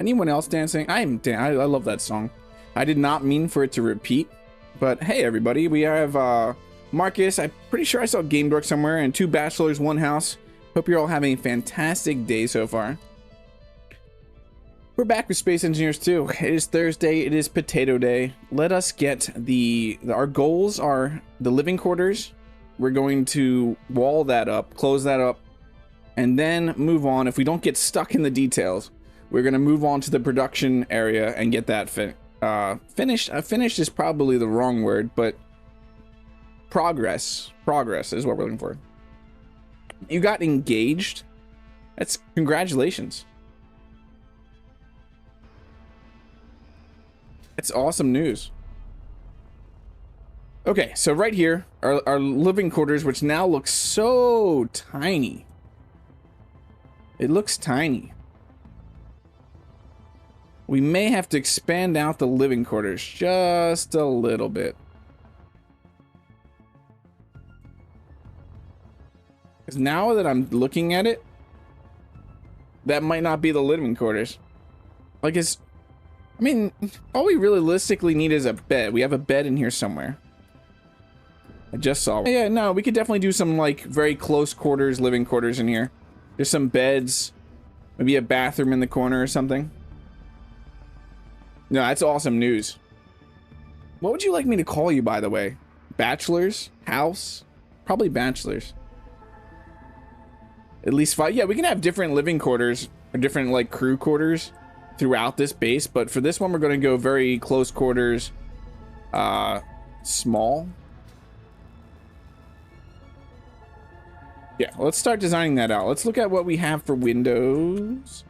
Anyone else dancing? I love that song. I did not mean for it to repeat, but hey everybody, we have Marcus. I'm pretty sure I saw Game Dork somewhere, and 2 bachelors, 1 house. Hope you're all having a fantastic day so far. We're back with Space Engineers 2. It is Thursday. It is Potato Day. Let us get our goals are the living quarters. We're going to wall that up, close that up, and then move on. If we don't get stuck in the details, we're going to move on to the production area and get that finished. Finished is probably the wrong word, but progress is what we're looking for. You got engaged. That's congratulations. It's awesome news. Okay, so right here are our living quarters, which now looks so tiny. It looks tiny. We may have to expand out the living quarters just a little bit. Because now that I'm looking at it, that might not be the living quarters. Like, I mean, all we realistically need is a bed. We have a bed in here somewhere. I just saw one. Yeah, no, we could definitely do some, like, very close quarters, living quarters in here. There's some beds. Maybe a bathroom in the corner or something. No, that's awesome news. What would you like me to call you, by the way? Bachelors? House? Probably bachelors. At least 5. Yeah, we can have different living quarters or different, like, crew quarters throughout this base, but for this one we're going to go very close quarters, small. Yeah, let's start designing that out. Let's look at what we have for windows.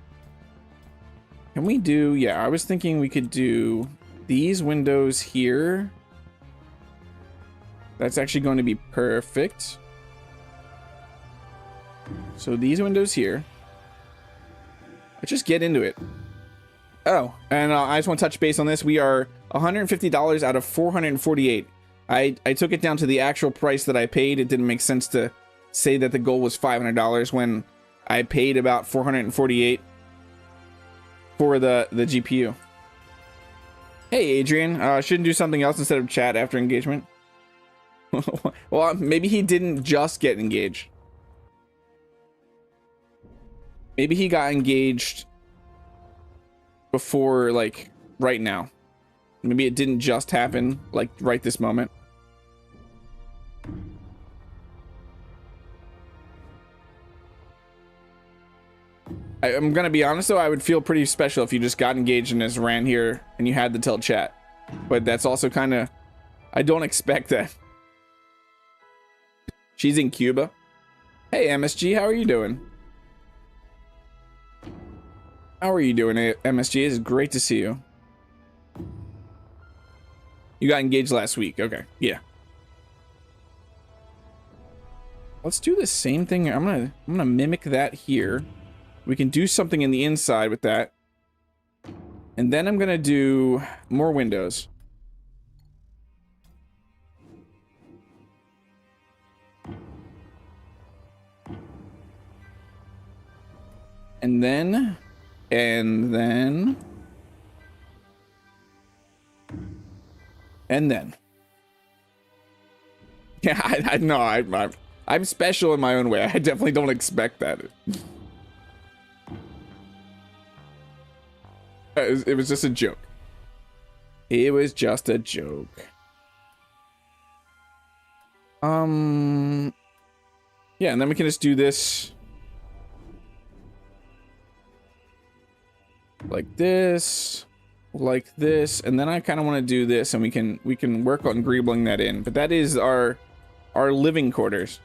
Can we do, yeah, I was thinking we could do these windows here. That's actually going to be perfect. So these windows here. Let's just get into it. Oh, and I just want to touch base on this. We are $150 out of 448. I took it down to the actual price that I paid. It didn't make sense to say that the goal was $500 when I paid about 448 for the GPU. Hey, Adrian, shouldn't do something else instead of chat after engagement. Well, maybe he didn't just get engaged. Maybe he got engaged before, like, right now. Maybe it didn't just happen, like, right this moment. I'm gonna be honest though, I would feel pretty special if you just got engaged and just ran here and you had to tell chat. But that's also kind of, I don't expect that. She's in Cuba. Hey MSG, how are you doing? How are you doing, MSG? It's great to see you. You got engaged last week. Okay, yeah. Let's do the same thing. I'm gonna mimic that here. We can do something in the inside with that. And then I'm gonna do more windows. And then. Yeah, I know. I'm special in my own way. I definitely don't expect that. It was just a joke. It was just a joke. Yeah, and then we can just do this. Like this. Like this. And then I kind of want to do this, and we can work on greebling that in. But that is our living quarters.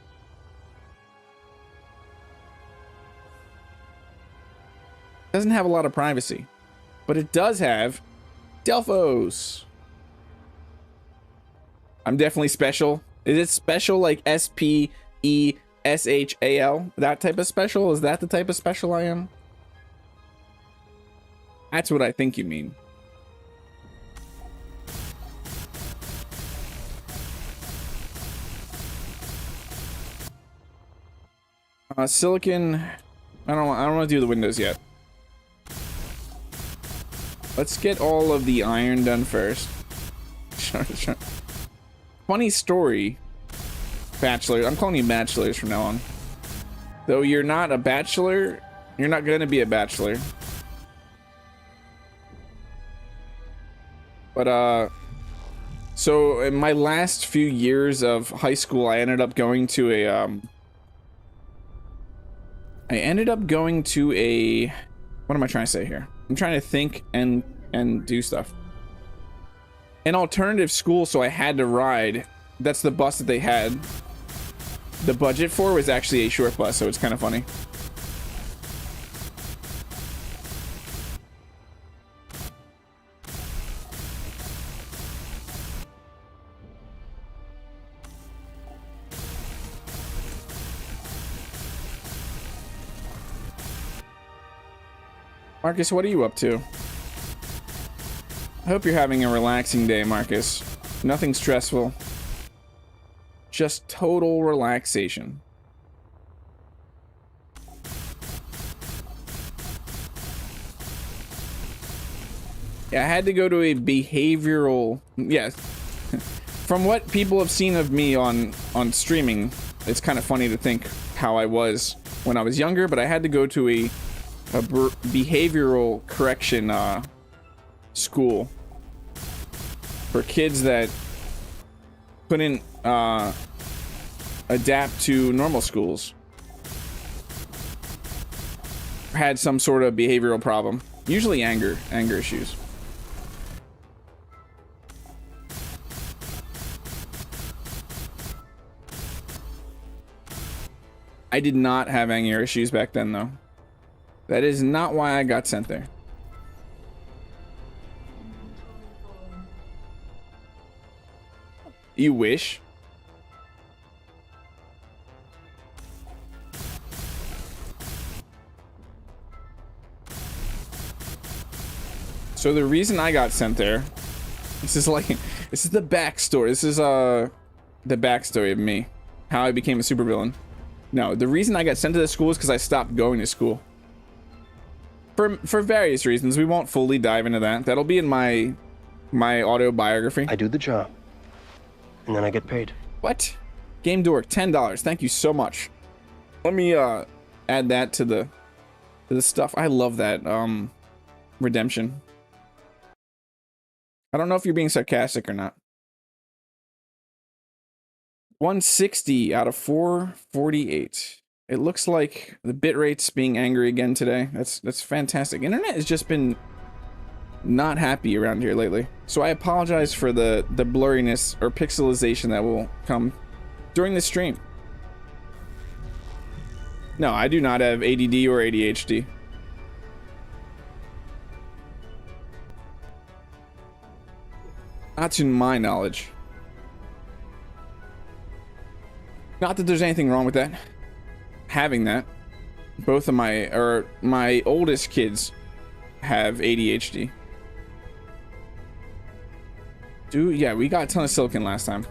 Doesn't have a lot of privacy. But it does have Delphos. I'm definitely special. Is it special like SPESHAL? That type of special? Is that the type of special I am? That's what I think you mean. Silicon. I don't want to do the windows yet. Let's get all of the iron done first. Funny story, bachelor. I'm calling you bachelors from now on. Though you're not a bachelor, you're not gonna be a bachelor. But so in my last few years of high school, I ended up going to a what am I trying to say here? I'm trying to think and do stuff. An alternative school, so I had to ride. That's the bus that they had. The budget for was actually a short bus, so it's kind of funny. Marcus, what are you up to? I hope you're having a relaxing day, Marcus. Nothing stressful. Just total relaxation. Yeah, I had to go to a behavioral... Yes. From what people have seen of me on streaming, it's kind of funny to think how I was when I was younger, but I had to go to a behavioral correction school for kids that couldn't adapt to normal schools, had some sort of behavioral problem, usually anger issues. I did not have anger issues back then, though. That is not why I got sent there. You wish? So the reason I got sent there, this is the backstory. This is the backstory of me, how I became a supervillain. No, the reason I got sent to the school is because I stopped going to school. For various reasons. We won't fully dive into that. That'll be in my autobiography. I do the job, and then I get paid. What? Game Dork, $10. Thank you so much. Let me add that to the stuff. I love that redemption. I don't know if you're being sarcastic or not. 160 out of 448. It looks like the bitrate's being angry again today. That's fantastic. Internet has just been not happy around here lately. So I apologize for the blurriness or pixelization that will come during the stream. No, I do not have ADD or ADHD. Not to my knowledge. Not that there's anything wrong with that. Having that. Both of my oldest kids have ADHD. Yeah, we got a ton of silicon last time.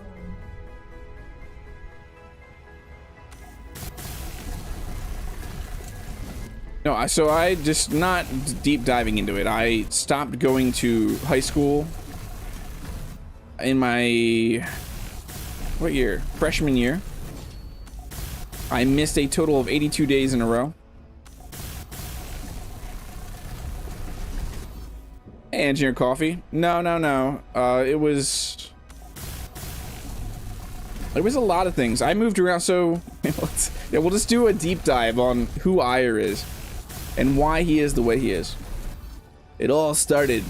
No, so I just not deep diving into it. I stopped going to high school in my what year? Freshman year. I missed a total of 82 days in a row. Hey, Engineer Coffee. No. It was a lot of things. I moved around, so yeah, we'll just do a deep dive on who Ire is and why he is the way he is. It all started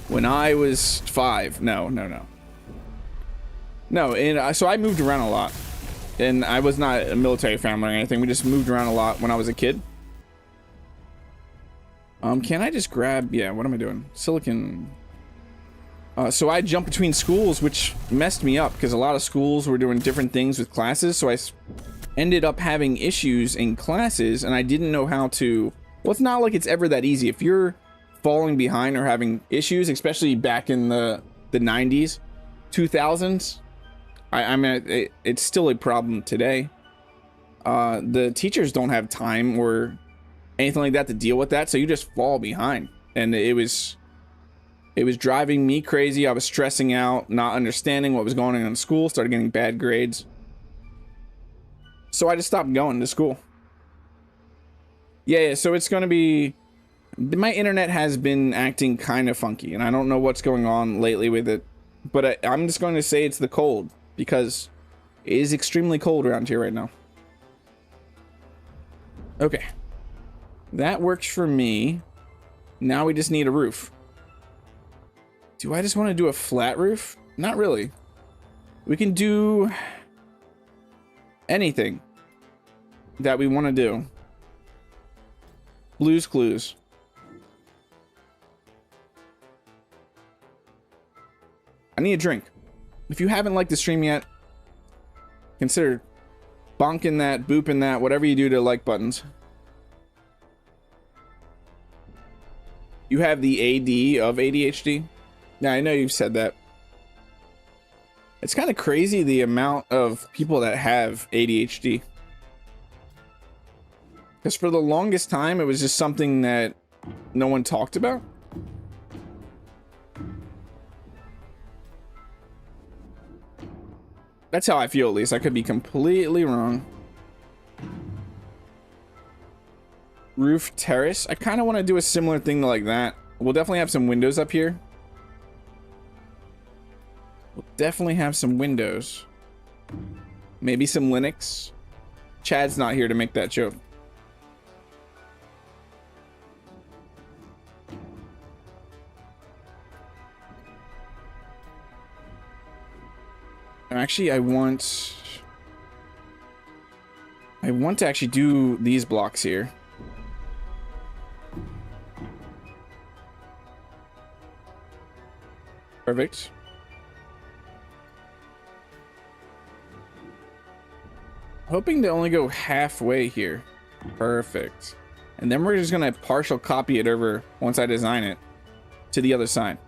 when I was 5. No, and so I moved around a lot. And I was not a military family or anything. We just moved around a lot when I was a kid. Can I just grab... Yeah, what am I doing? Silicon. So I jumped between schools, which messed me up because a lot of schools were doing different things with classes. So I ended up having issues in classes, and I didn't know how to... Well, it's not like it's ever that easy. If you're falling behind or having issues, especially back in the 90s, 2000s... I mean, it's still a problem today. The teachers don't have time or anything like that to deal with that, so you just fall behind. and it was driving me crazy. I was stressing out, not understanding what was going on in school, started getting bad grades. So I just stopped going to school. Yeah, so it's going to be... My internet has been acting kind of funky, and I don't know what's going on lately with it. But I'm just going to say it's the cold, because it is extremely cold around here right now. Okay. That works for me. Now we just need a roof. Do I just want to do a flat roof? Not really. We can do anything that we want to do. Blue's Clues. I need a drink. If you haven't liked the stream yet, consider bonking that, booping that, whatever you do to like buttons. You have the AD of ADHD? Yeah, I know you've said that. It's kind of crazy the amount of people that have ADHD. Because for the longest time, it was just something that no one talked about. That's how I feel, at least. I could be completely wrong. Roof terrace. I kind of want to do a similar thing like that. We'll definitely have some windows up here. We'll definitely have some windows. Maybe some Linux. Chad's not here to make that joke. Actually, I want to actually do these blocks here. Perfect. Hoping to only go halfway here. Perfect. And then we're just gonna partial copy it over once I design it to the other side.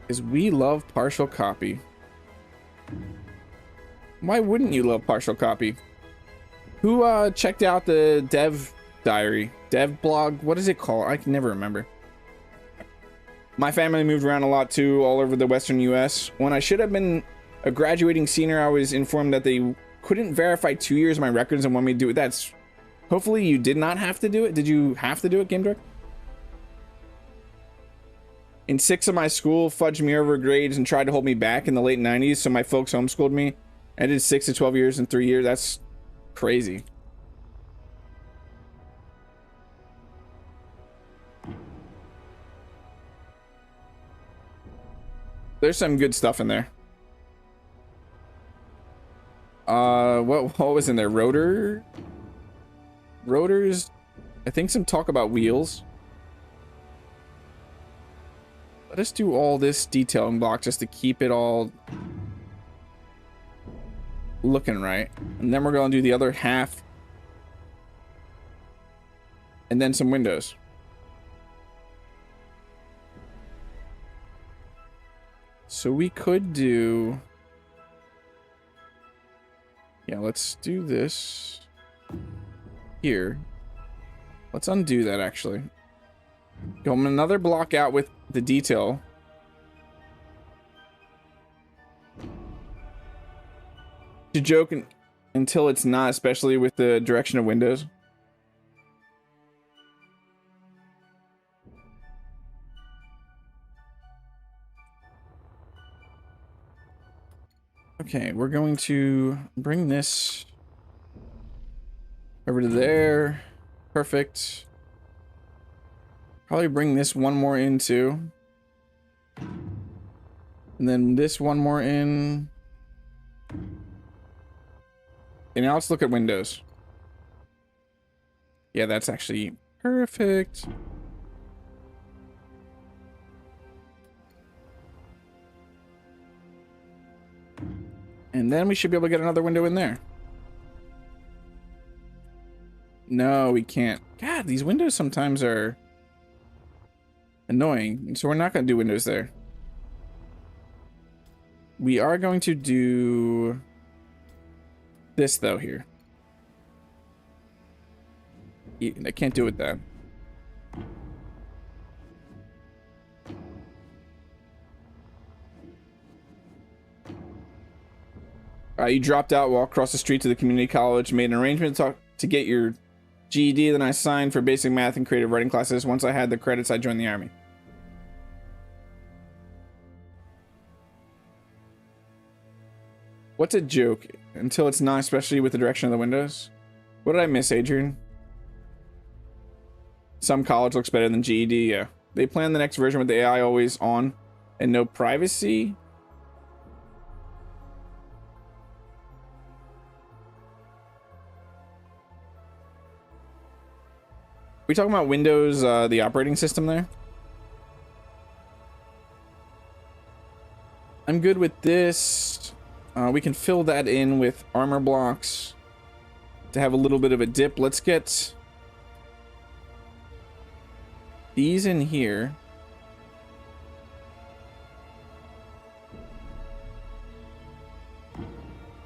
Because we love partial copy. Why wouldn't you love partial copy? Who checked out the dev diary? Dev blog? What is it called? I can never remember. My family moved around a lot too, all over the Western US. When I should have been a graduating senior, I was informed that they couldn't verify 2 years of my records and want me to do it. That's... Hopefully you did not have to do it. Did you have to do it, Game Direct? In 6 of my school, fudged me over grades and tried to hold me back in the late 90s, so my folks homeschooled me. I did 6 to 12 years in 3 years. That's crazy. There's some good stuff in there. What was in there? Rotors? I think some talk about wheels. Let us do all this detailing block just to keep it all looking right. And then we're going to do the other half. And then some windows. So we could do... Yeah, let's do this here. Let's undo that, actually. Go another block out with the detail. To joke until it's not, especially with the direction of windows. Okay, we're going to bring this over to there. Perfect. Probably bring this one more in too. And then this one more in. And now let's look at windows. Yeah, that's actually perfect. And then we should be able to get another window in there. No, we can't. God, these windows sometimes are annoying. So we're not going to do windows there. We are going to do this though here. I can't do it that. You dropped out, walked across the street to the community college, made an arrangement to get your GED, then I signed for basic math and creative writing classes. Once I had the credits, I joined the army. What's a joke? Until it's not, especially with the direction of the windows. What did I miss, Adrian? Some college looks better than GED, yeah. They plan the next version with the AI always on and no privacy. We talking about Windows, the operating system there? I'm good with this. We can fill that in with armor blocks to have a little bit of a dip. Let's get these in here.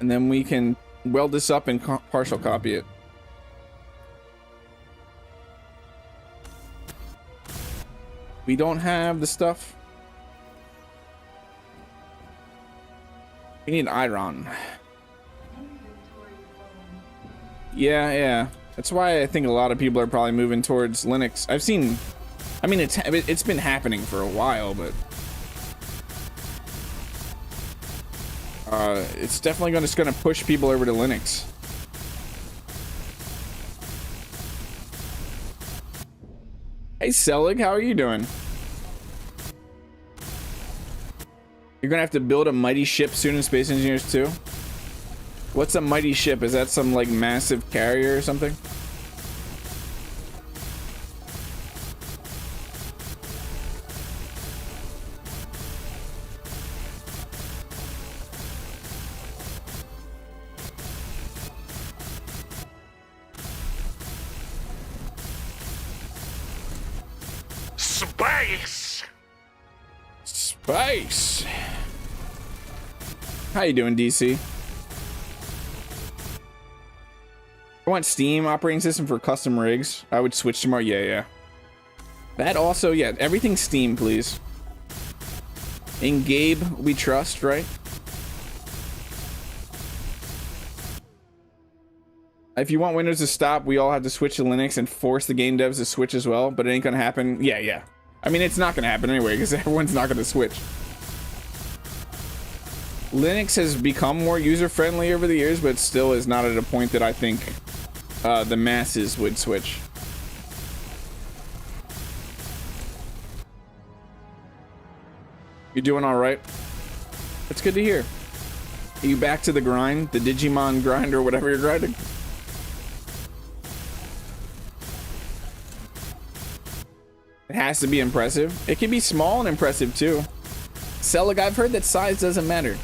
And then we can weld this up and partial copy it. We don't have the stuff. We need iron. Yeah. That's why I think a lot of people are probably moving towards Linux. I've seen, I mean, it's been happening for a while, but it's definitely just gonna push people over to Linux. Hey Selig, how are you doing? You're gonna have to build a mighty ship soon in Space Engineers 2? What's a mighty ship? Is that some like massive carrier or something? Space. How you doing, DC? I want Steam operating system for custom rigs. I would switch tomorrow. Yeah. That also, yeah, everything Steam, please. In Gabe, we trust, right? If you want Windows to stop, we all have to switch to Linux and force the game devs to switch as well, but it ain't gonna happen. Yeah. I mean, it's not gonna happen anyway, because everyone's not gonna switch. Linux has become more user-friendly over the years, but still is not at a point that I think the masses would switch. You doing all right? That's good to hear. Are you back to the grind? The Digimon grind or whatever you're grinding? It has to be impressive. It can be small and impressive too. Selig, I've heard that size doesn't matter.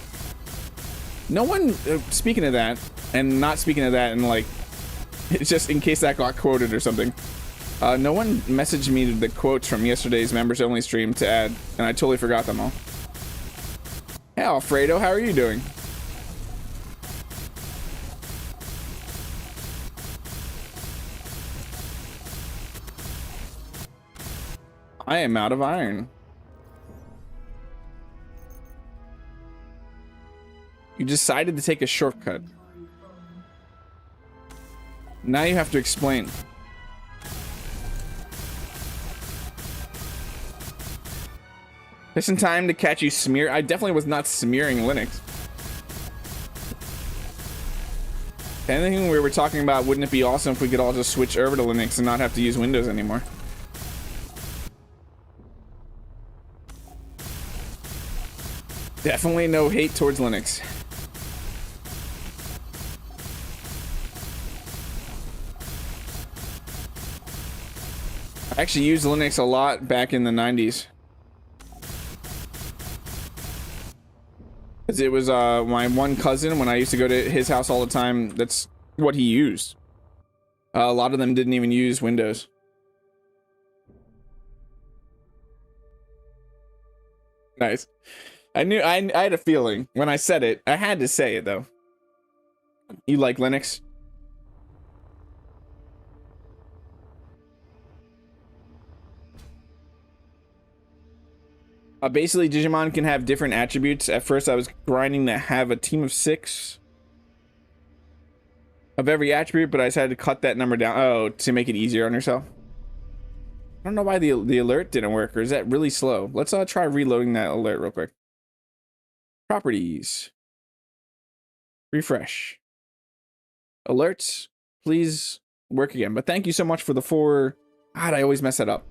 No one, speaking of that, and not speaking of that, and like, it's just in case that got quoted or something. No one messaged me the quotes from yesterday's members only stream to add, and I totally forgot them all. Hey, Alfredo, how are you doing? I am out of iron. You decided to take a shortcut. Now you have to explain. Just in time to catch you smear. I definitely was not smearing Linux. Anything we were talking about, wouldn't it be awesome if we could all just switch over to Linux and not have to use Windows anymore? Definitely no hate towards Linux. I actually used Linux a lot back in the 90s. Because it was my one cousin, when I used to go to his house all the time, that's what he used. A lot of them didn't even use Windows. Nice. I had a feeling when I said it. I had to say it though. You like Linux? Basically, Digimon can have different attributes. At first, I was grinding to have a team of 6 of every attribute, but I decided to cut that number down. Oh, to make it easier on yourself. I don't know why the alert didn't work, or is that really slow? Let's try reloading that alert real quick. Properties. Refresh. Alerts, please work again. But thank you so much for the 4. God, I always mess that up.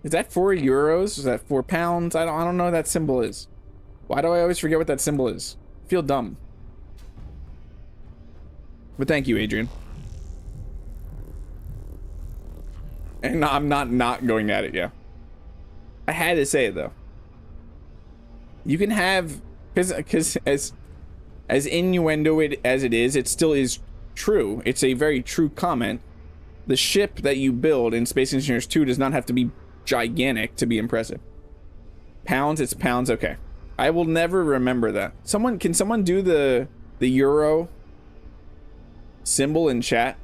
Is that 4 euros? Is that 4 pounds? I don't know what that symbol is. Why do I always forget what that symbol is? I feel dumb. But thank you, Adrian. And no, I'm not going at it, yeah. I had to say it though. You can have, because as innuendo as it is, it still is true. It's a very true comment. The ship that you build in Space Engineers 2 does not have to be gigantic to be impressive. Pounds, it's pounds, okay. I will never remember that. Can someone do the euro symbol in chat?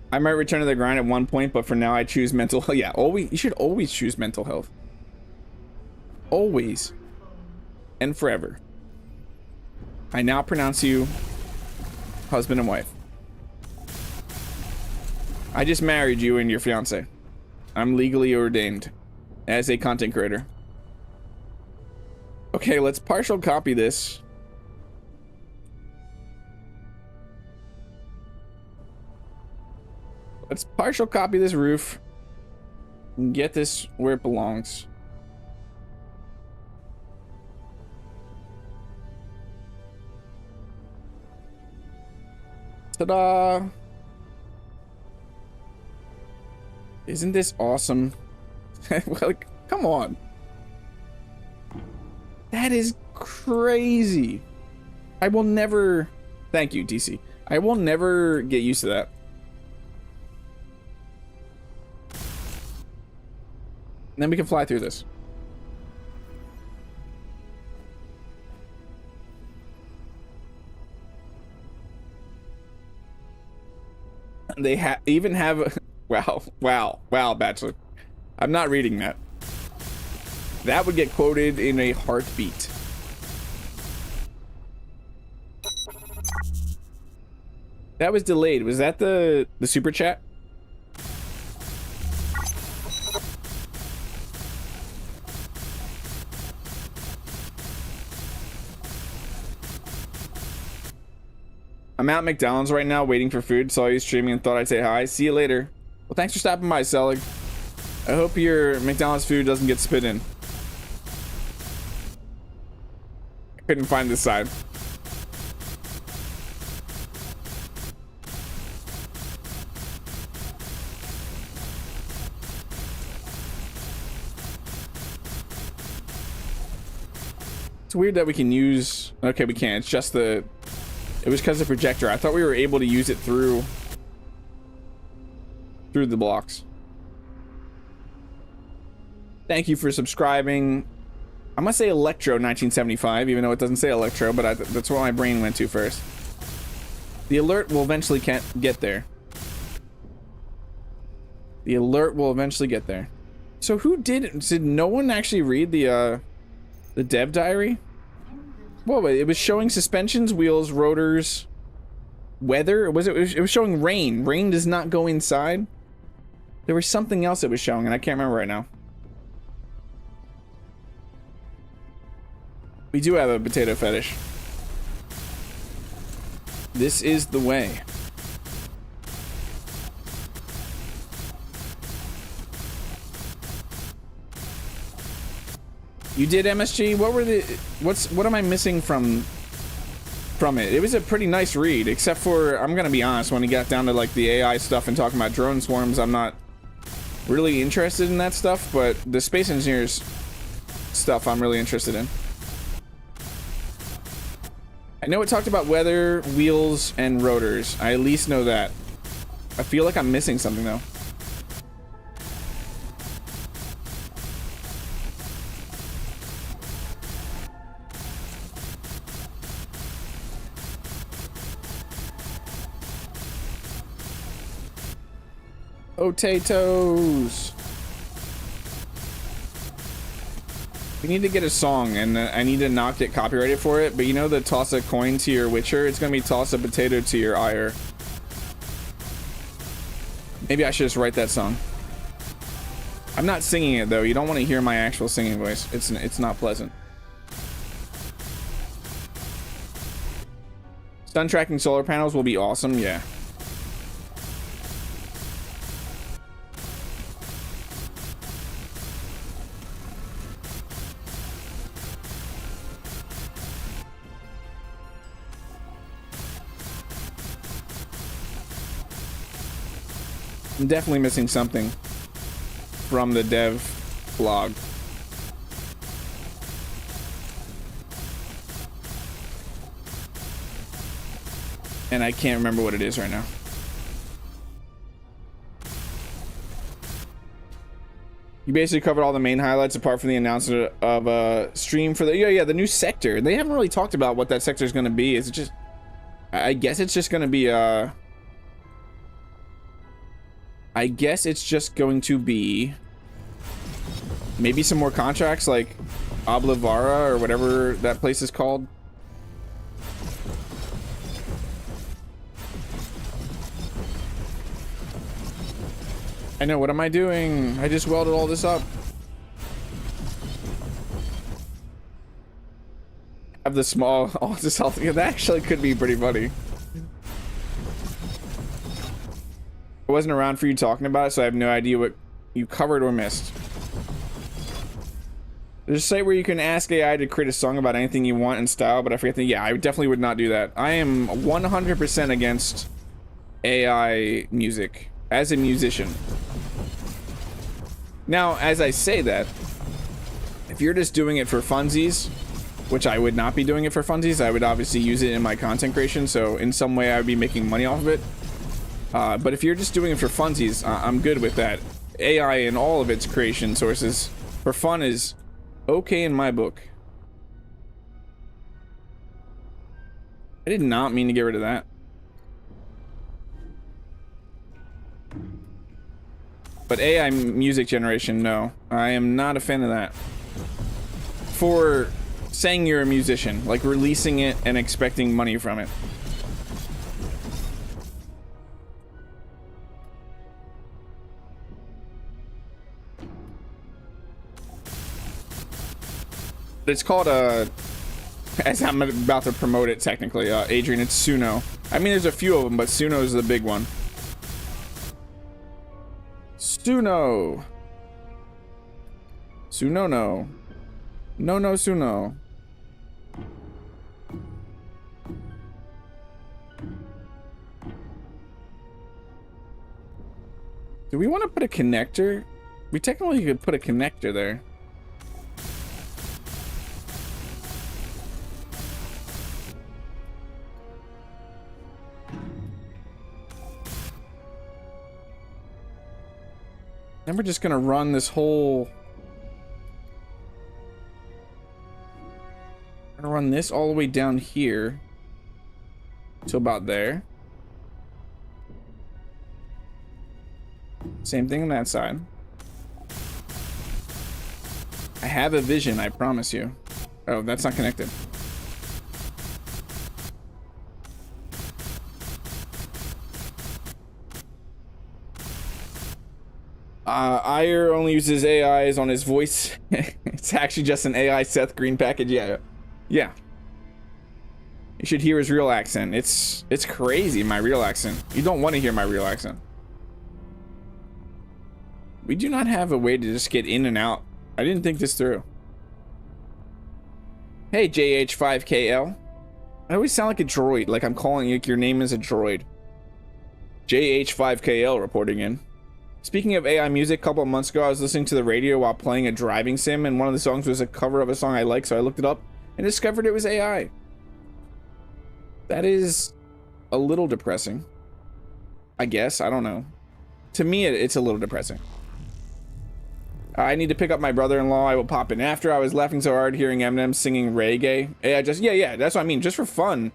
I might return to the grind at one point, but for now I choose mental health. Yeah, always. You should always choose mental health. Always. And forever. I now pronounce you husband and wife. I just married you and your fiance. I'm legally ordained as a content creator. Okay, let's partial copy this. Let's partial copy this roof and get this where it belongs. Ta-da! Isn't this awesome? Well, come on. That is crazy. I will never... Thank you, DC. I will never get used to that. And then we can fly through this. They even have... Wow, Bachelor. I'm not reading that. That would get quoted in a heartbeat. That was delayed. Was that the super chat? I'm at McDonald's right now waiting for food. Saw you streaming and thought I'd say hi. See you later. Well, thanks for stopping by, Selig. I hope your McDonald's food doesn't get spit in. I couldn't find this side. It's weird that we can use... Okay, we can't. It's just the... It was because of the projector. I thought we were able to use it through the blocks. Thank you for subscribing. I'm gonna say Electro 1975, even though it doesn't say Electro, but that's what my brain went to first. The alert will eventually get there. The alert will eventually get there. So who did no one actually read the dev diary? Whoa, wait, it was showing suspensions, wheels, rotors, weather. It was showing rain. Rain does not go inside. There was something else it was showing, and I can't remember right now. We do have a potato fetish. This is the way. You did MSG? What am I missing from it? It was a pretty nice read, except for, I'm gonna be honest, when it got down to like the AI stuff and talking about drone swarms, I'm not really interested in that stuff, but the Space Engineers stuff I'm really interested in. I know it talked about weather, wheels, and rotors. I at least know that. I feel like I'm missing something though. Potatoes. We need to get a song, and I need to not get copyrighted for it. But you know the toss a coin to your witcher? It's gonna be toss a potato to your ire. Maybe I should just write that song. I'm not singing it though. You don't want to hear my actual singing voice. It's not pleasant. Sun tracking solar panels will be awesome. Yeah. I'm definitely missing something from the dev blog. And I can't remember what it is right now. You basically covered all the main highlights apart from the announcement of a stream for the the new sector. They haven't really talked about what that sector is going to be. Is it just, I guess it's just going to be I guess it's just going to be maybe some more contracts like Oblivara or whatever that place is called. I know, what am I doing? I just welded all this up. Have the small, all this health. Yeah, that actually could be pretty funny. I wasn't around for you talking about it, so I have no idea what you covered or missed. There's a site where you can ask AI to create a song about anything you want in style, but I forget that. Yeah, I definitely would not do that. I am 100% against AI music as a musician. Now, as I say that, if you're just doing it for funsies, which I would not be doing it for funsies, I would obviously use it in my content creation, so in some way I would be making money off of it. But if you're just doing it for funsies, I'm good with that. AI and all of its creation sources for fun is okay in my book. I did not mean to get rid of that. But AI music generation, no. I am not a fan of that. For saying you're a musician, like releasing it and expecting money from it. It's called as I'm about to promote it technically, Adrian, it's Suno. I mean, there's a few of them, but Suno is the big one. Suno. Suno no. No no Suno. Do we want to put a connector? We technically could put a connector there. Then we're just gonna run this whole. I'm gonna run this all the way down here to about there. Same thing on that side. I have a vision, I promise you. Oh, that's not connected. Ire only uses AIs on his voice. It's actually just an AI Seth Green package. Yeah. Yeah. You should hear his real accent. It's crazy, my real accent. You don't want to hear my real accent. We do not have a way to just get in and out. I didn't think this through. Hey, JH5KL. I always sound like a droid, like I'm calling you, your name is a droid. JH5KL reporting in. Speaking of AI music, a couple of months ago, I was listening to the radio while playing a driving sim, and one of the songs was a cover of a song I like, so I looked it up and discovered it was AI. That is a little depressing. I guess, I don't know. To me, it's a little depressing. I need to pick up my brother-in-law. I will pop in after. I was laughing so hard hearing Eminem singing reggae. Yeah, that's what I mean. Just for fun.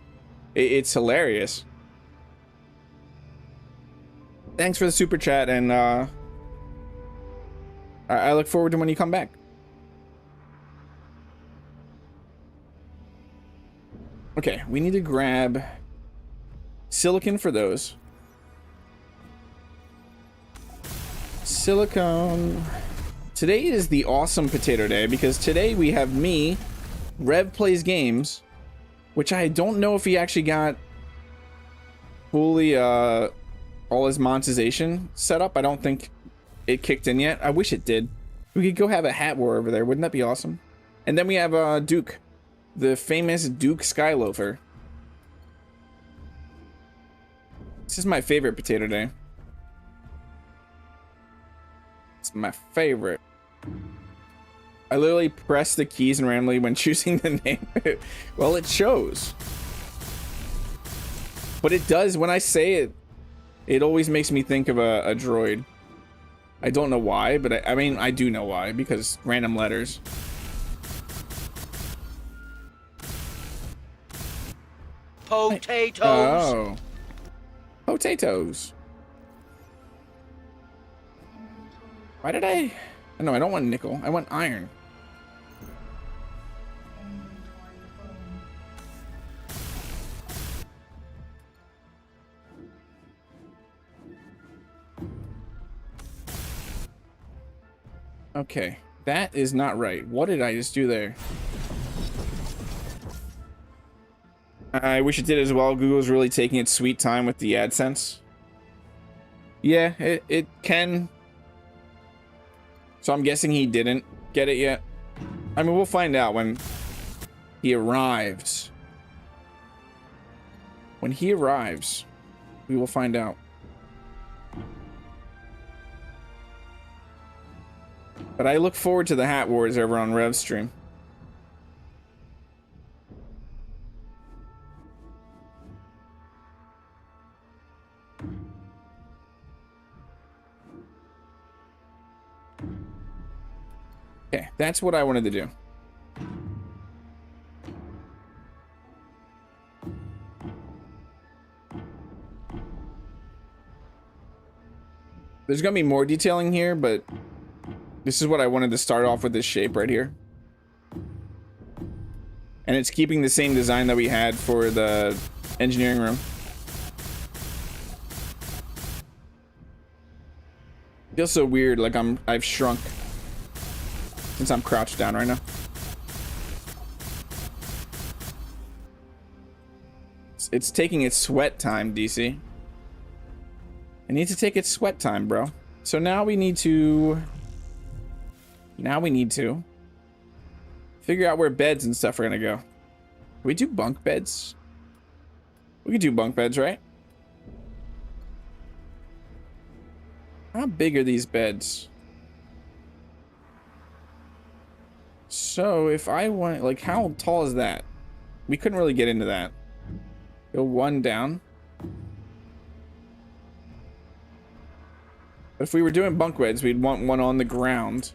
It's hilarious. Thanks for the super chat, and I look forward to when you come back. Okay, we need to grab silicon for those. Silicone. Today is the awesome potato day because today we have me, Rev Plays Games, which I don't know if he actually got fully all his monetization set up. I don't think it kicked in yet. I wish it did. We could go have a hat war over there. Wouldn't that be awesome? And then we have Duke, the famous Duke Skyloafer. This is my favorite potato day. It's my favorite. I literally press the keys and randomly when choosing the name. Well, it shows. But it does, when I say it, it always makes me think of a droid. I don't know why, but I mean, I do know why, because random letters. Potatoes. Oh. Potatoes. Why did I? No, I don't want nickel. I want iron. Okay, that is not right. What did I just do there? I wish it did as well. Google's really taking its sweet time with the AdSense. Yeah, it can. So I'm guessing he didn't get it yet. I mean, we'll find out when he arrives. When he arrives, we will find out. But I look forward to the Hat Wars over on Rev's stream. Okay, that's what I wanted to do. There's gonna be more detailing here, but this is what I wanted to start off with, this shape right here. And it's keeping the same design that we had for the engineering room. Feels so weird, like I've shrunk since I'm crouched down right now. It's taking its sweat time, DC. It needs to take its sweat time, bro. So now we need to figure out where beds and stuff are gonna go. Can we do bunk beds? We could do bunk beds, right? How big are these beds? So if I want, like, how tall is that? We couldn't really get into that. Go one down. But if we were doing bunk beds, we'd want one on the ground.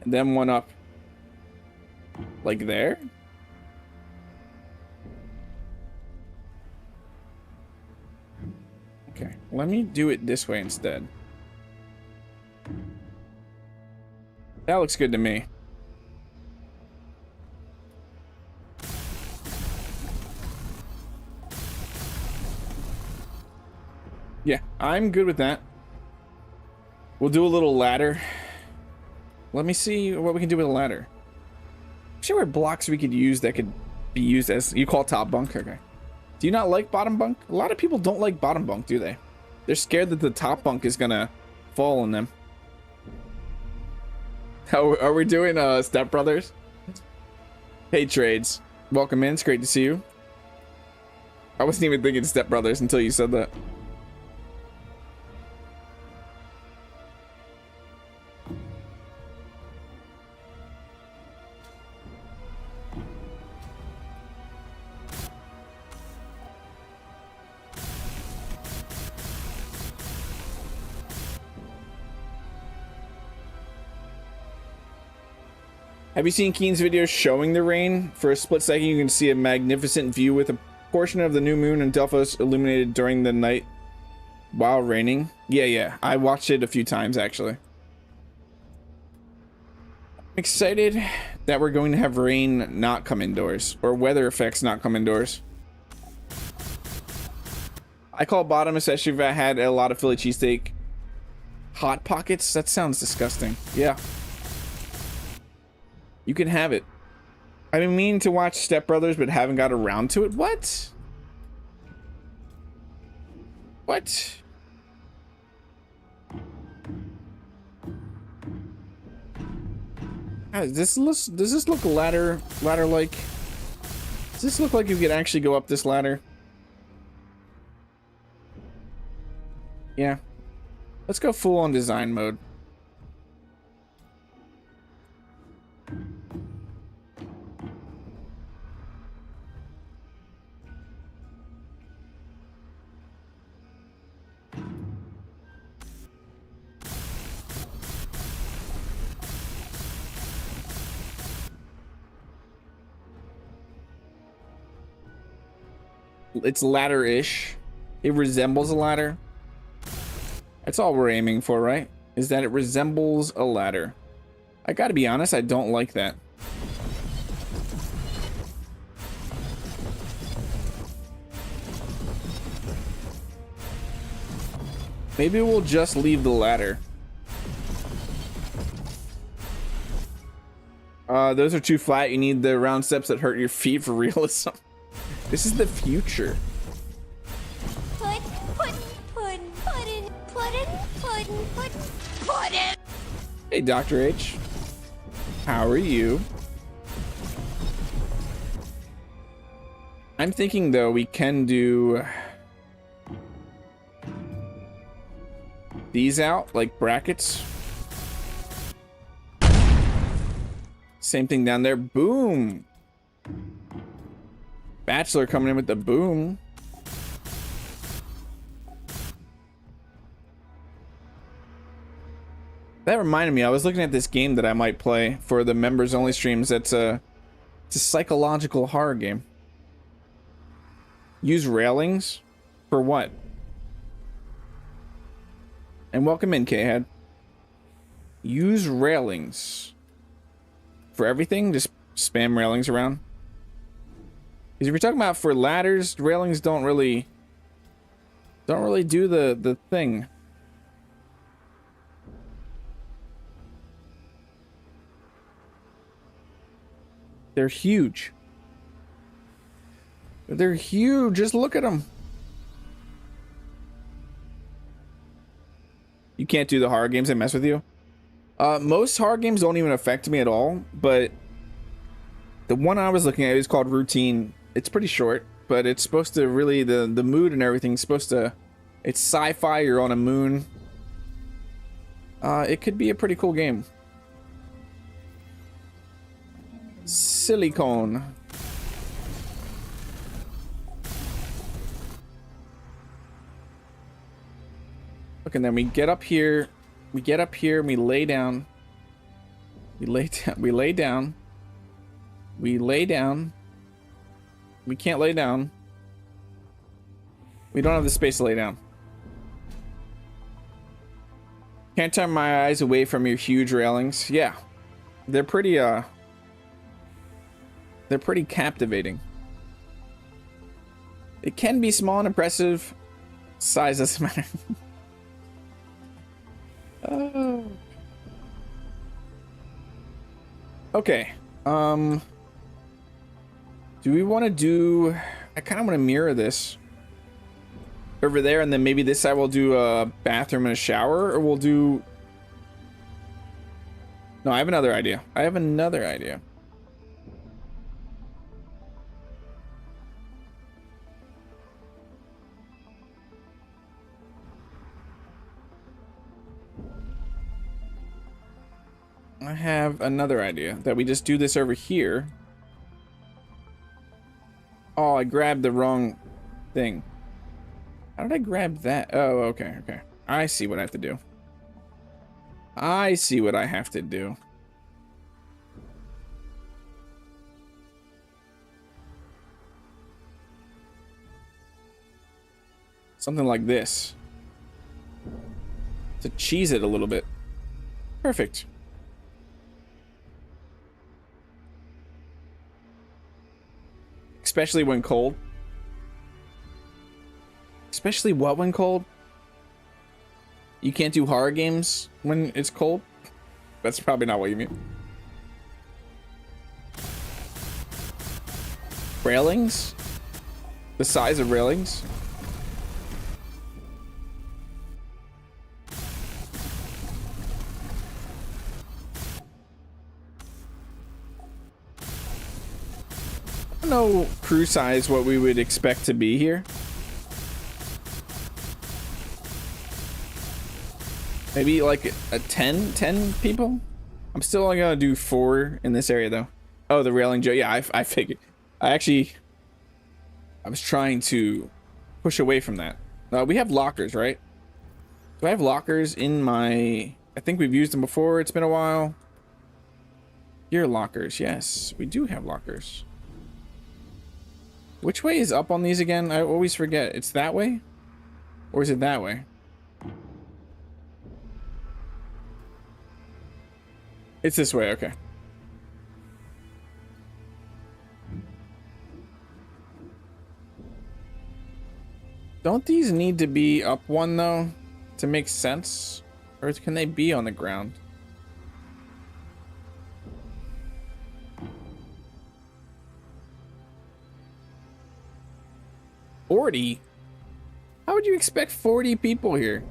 And then one up. Like there? Okay, let me do it this way instead. That looks good to me. Yeah, I'm good with that. We'll do a little ladder. Let me see what we can do with a ladder. See where blocks we could use that could be used as, you call top bunk? Okay. Do you not like bottom bunk? A lot of people don't like bottom bunk, do they? They're scared that the top bunk is gonna fall on them. How are we doing, Step Brothers? Hey, Trades. Welcome in. It's great to see you. I wasn't even thinking Step Brothers until you said that. Have you seen Keen's video showing the rain? For a split second, you can see a magnificent view with portion of the new moon in Delphos illuminated during the night while raining? Yeah. I watched it a few times, actually. I'm excited that we're going to have rain not come indoors, or weather effects not come indoors. I call bottom, especially if I had a lot of Philly cheesesteak. Hot Pockets? That sounds disgusting. Yeah. You can have it. I've been meaning to watch Step Brothers, but haven't got around to it. What? What? Does this look ladder-like? Does this look like you could actually go up this ladder? Yeah. Let's go full on design mode. It's ladder-ish. It resembles a ladder. That's all we're aiming for, right? Is that it resembles a ladder. I gotta be honest, I don't like that. Maybe we'll just leave the ladder. Those are too flat. You need the round steps that hurt your feet for realism. This is the future. Hey, Dr. H. How are you? I'm thinking, though, we can do these out, like brackets. Same thing down there. Boom. Bachelor coming in with the boom. That reminded me, I was looking at this game that I might play for the members only streams. It's a psychological horror game. Use railings for what? And welcome in, K-Head. Use railings for everything. Just spam railings around. Because if you're talking about for ladders, railings don't really do the thing. They're huge. They're huge. Just look at them. You can't do the horror games that mess with you. Most horror games don't even affect me at all, but the one I was looking at is called Routine. It's pretty short, but it's supposed to really, the mood and everything's supposed to, it's sci-fi, you're on a moon. It could be a pretty cool game. Silicone. Look, and then we get up here, and we lay down. We lay down. We can't lay down. We don't have the space to lay down. Can't turn my eyes away from your huge railings. Yeah. They're pretty captivating. It can be small and impressive. Size doesn't matter. Okay. Do we want to do... I kind of want to mirror this over there, and then maybe this side we'll do a bathroom and a shower, or we'll do... No, I have another idea. I have another idea that we just do this over here. Oh, I grabbed the wrong thing. How did I grab that? Oh, okay. I see what I have to do. Something like this. To cheese it a little bit. Perfect. Especially when cold. Especially what when cold? You can't do horror games when it's cold? That's probably not what you mean. Railings? The size of railings? I don't know crew size what we would expect to be here. Maybe like a 10 people? I'm still only gonna do 4 in this area though. Oh, the railing joke. Yeah, I figured. I was trying to push away from that. We have lockers, right? Do I have lockers in my... I think we've used them before. It's been a while. Here are lockers. Yes, we do have lockers. Which way is up on these again? I always forget. It's that way? Or is it that way? It's this way, okay. Don't these need to be up one though to make sense? Or can they be on the ground? $40? How would you expect 40 people here?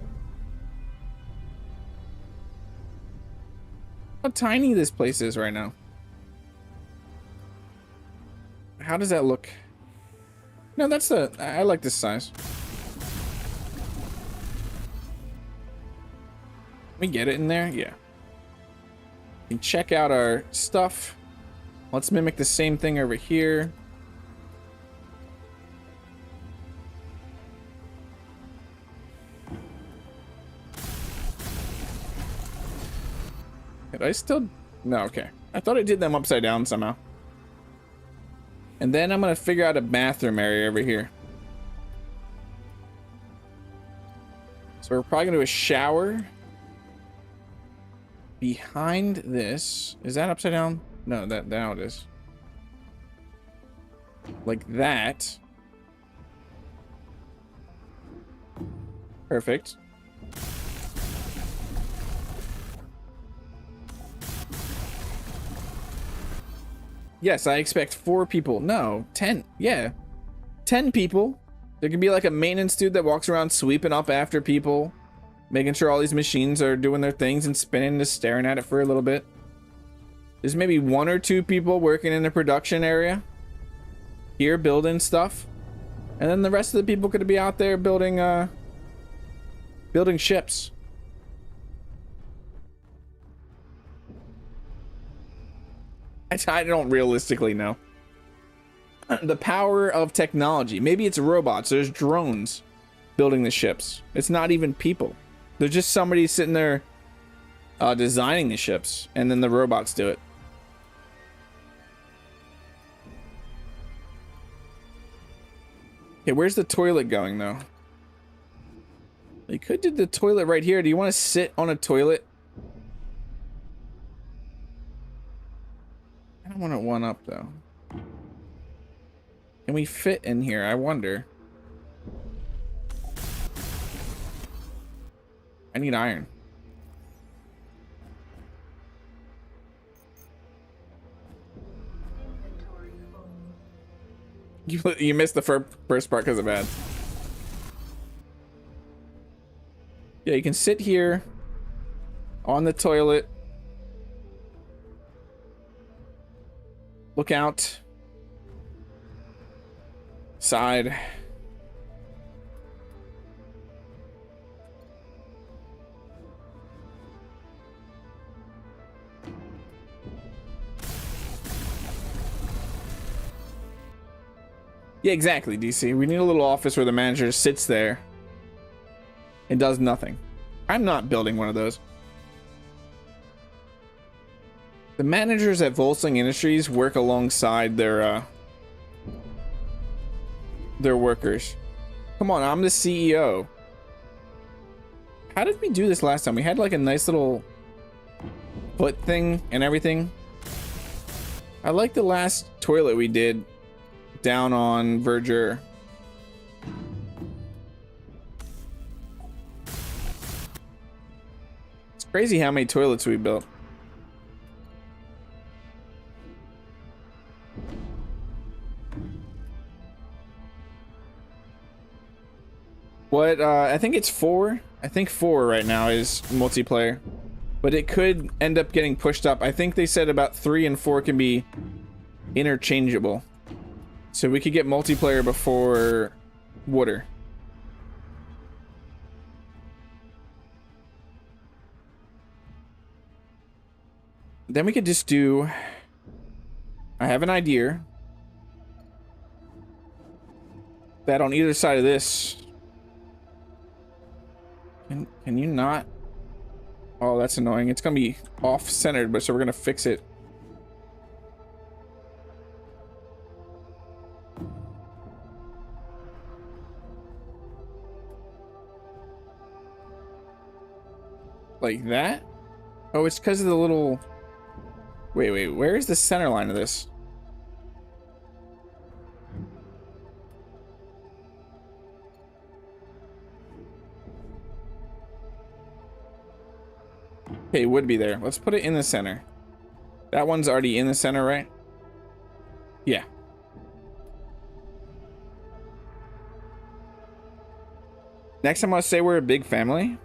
How tiny this place is right now. How does that look? No, that's the... I like this size. We get it in there? Yeah. We can check out our stuff. Let's mimic the same thing over here. Did I still... No, okay. I thought I did them upside down somehow. And then I'm gonna figure out a bathroom area over here. So we're probably gonna do a shower behind this. Is that upside down? No, that now it is. Like that. Perfect. Yes, I expect 4 people. No, 10. Yeah. 10 people. There could be like a maintenance dude that walks around sweeping up after people, making sure all these machines are doing their things and spinning and just staring at it for a little bit. There's maybe 1 or 2 people working in the production area here building stuff. And then the rest of the people could be out there building building ships. I don't realistically know. The power of technology. Maybe it's robots. There's drones building the ships. It's not even people. There's just somebody sitting there designing the ships, and then the robots do it. Okay, where's the toilet going, though? You could do the toilet right here. Do you want to sit on a toilet? I don't want it one up though. Can we fit in here? I wonder. I need iron. You missed the first part because of ads. Yeah, you can sit here on the toilet. Look out. Side. Yeah, exactly, DC. We need a little office where the manager sits there and does nothing. I'm not building one of those. The managers at Volsung Industries work alongside their workers. Come on, I'm the CEO. How did we do this last time? We had like a nice little foot thing and everything. I like the last toilet we did down on Verdure. It's crazy how many toilets we built. What, I think it's 4. I think 4 right now is multiplayer. But it could end up getting pushed up. I think they said about 3 and 4 can be interchangeable. So we could get multiplayer before water. Then we could just do... I have an idea. That on either side of this... Can you not? Oh, that's annoying. It's gonna be off-centered, but so we're gonna fix it. Like that? Oh, it's because of the little... Wait, where is the center line of this? Okay, it would be there. Let's put it in the center. That one's already in the center, right? Yeah. Next time I'll say we're a big family.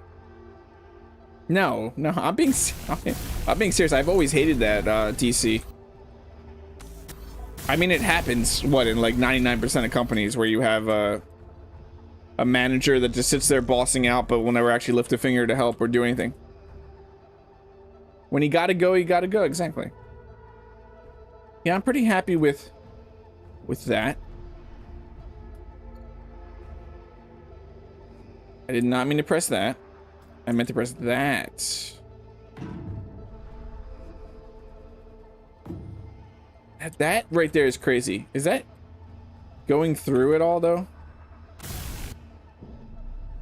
No, I'm being serious. I've always hated that DC. I mean, it happens, what, in like 99% of companies where you have a manager that just sits there bossing out but will never actually lift a finger to help or do anything. When you gotta go, exactly. Yeah, I'm pretty happy with that. I did not mean to press that. I meant to press that. That right there is crazy. Is that going through it all, though?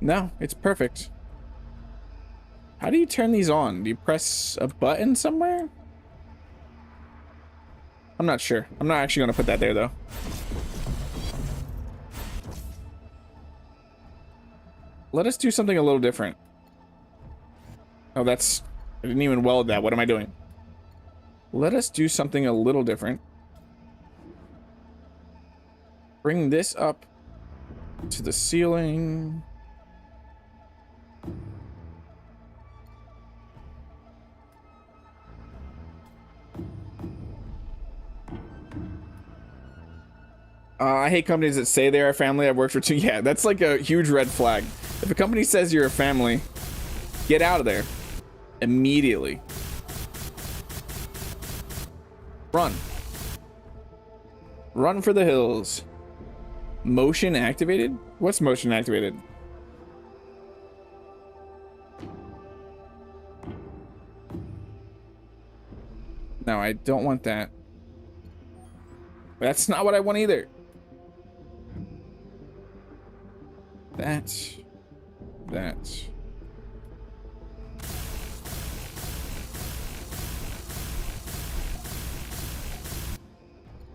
No, it's perfect. How do you turn these on? Do you press a button somewhere? I'm not sure. I'm not actually going to put that there, though. Let us do something a little different. Oh, that's... I didn't even weld that. What am I doing? Let us do something a little different. Bring this up to the ceiling. I hate companies that say they're a family. I've worked for 2. Yeah, that's like a huge red flag. If a company says you're a family, get out of there. Immediately. Run. Run for the hills. Motion activated? What's motion activated? No, I don't want that. That's not what I want either. That.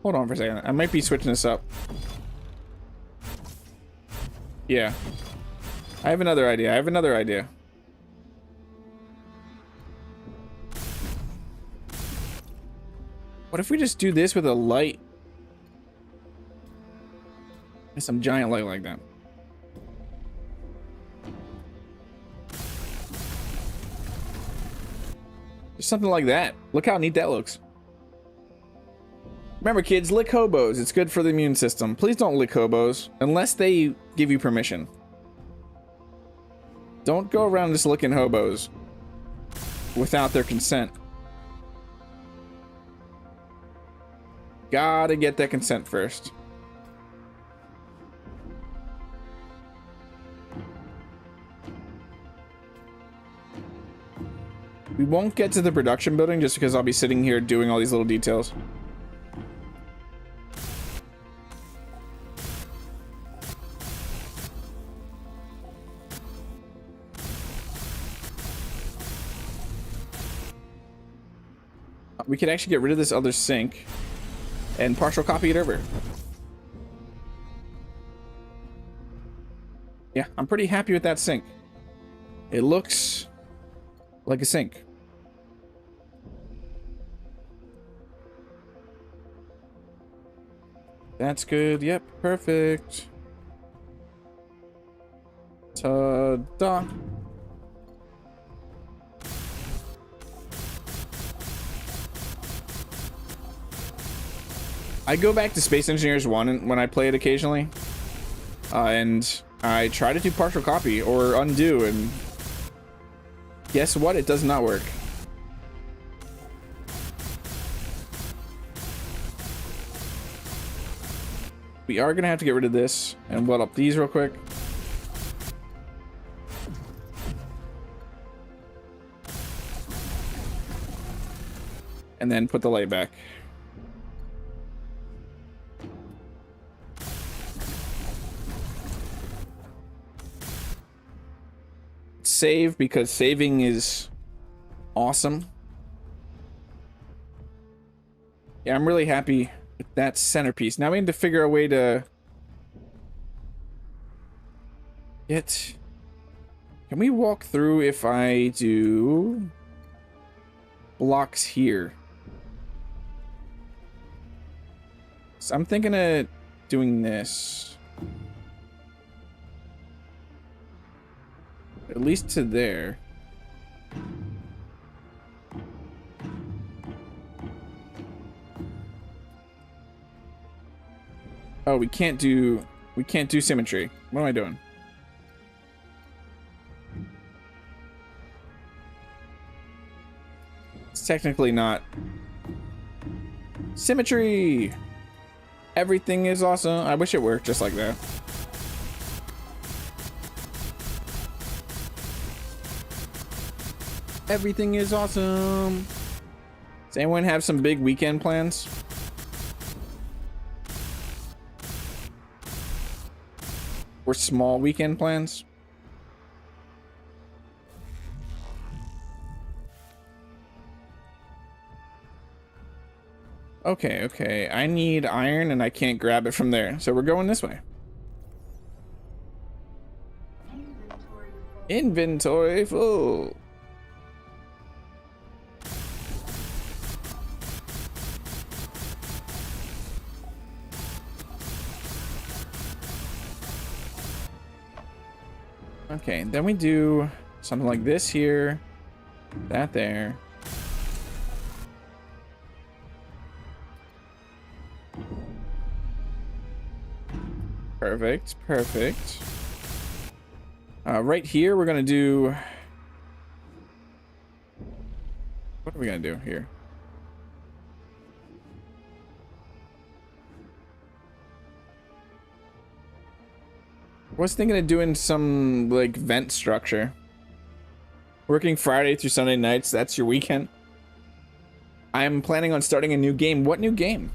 Hold on for a second. I might be switching this up. Yeah. I have another idea. What if we just do this with a light? Some giant light like that. Just something like that. Look how neat that looks. Remember, kids, lick hobos. It's good for the immune system. Please don't lick hobos unless they give you permission. Don't go around just licking hobos without their consent. Gotta get that consent first. We won't get to the production building just because I'll be sitting here doing all these little details. We could actually get rid of this other sink and partial copy it over. Yeah, I'm pretty happy with that sink. It looks like a sink. That's good. Yep, perfect. Ta-da. I go back to Space Engineers 1 when I play it occasionally. And I try to do partial copy or undo, and guess what? It does not work. We are gonna have to get rid of this and weld up these real quick. And then put the light back. Save, because saving is awesome. Yeah, I'm really happy with that centerpiece. Now we need to figure a way to get... Can we walk through if I do blocks here? So I'm thinking of doing this. At least to there. Oh, we can't do symmetry. What am I doing? It's technically not symmetry. Everything is awesome. I wish it worked just like that. Everything is awesome. Does anyone have some big weekend plans? Or small weekend plans? Okay, okay. I need iron and I can't grab it from there. So we're going this way. Inventory full. Okay, then we do something like this here, that there. Perfect, perfect. Right here, we're gonna do... What are we gonna do here? I was thinking of doing some, like, vent structure. Working Friday through Sunday nights, that's your weekend. I'm planning on starting a new game. What new game?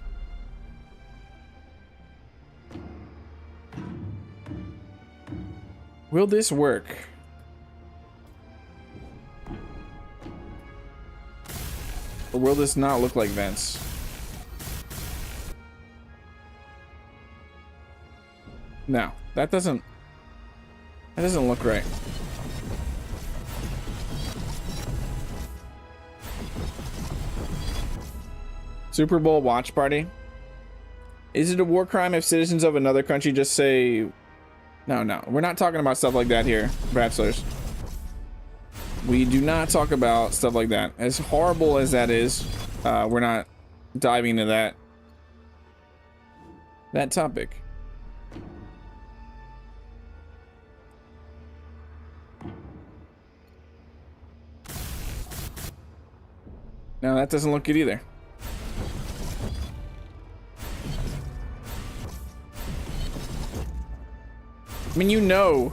Will this work? Or will this not look like vents? No, that doesn't look right. Super Bowl watch party. Is it a war crime if citizens of another country just say... No, we're not talking about stuff like that here, bachelors. We do not talk about stuff like that. As horrible as that is, we're not diving into that topic. No, that doesn't look good either. I mean, you know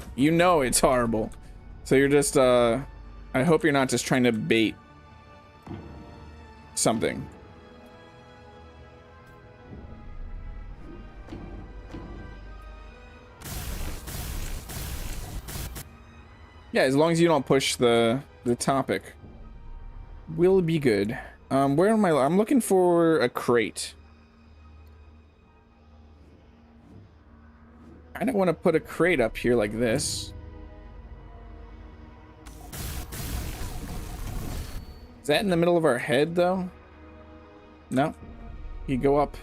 it's horrible. So you're just, I hope you're not just trying to bait something. Yeah, as long as you don't push the topic, we'll be good. Where am I? I'm looking for a crate. I don't want to put a crate up here like this. Is that in the middle of our head, though? No. You go up.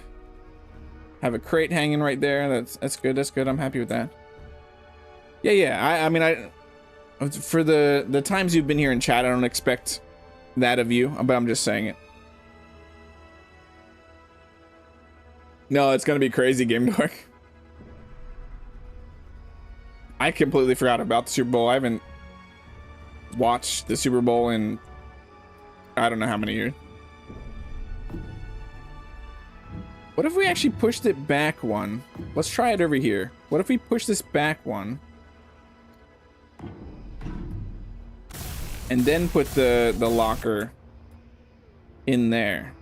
Have a crate hanging right there. That's good. That's good. I'm happy with that. Yeah. I mean, for the times you've been here in chat, I don't expect that of you, but I'm just saying it. No, it's gonna be crazy, Game Dork. I completely forgot about the Super Bowl. I haven't watched the Super Bowl in I don't know how many years. What if we actually pushed it back one? Let's try it over here. What if we push this back one? And then put the locker in there.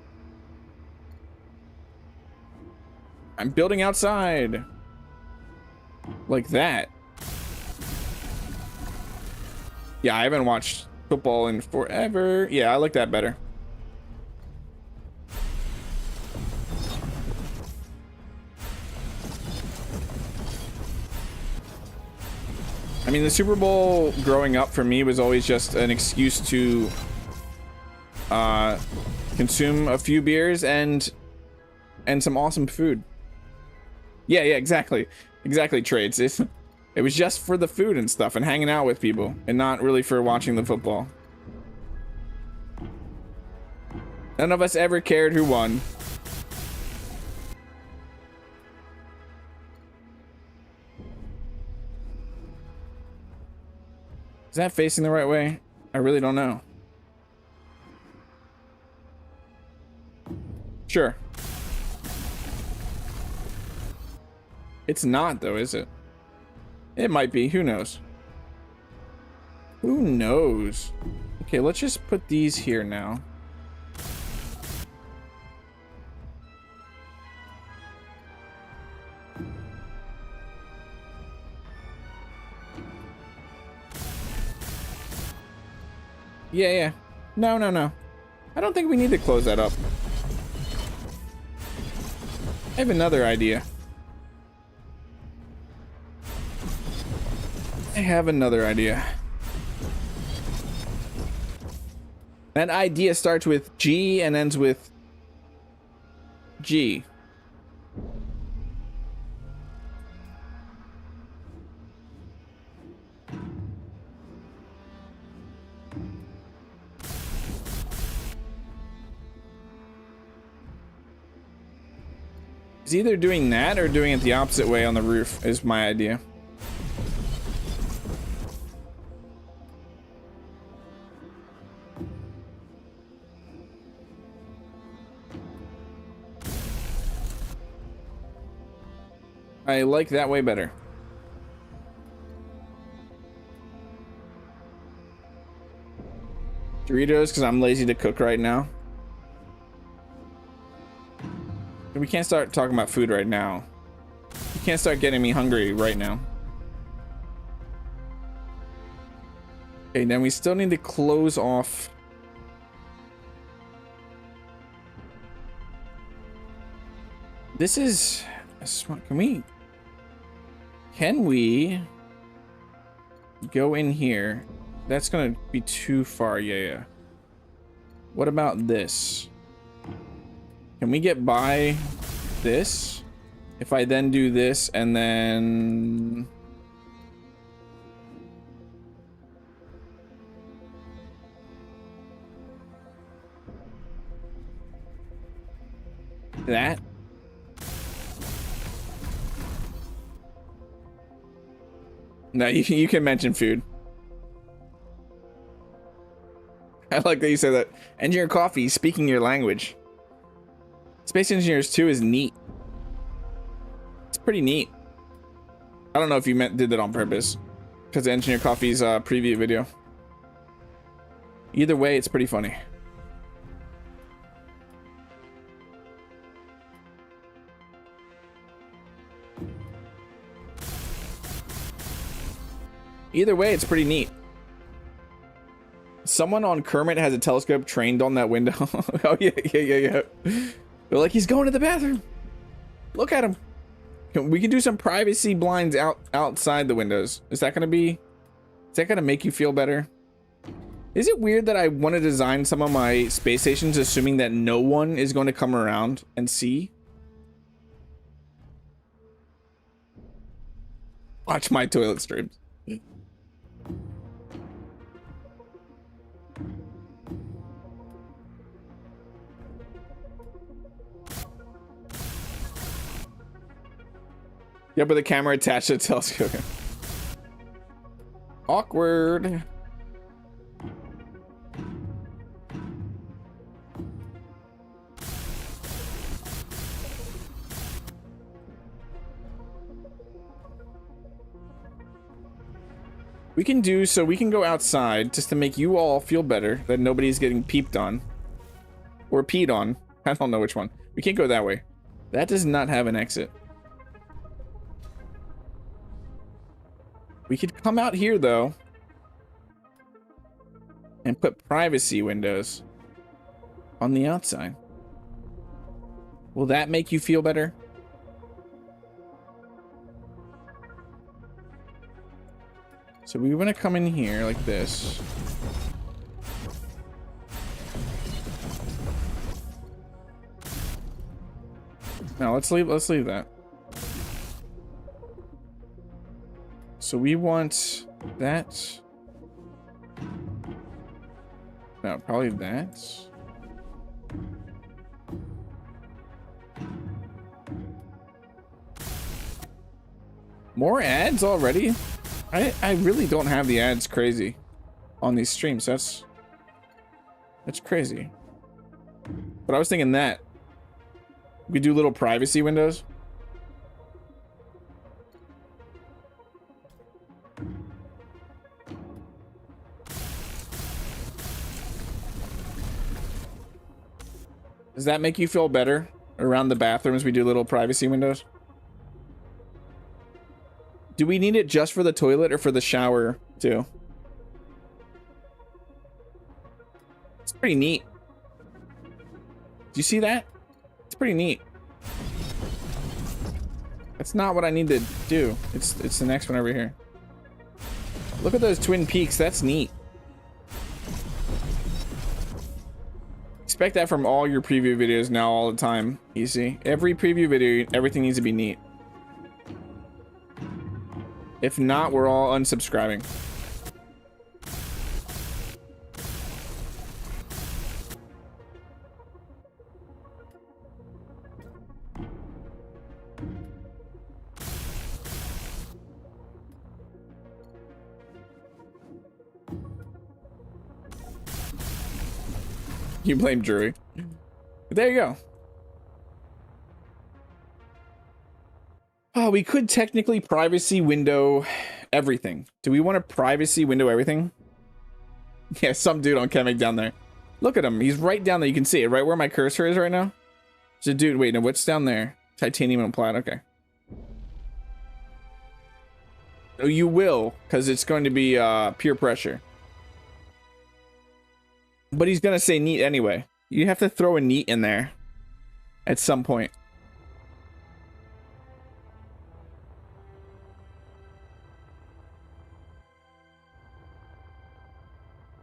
I'm building outside. Like that. Yeah, I haven't watched football in forever. Yeah, I like that better. I mean, the Super Bowl growing up for me was always just an excuse to consume a few beers and some awesome food. Yeah, exactly. Exactly, Trades. It was just for the food and stuff and hanging out with people and not really for watching the football. None of us ever cared who won. Is that facing the right way? I really don't know. Sure. It's not though, is it? It might be. Who knows? Who knows? Okay, let's just put these here now. Yeah. No. I don't think we need to close that up. I have another idea. That idea starts with G and ends with G. It's either doing that or doing it the opposite way on the roof is my idea. I like that way better. Doritos, because I'm lazy to cook right now. We can't start talking about food right now. You can't start getting me hungry right now. Okay, then we still need to close off. This is a smart. Can we go in here? That's gonna be too far. Yeah. What about this? Can we get by this? If I then do this and then... that? No, you can mention food. I like that you said that. Engineer Coffee, speaking your language. Space Engineers 2 is neat. It's pretty neat. I don't know if you did that on purpose. Because of Engineer Coffee's preview video. Either way, it's pretty funny. Someone on Kermit has a telescope trained on that window. Oh, yeah. They're like, he's going to the bathroom. Look at him. We can do some privacy blinds outside the windows. Is that gonna make you feel better? Is it weird that I want to design some of my space stations assuming that no one is going to come around and see? Watch my toilet streams. Yeah, but the camera attached to the telescope. Awkward. We can go outside just to make you all feel better that nobody's getting peeped on. Or peed on. I don't know which one. We can't go that way. That does not have an exit. We could come out here though and put privacy windows on the outside. Will that make you feel better? So we want to come in here like this. No, let's leave that. So we want that. No, probably that. More ads already? I really don't have the ads crazy on these streams. That's crazy. But I was thinking that we do little privacy windows. Does that make you feel better? Around the bathrooms we do little privacy windows? Do we need it just for the toilet or for the shower too? It's pretty neat. Do you see that? It's pretty neat. That's not what I need to do. It's the next one over here. Look at those twin peaks. That's neat. Expect that from all your preview videos now all the time. You see? Every preview video, everything needs to be neat. If not, we're all unsubscribing. You blame jury. There you go. Oh, we could technically privacy window everything. Do we want to privacy window everything? Yeah, some dude on Kemik down there. Look at him. He's right down there. You can see it right where my cursor is right now. There's a dude. Wait, no, what's down there? Titanium and plat. Okay. Oh, you will, because it's going to be pure pressure. But he's going to say neat anyway. You have to throw a neat in there at some point.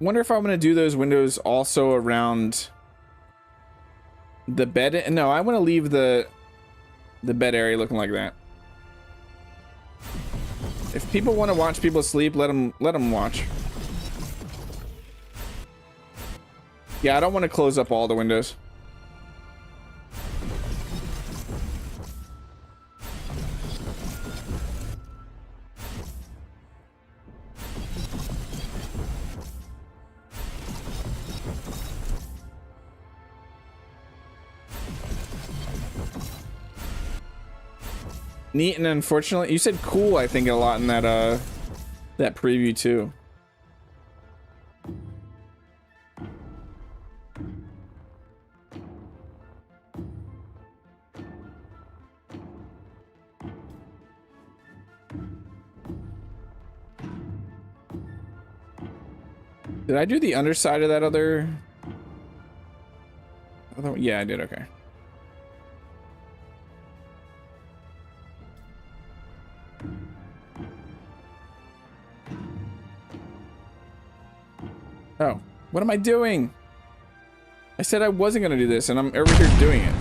Wonder if I'm going to do those windows also around the bed. No, I want to leave the bed area looking like that. If people want to watch people sleep, let them watch. Yeah, I don't want to close up all the windows. Neat and unfortunately, you said cool, I think, a lot in that that preview too. Did I do the underside of that other... Yeah, I did. Okay. Oh, what am I doing? I said I wasn't going to do this, and I'm over here doing it.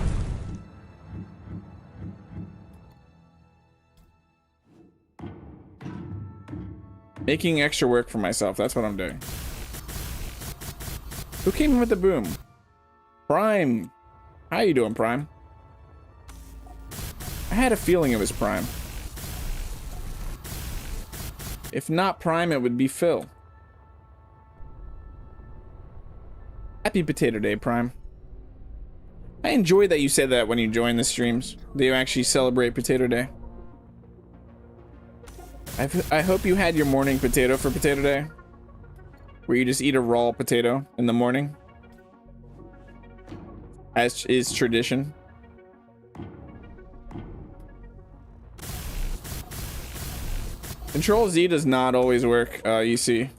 Making extra work for myself. That's what I'm doing. Who came in with the boom? Prime. How you doing, Prime? I had a feeling it was Prime. If not Prime, it would be Phil. Happy Potato Day, Prime. I enjoy that you say that when you join the streams. That you actually celebrate Potato Day. I hope you had your morning potato for Potato Day. Where you just eat a raw potato in the morning. As is tradition. Control Z does not always work, you see.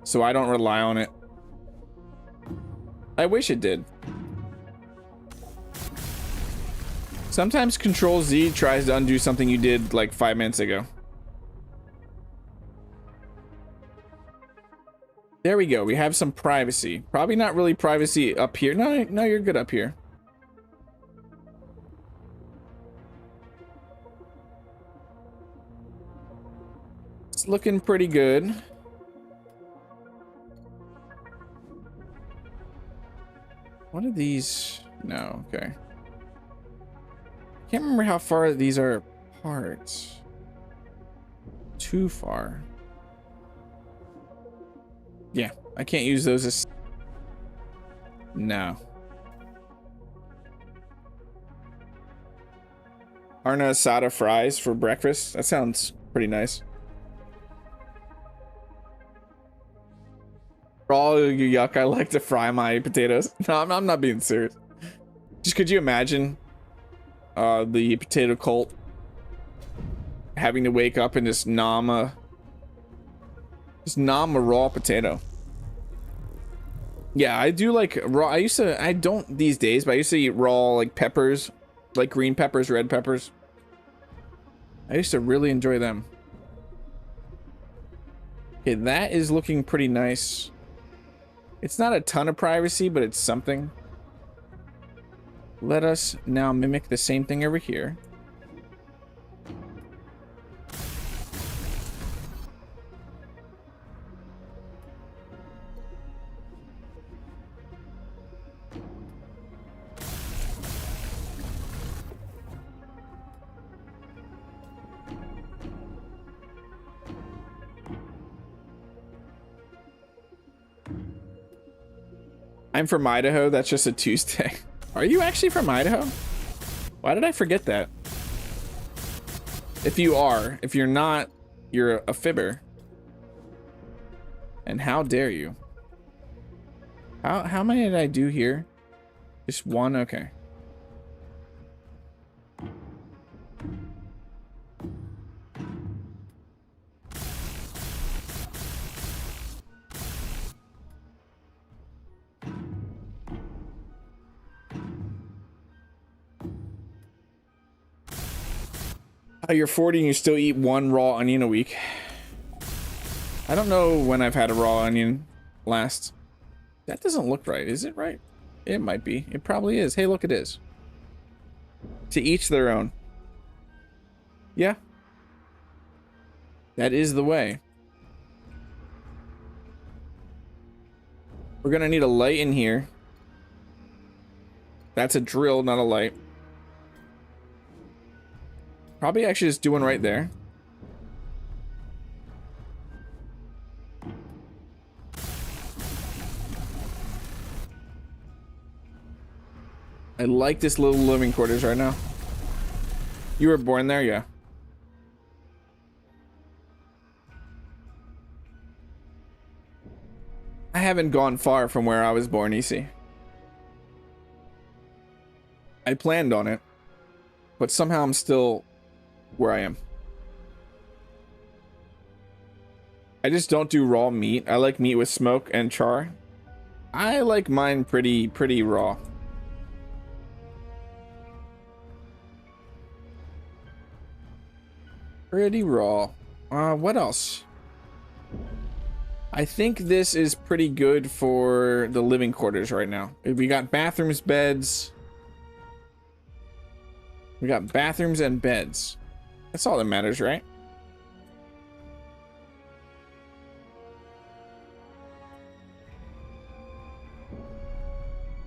So I don't rely on it. I wish it did. Sometimes Control Z tries to undo something you did like 5 minutes ago. There we go. We have some privacy. Probably not really privacy up here. No, no, you're good up here. It's looking pretty good. What are these? No, okay. Can't remember how far these are apart. Too far. Yeah, I can't use those as... No. Carne asada fries for breakfast? That sounds pretty nice. For all you yuck, I like to fry my potatoes. No, I'm not being serious. Just could you imagine the potato cult having to wake up and just nom a raw potato? Yeah, I do like raw. I don't these days, but I used to eat raw like peppers, like green peppers, red peppers. I used to really enjoy them. Okay, that is looking pretty nice. It's not a ton of privacy, but it's something. Let us now mimic the same thing over here. I'm from Idaho. That's just a Tuesday. Are you actually from Idaho? Why did I forget that? If you are, if you're not, you're a fibber. And how dare you? How many did I do here? Just one? Okay. Oh, you're 40 and you still eat one raw onion a week. I don't know when I've had a raw onion last. That doesn't look right. Is it right? It might be. It probably is. Hey, look, it is. To each their own. Yeah. That is the way. We're gonna need a light in here. That's a drill, not a light. Probably actually just do one right there. I like this little living quarters right now. You were born there? Yeah. I haven't gone far from where I was born, EC. I planned on it, but somehow I'm still where I am. I just don't do raw meat. I like meat with smoke and char. I like mine pretty raw. Pretty raw. What else? I think this is pretty good for the living quarters right now. We got bathrooms, beds. We got bathrooms and beds. That's all that matters, right?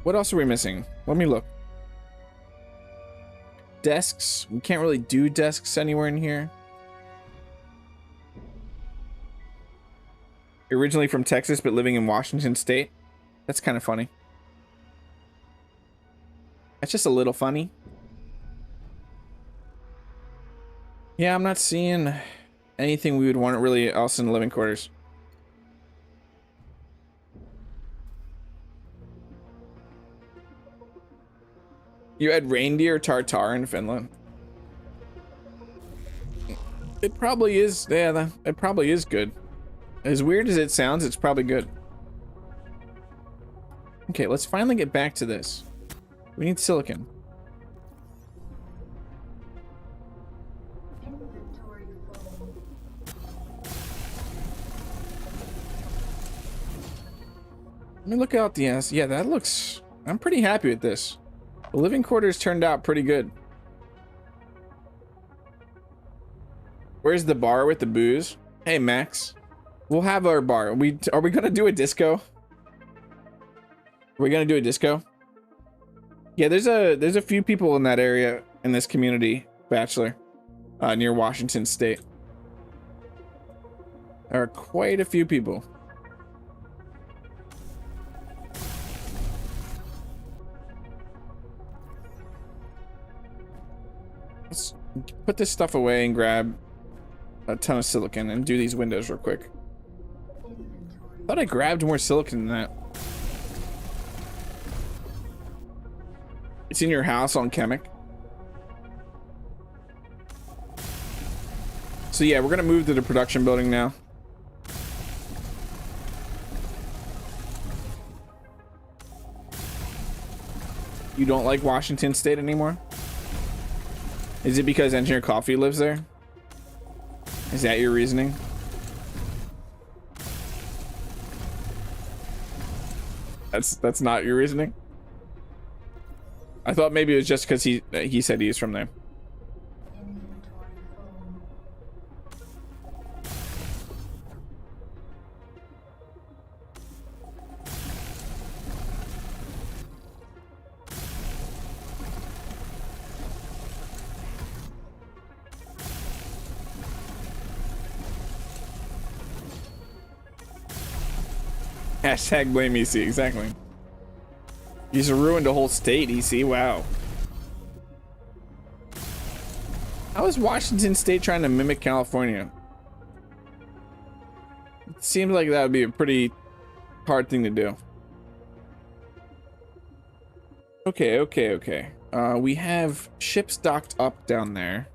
What else are we missing? Let me look. Desks. We can't really do desks anywhere in here. Originally from Texas, but living in Washington State. That's kind of funny. That's just a little funny. Yeah, I'm not seeing anything we would want really else in the living quarters. You had reindeer tartar in Finland. It probably is. Yeah, it probably is good. As weird as it sounds, it's probably good. Okay, let's finally get back to this. We need silicon. Let me look out the ass. Yeah, that looks... I'm pretty happy with this. The living quarters turned out pretty good. Where's the bar with the booze? Hey, Max. We'll have our bar. Are we gonna do a disco? Are we gonna do a disco? Yeah, there's a few people in that area in this community, Bachelor, near Washington State. There are quite a few people. Let's put this stuff away and grab a ton of silicon and do these windows real quick. I thought I grabbed more silicon than that. It's in your house on Kemik. So yeah, we're gonna move to the production building now. You don't like Washington State anymore? Is it because Engineer Coffee lives there? Is that your reasoning? That's not your reasoning? I thought maybe it was just because he said he's from there. Hashtag blame EC, exactly. He's ruined a whole state, EC, wow. How is Washington State trying to mimic California? It seems like that would be a pretty hard thing to do. Okay. We have ships docked up down there.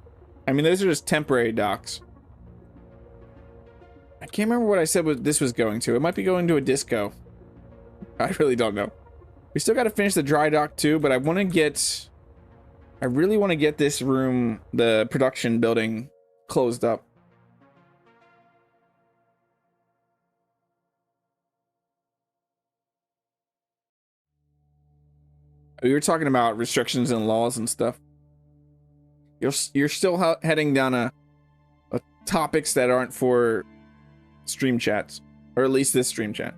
I mean, those are just temporary docks. I can't remember what I said this was going to. It might be going to a disco. I really don't know. We still got to finish the dry dock too, but I want to get... I really want to get this room, the production building, closed up. We were talking about restrictions and laws and stuff. You're still heading down a topics that aren't for stream chats, or at least this stream chat.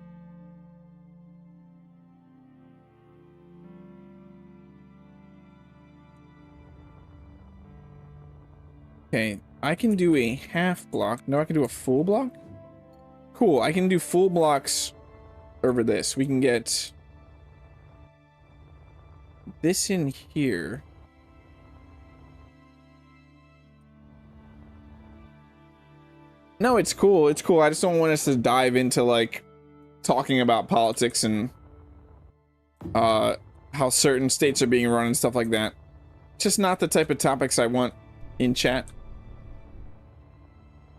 Okay, I can do a half block. No, I can do a full block. Cool, I can do full blocks over this. We can get this in here. No, it's cool. It's cool. I just don't want us to dive into like talking about politics and how certain states are being run and stuff like that. Just not the type of topics I want in chat.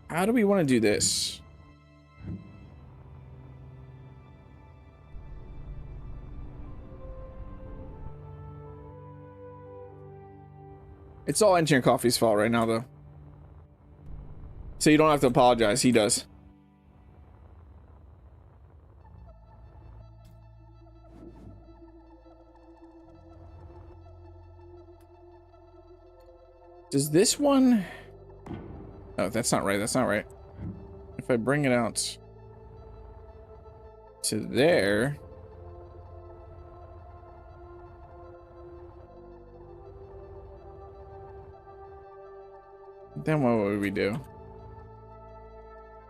How do we want to do this? It's all Engineer Coffee's fault right now, though. So you don't have to apologize. He does. Does this one... Oh, that's not right. That's not right. If I bring it out to there... Then what would we do?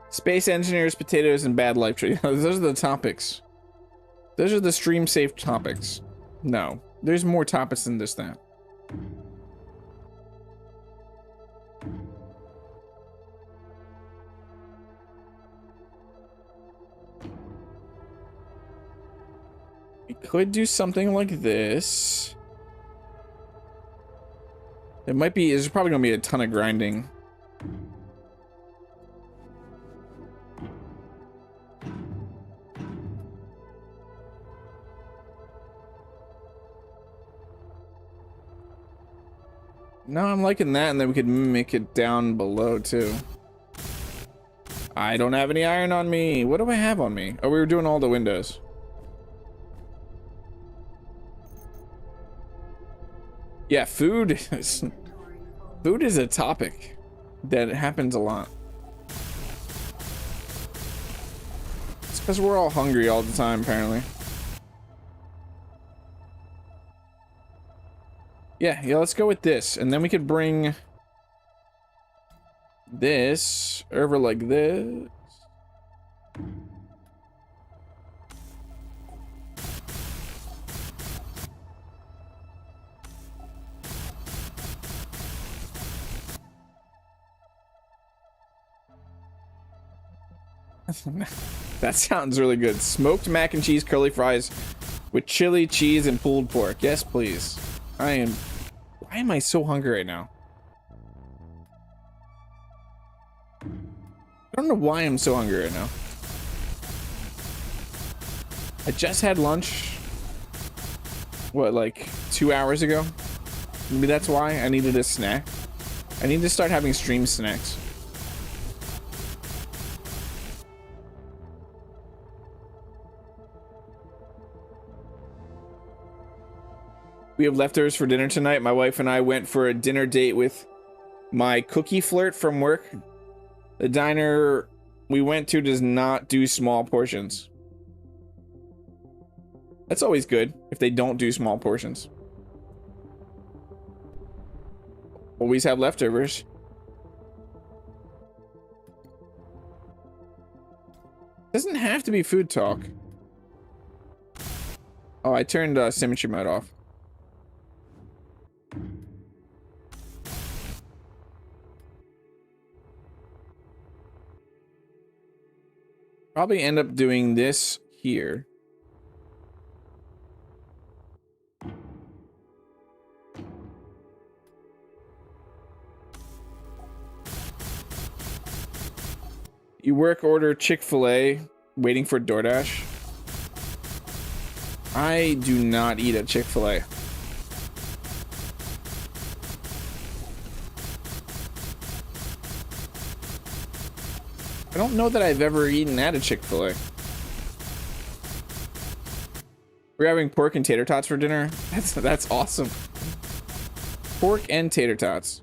Space engineers, potatoes, and bad life tree. Those are the topics. Those are the stream safe topics. No, there's more topics than just that. We could do something like this. It might be, there's probably gonna be a ton of grinding. No, I'm liking that, and then we could mimic it down below too. I don't have any iron on me. What do I have on me? Oh, we were doing all the windows. Yeah, food is a topic that happens a lot. It's because we're all hungry all the time, apparently. Yeah, let's go with this, and then we could bring this over like this. That sounds really good. Smoked mac and cheese curly fries with chili, cheese, and pulled pork. Yes, please. Why am I so hungry right now? I don't know why I'm so hungry right now. I just had lunch. What, like 2 hours ago? Maybe that's why I needed a snack. I need to start having stream snacks. We have leftovers for dinner tonight. My wife and I went for a dinner date with my cookie flirt from work. The diner we went to does not do small portions. That's always good if they don't do small portions. Always have leftovers. Doesn't have to be food talk. Oh, I turned symmetry mode off. Probably end up doing this here. You work order Chick-fil-A, waiting for DoorDash. I do not eat at Chick-fil-A. I don't know that I've ever eaten at a Chick-fil-A. We're having pork and tater tots for dinner. That's awesome. Pork and tater tots.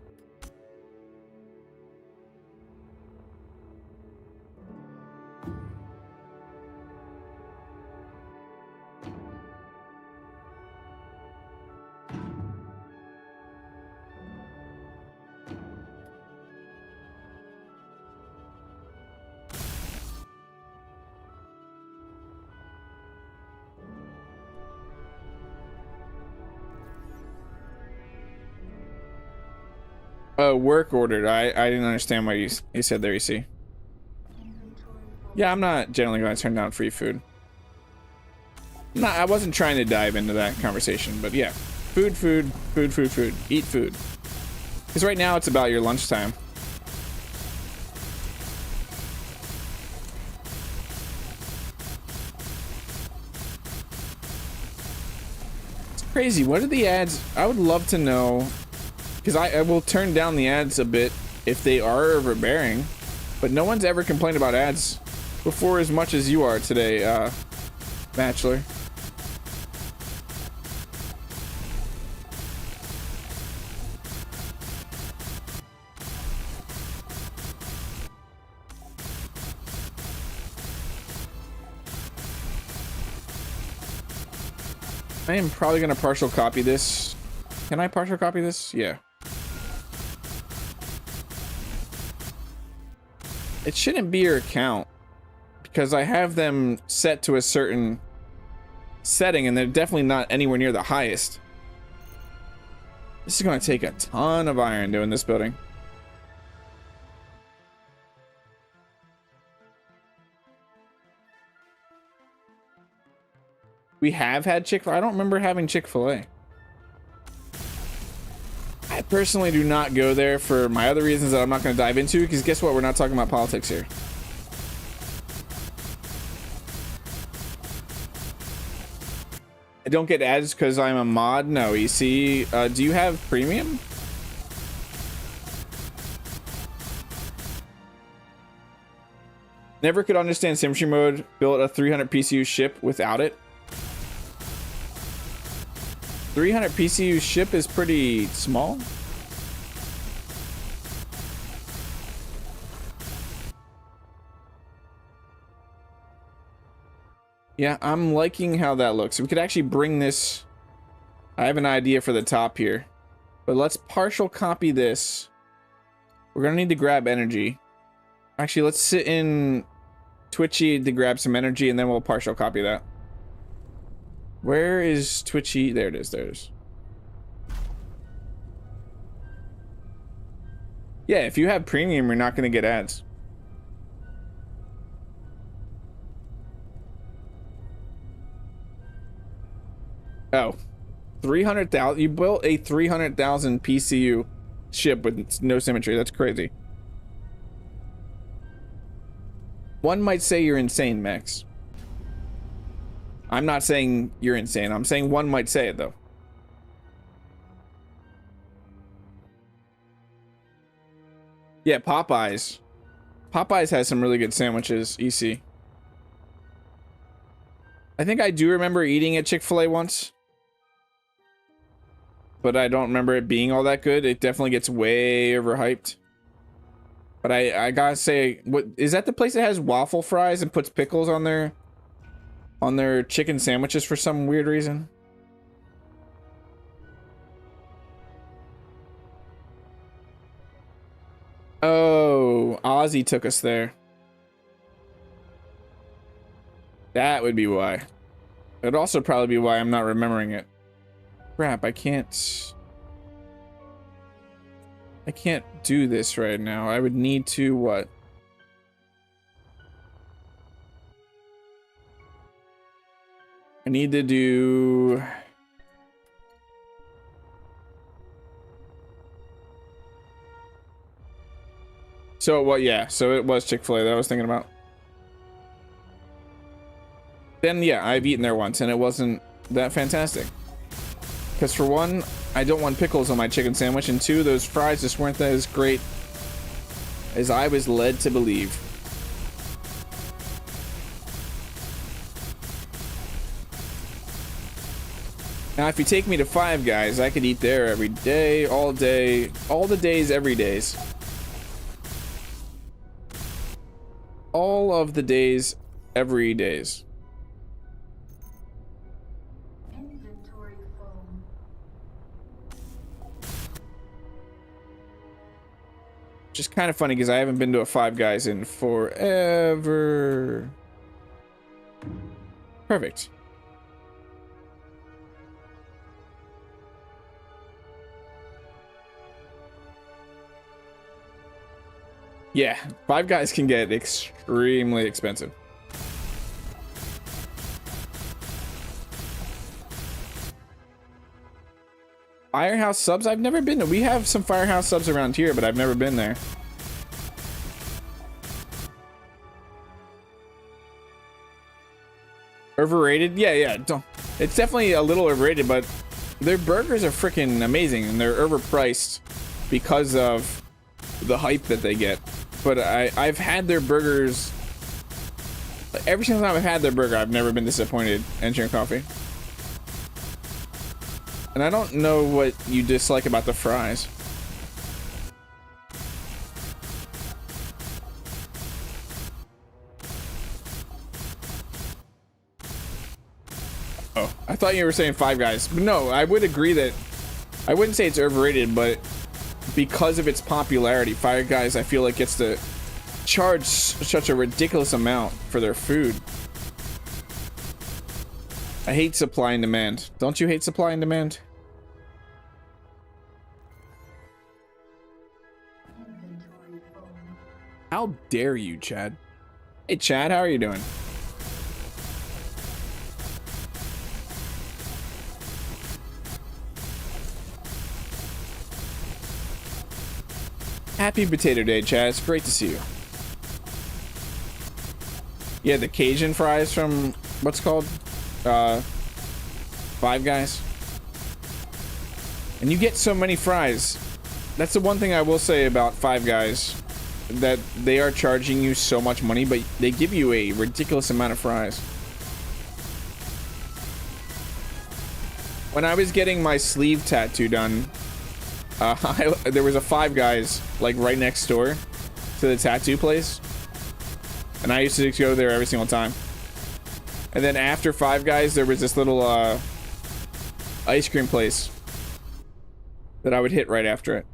Work ordered. I didn't understand what you said there, you see. Yeah, I'm not generally going to turn down free food. No, I wasn't trying to dive into that conversation, but yeah. Food. Eat food. Because right now it's about your lunchtime. It's crazy. What are the ads? I would love to know Because I will turn down the ads a bit if they are overbearing, but no one's ever complained about ads before as much as you are today, Bachelor. I am probably going to partial copy this. Can I partial copy this? Yeah. It shouldn't be your account because I have them set to a certain setting and they're definitely not anywhere near the highest. This is going to take a ton of iron doing this building. We have had Chick-fil-A. I don't remember having Chick-fil-A. I personally do not go there for my other reasons that I'm not going to dive into, because guess what? We're not talking about politics here. I don't get ads because I'm a mod. No, EC. Do you have premium? Never could understand symmetry mode. Built a 300 PCU ship without it. 300 PCU ship is pretty small. Yeah, I'm liking how that looks. We could actually bring this. I have an idea for the top here, but let's partial copy this. We're gonna need to grab energy. Actually, let's sit in Twitchy to grab some energy, and then we'll partial copy that. Where is Twitchy? There it is. There it is. Yeah, if you have premium, you're not going to get ads. Oh, 300,000. You built a 300,000 PCU ship with no symmetry. That's crazy. One might say you're insane, Max. I'm not saying you're insane. I'm saying one might say it, though. Yeah, Popeyes. Popeyes has some really good sandwiches, EC. I think I do remember eating at Chick-fil-A once, but I don't remember it being all that good. It definitely gets way overhyped. But I gotta say, what is that the place that has waffle fries and puts pickles on their chicken sandwiches for some weird reason? Oh, Ozzy took us there. That would be why. It'd also probably be why I'm not remembering it. Crap, I can't do this right now. I would need to what? I need to do so what? Yeah, so it was Chick-fil-A that I was thinking about. Then yeah, I've eaten there once and it wasn't that fantastic. Because for one, I don't want pickles on my chicken sandwich, and two, those fries just weren't as great as I was led to believe. Now, if you take me to Five Guys, I could eat there every day, all the days, every days. All of the days, every days. Which is kind of funny because I haven't been to a Five Guys in forever. Perfect. Yeah, Five Guys can get extremely expensive. Firehouse Subs? I've never been to. We have some Firehouse Subs around here, but I've never been there. Overrated? Yeah, yeah. It's definitely a little overrated, but Their burgers are freaking amazing, and they're overpriced because of the hype that they get. But I've had their burgers. Every single time I've had their burger, I've never been disappointed. Engineer Coffee. And I don't know what you dislike about the fries. Oh, I thought you were saying Five Guys. But no, I would agree that I wouldn't say it's overrated, but because of its popularity, Five Guys I feel like gets to charge such a ridiculous amount for their food. I hate supply and demand. Don't you hate supply and demand? How dare you, Chad? Hey, Chad, how are you doing? Happy Potato Day, Chad. It's great to see you. Yeah, the Cajun fries from what's called Five Guys. And you get so many fries. That's the one thing I will say about Five Guys, that they are charging you so much money, but they give you a ridiculous amount of fries. When I was getting my sleeve tattoo done, there was a Five Guys like right next door to the tattoo place, and I used to go there every single time. And then after Five Guys, there was this little ice cream place that I would hit right after it.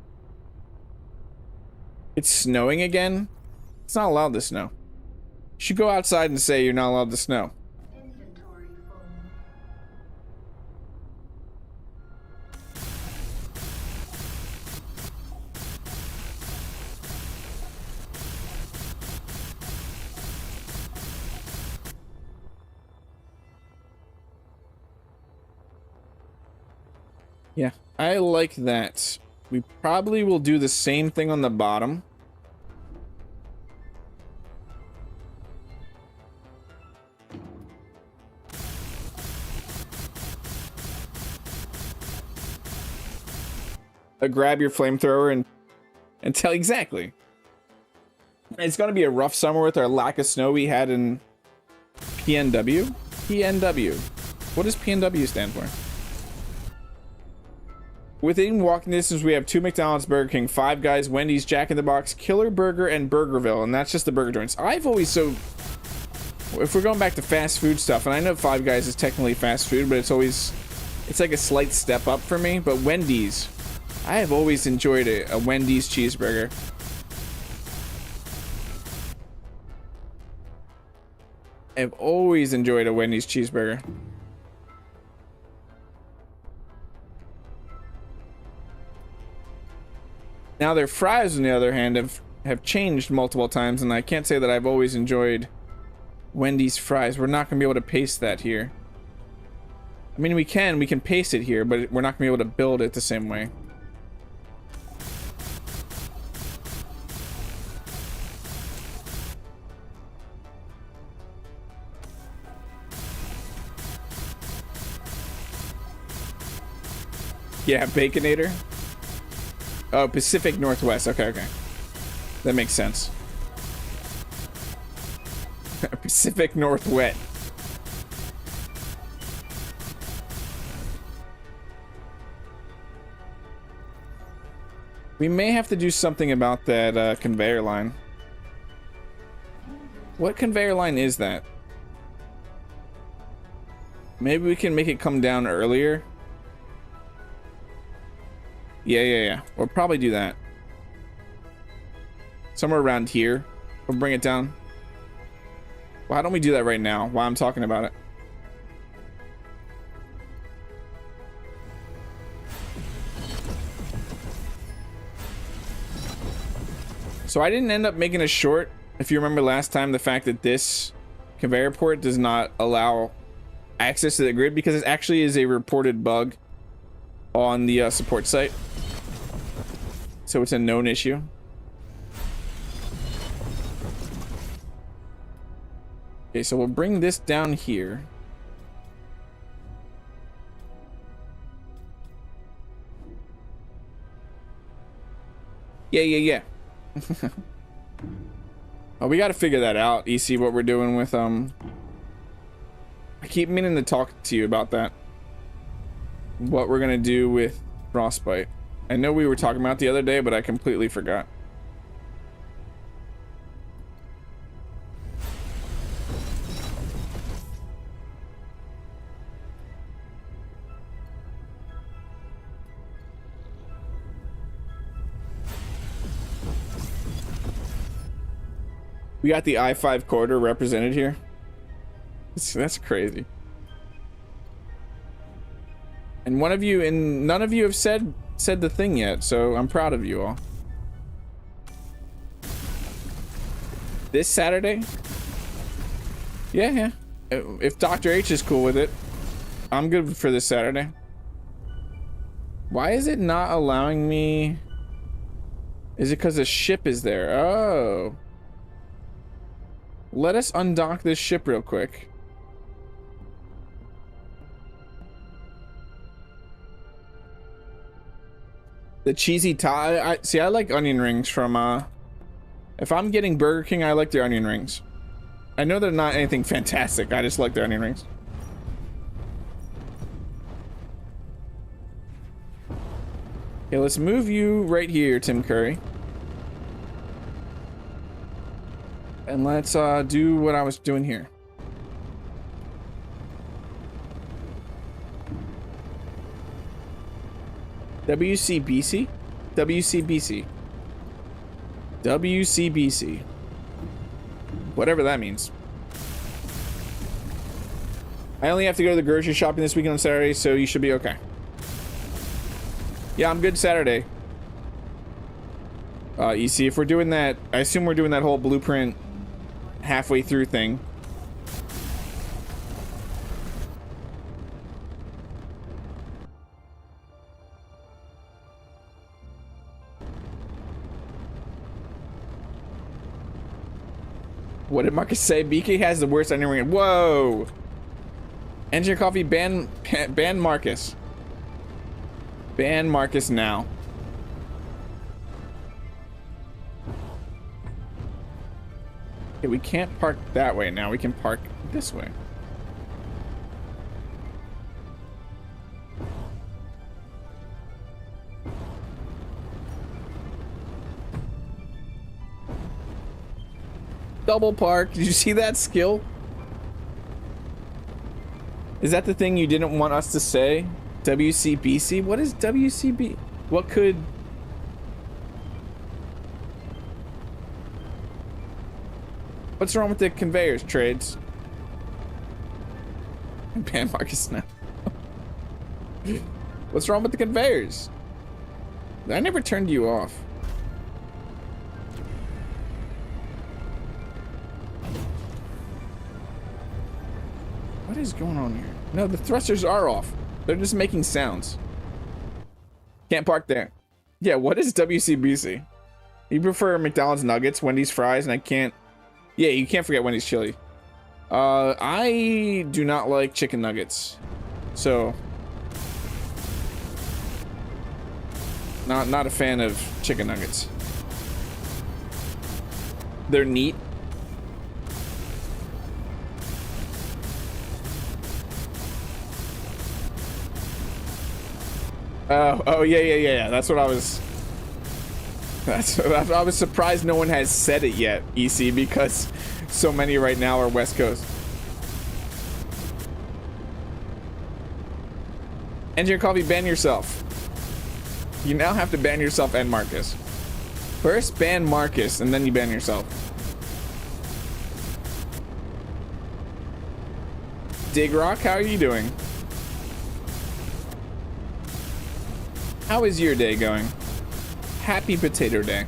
It's snowing again. It's not allowed to snow. You should go outside and say you're not allowed to snow. Yeah, I like that. We probably will do the same thing on the bottom. Grab your flamethrower and tell exactly. It's gonna be a rough summer with our lack of snow we had in PNW. PNW. What does PNW stand for? Within walking distance, we have 2 McDonald's, Burger King, Five Guys, Wendy's, Jack in the Box, Killer Burger, and Burgerville, and that's just the burger joints. I've always if we're going back to fast food stuff, and I know Five Guys is technically fast food, but it's like a slight step up for me. But Wendy's, I have always enjoyed a Wendy's cheeseburger. I've always enjoyed a Wendy's cheeseburger. Now their fries, on the other hand, have changed multiple times, and I can't say that I've always enjoyed Wendy's fries. We're not going to be able to paste that here. I mean, we can paste it here, but we're not going to be able to build it the same way. Yeah, Baconator. Oh, Pacific Northwest. Okay, okay. That makes sense. Pacific Northwest. We may have to do something about that conveyor line. What conveyor line is that? Maybe we can make it come down earlier. Yeah. We'll probably do that. Somewhere around here. We'll bring it down. Why don't we do that right now while I'm talking about it? So I didn't end up making a short. If you remember last time, the fact that this conveyor port does not allow access to the grid because it actually is a reported bug on the support site. So it's a known issue. Okay, so we'll bring this down here. Yeah. Oh, we got to figure that out. EC, what we're doing with I keep meaning to talk to you about that. What we're gonna do with frostbite. I know we were talking about the other day, but I completely forgot. We got the I-5 corridor represented here. That's crazy. And none of you have said the thing yet, so I'm proud of you all. This Saturday? Yeah. If Dr. H is cool with it, I'm good for this Saturday. Why is it not allowing me? Is it because the ship is there? Oh. Let us undock this ship real quick. The cheesy tie. See, I like onion rings from if I'm getting Burger King, I like their onion rings. I know they're not anything fantastic. I just like their onion rings. Okay, let's move you right here, Tim Curry. And let's do what I was doing here. WCBC? WCBC. WCBC. Whatever that means. I only have to go to the grocery shopping this weekend on Saturday, so you should be okay. Yeah, I'm good Saturday. EC, if we're doing that, I assume we're doing that whole blueprint halfway through thing. What did Marcus say? BK has the worst onion ring. Whoa! Engineer Coffee, ban Marcus. Ban Marcus now. Okay, we can't park that way now. We can park this way. Double park. Did you see that skill? Is that the thing you didn't want us to say? WCBC? What is WCB? What could... What's wrong with the conveyors, trades? Ban Marcus now. What's wrong with the conveyors? I never turned you off. What is going on here? No, the thrusters are off. They're just making sounds. Can't park there. Yeah, what is WCBC? You prefer McDonald's nuggets, Wendy's fries, and I can't... Yeah, you can't forget Wendy's chili. I do not like chicken nuggets. So... Not a fan of chicken nuggets. They're neat. Oh yeah. That's what I was. I was surprised no one has said it yet, EC, because so many right now are West Coast. Engineer Coffee, ban yourself. You now have to ban yourself and Marcus. First ban Marcus, and then you ban yourself. Dig Rock, how are you doing? How is your day going? Happy Potato Day.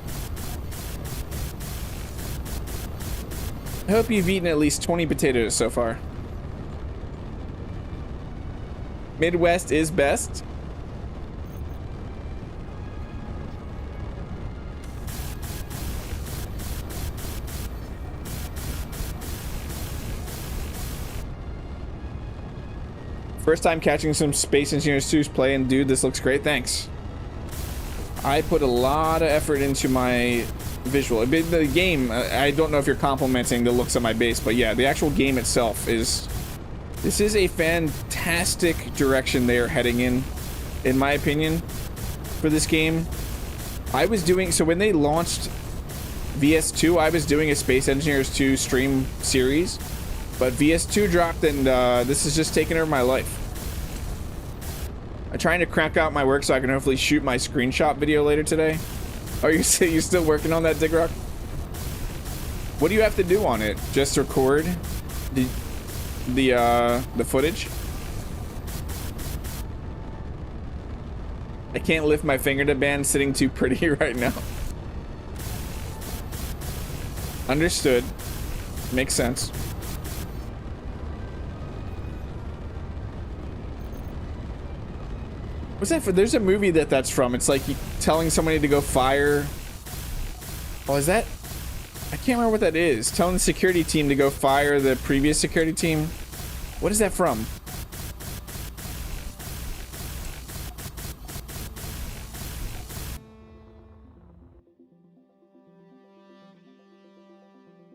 I hope you've eaten at least 20 potatoes so far. Midwest is best. First time catching some Space Engineers 2's play, and dude, this looks great. Thanks. I put a lot of effort into my visual. The game, I don't know if you're complimenting the looks of my base, but yeah, the actual game itself is... This is a fantastic direction they are heading in my opinion, for this game. I was doing... So when they launched VS2, I was doing a Space Engineers 2 stream series, but VS2 dropped and this is just taking over my life. I'm trying to crank out my work so I can hopefully shoot my screenshot video later today. Oh, you're still working on that, Dig Rock? What do you have to do on it? Just record the footage? I can't lift my finger to ban sitting too pretty right now. Understood. Makes sense. What's that for? There's a movie that's from. It's like telling somebody to go fire. Oh, is that? I can't remember what that is. Telling the security team to go fire the previous security team. What is that from?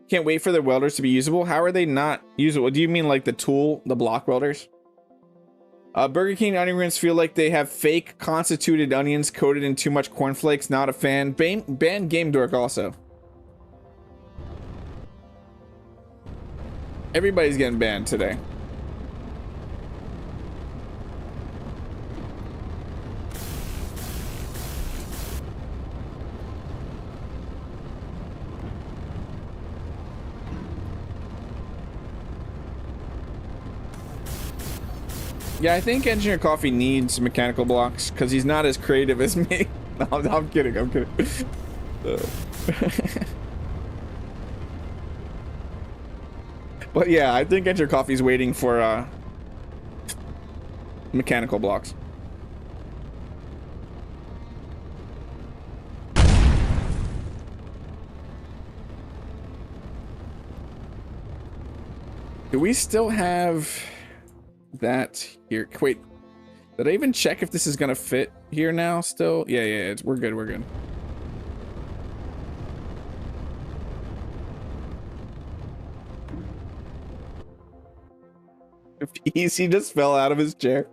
Can't wait for the welders to be usable. How are they not usable? Do you mean like the tool, the block welders? Burger King onion rings feel like they have fake constituted onions coated in too much cornflakes. Not a fan. Ban Game Dork also. Everybody's getting banned today. Yeah, I think Engineer Coffee needs mechanical blocks because he's not as creative as me. No, I'm kidding. I'm kidding. But yeah, I think Engineer Coffee's waiting for mechanical blocks. Do we still have that here? Wait, did I even check if this is gonna fit here now still? Yeah, we're good. He just fell out of his chair.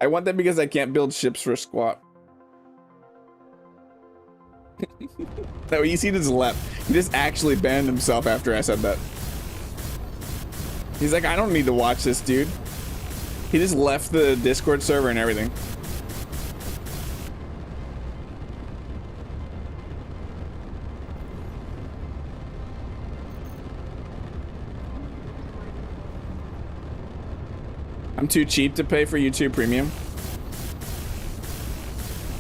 I want that because I can't build ships for a squat. No, he just left. He just actually banned himself after I said that. He's like, I don't need to watch this, dude. He just left the Discord server and everything. I'm too cheap to pay for YouTube Premium.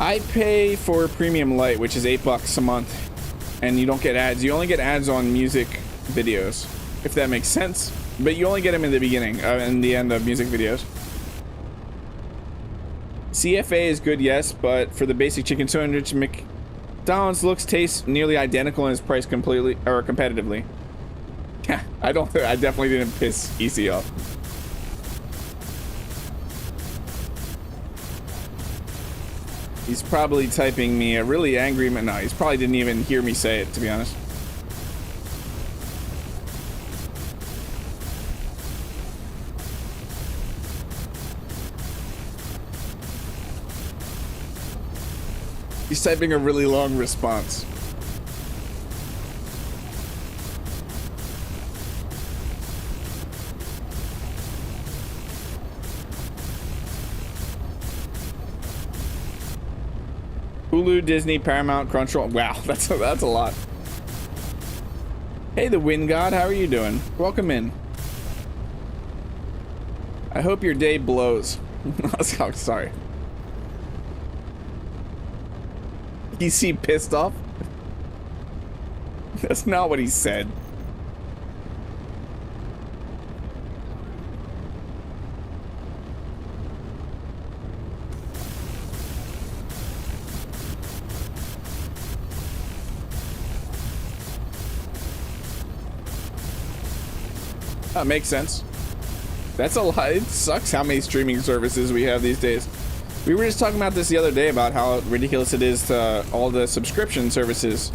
I pay for Premium Lite, which is $8 a month, and you don't get ads. You only get ads on music videos, if that makes sense. But you only get them in the beginning and the end of music videos. CFA is good, yes, but for the basic chicken sandwich, McDonald's looks, tastes nearly identical and is priced completely or competitively. I definitely didn't piss EC off. He's probably typing me a really angry... No, he probably didn't even hear me say it, to be honest. He's typing a really long response. Hulu, Disney, Paramount, Crunchyroll. Wow, that's a lot. Hey, the Wind God, how are you doing? Welcome in. I hope your day blows. I'm sorry. You see pissed off? That's not what he said. That makes sense. That's a lot. It sucks how many streaming services we have these days. We were just talking about this the other day about how ridiculous it is to all the subscription services.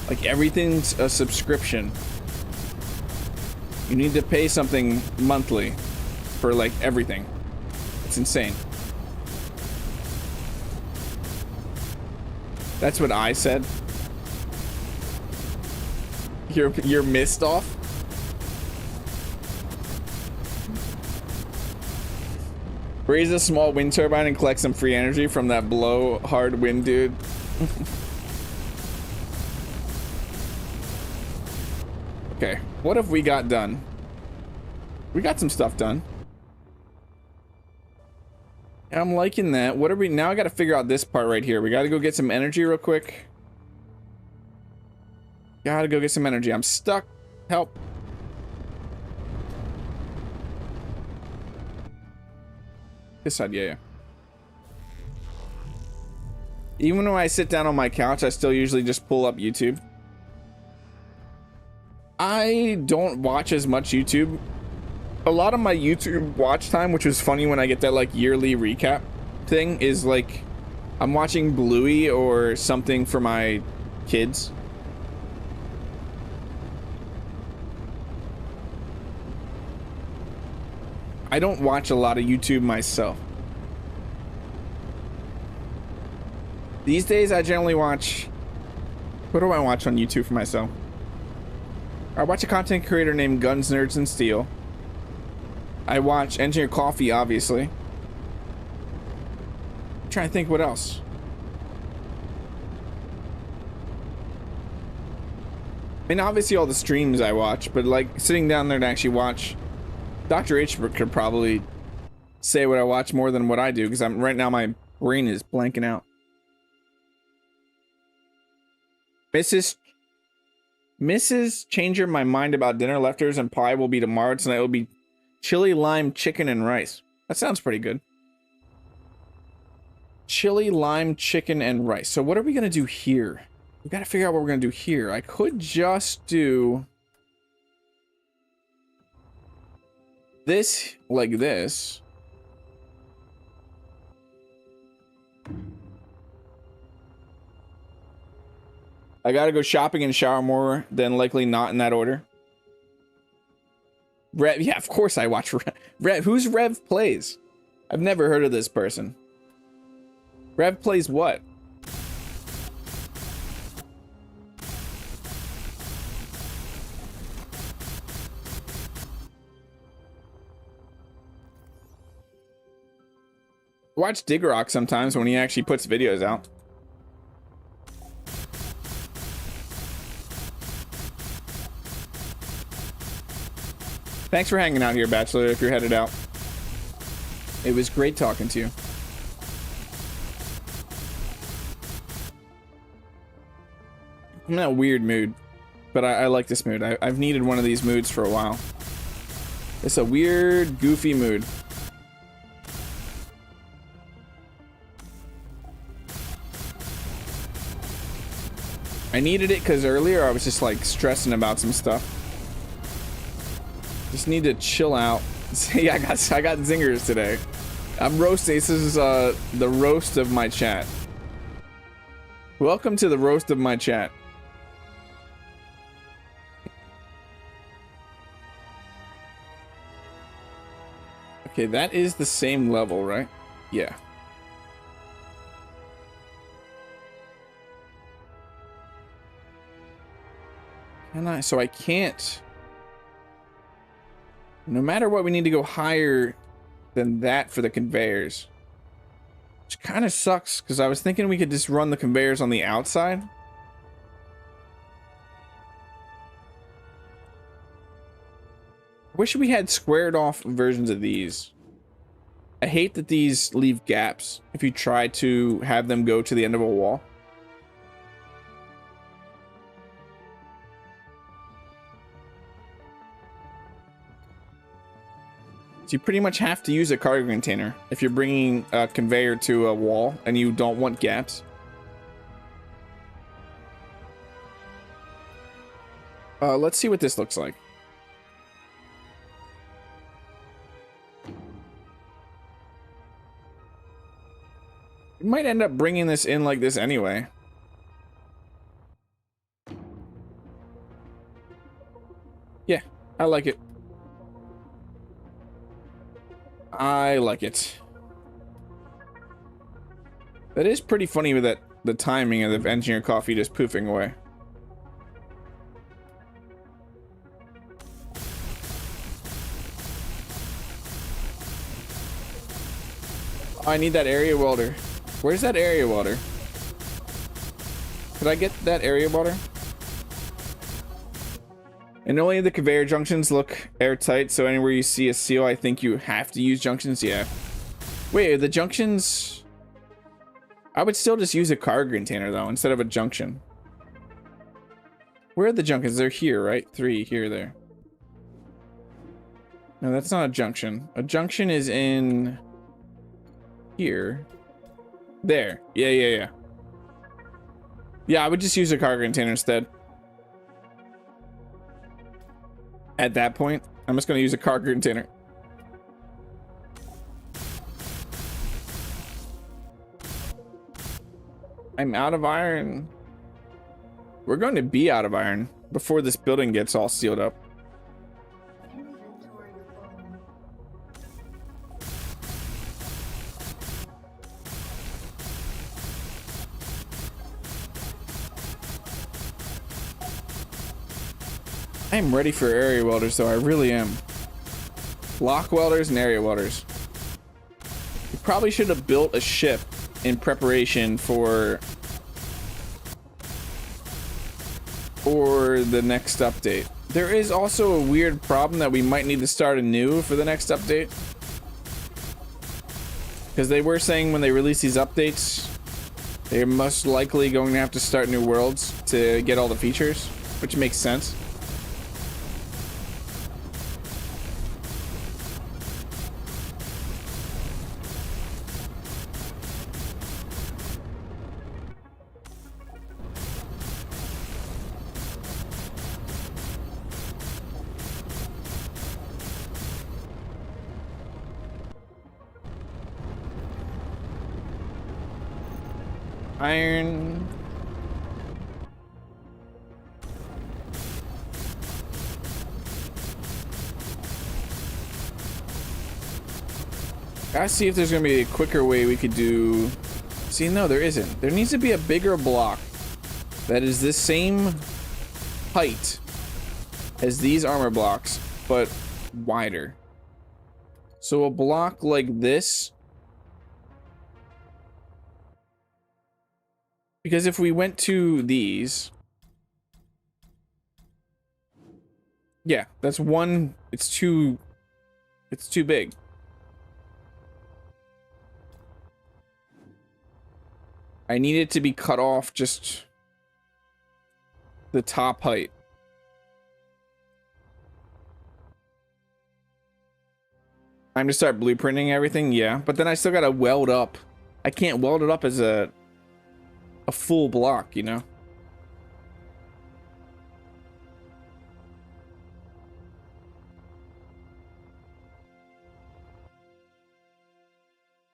Like everything's a subscription. You need to pay something monthly for like everything. It's insane. That's what I said. You're missed off. Raise a small wind turbine and collect some free energy from that blow hard wind dude. Okay, what have we got done? We got some stuff done. I'm liking that. What are we now? I got to figure out this part right here. We got to go get some energy real quick. Gotta go get some energy. I'm stuck. Help. This side, yeah. Even when I sit down on my couch, I still usually just pull up YouTube. I don't watch as much YouTube. A lot of my YouTube watch time, which is funny when I get that like yearly recap thing, is like I'm watching Bluey or something for my kids. I don't watch a lot of YouTube myself. These days, I generally watch... What do I watch on YouTube for myself? I watch a content creator named Guns, Nerds, and Steel. I watch Engineer Coffee, obviously. I'm trying to think what else. I mean, obviously all the streams I watch, but like sitting down there to actually watch... Dr. H could probably say what I watch more than what I do, because right now my brain is blanking out. Mrs. Changer my mind about dinner. Leftovers and pie will be tomorrow. Tonight will be chili, lime, chicken, and rice. That sounds pretty good. Chili, lime, chicken, and rice. So what are we going to do here? We got to figure out what we're going to do here. I could just do... this like this. I gotta go shopping and shower more than likely not in that order. Rev, yeah, of course I watch Rev. Who's Rev Plays? I've never heard of this person. Rev Plays what? Watch Digrock sometimes when he actually puts videos out. Thanks for hanging out here, Bachelor, if you're headed out. It was great talking to you. I'm in a weird mood, but I like this mood. I've needed one of these moods for a while. It's a weird, goofy mood. I needed it because earlier I was just like stressing about some stuff. Just need to chill out. See, I got zingers today. I'm roasting. This is the roast of my chat. Welcome to the roast of my chat. Okay, that is the same level, right? Yeah. Can I? So I can't. No matter what, we need to go higher than that for the conveyors. Which kind of sucks, because I was thinking we could just run the conveyors on the outside. I wish we had squared off versions of these. I hate that these leave gaps if you try to have them go to the end of a wall. So you pretty much have to use a cargo container if you're bringing a conveyor to a wall and you don't want gaps. Let's see what this looks like. We might end up bringing this in like this anyway. Yeah, I like it. I like it. That is pretty funny with that the timing of the engineer coffee just poofing away. Oh, I need that area welder. Where's that area welder? Could I get that area welder? And only the conveyor junctions look airtight, so anywhere you see a seal, I think you have to use junctions. Yeah. Wait, are the junctions... I would still just use a cargo container, though, instead of a junction. Where are the junctions? They're here, right? 3, here, there. No, that's not a junction. A junction is in... here. There. Yeah. Yeah, I would just use a cargo container instead. At that point, I'm just going to use a cargo container. I'm out of iron. We're going to be out of iron before this building gets all sealed up. I'm ready for area welders, though. I really am. Block welders and area welders. We probably should have built a ship in preparation for the next update. There is also a weird problem that we might need to start anew for the next update. Because they were saying when they release these updates, they're most likely going to have to start new worlds to get all the features, which makes sense. Iron. Gotta see if there's gonna be a quicker way we could do. See, no, there isn't. There needs to be a bigger block that is the same height as these armor blocks, but wider. So a block like this. Because if we went to these, yeah, that's one. It's too big. I need it to be cut off just the top height. I'm to start blueprinting everything, yeah, but then I still gotta weld up. I can't weld it up as a full block, you know.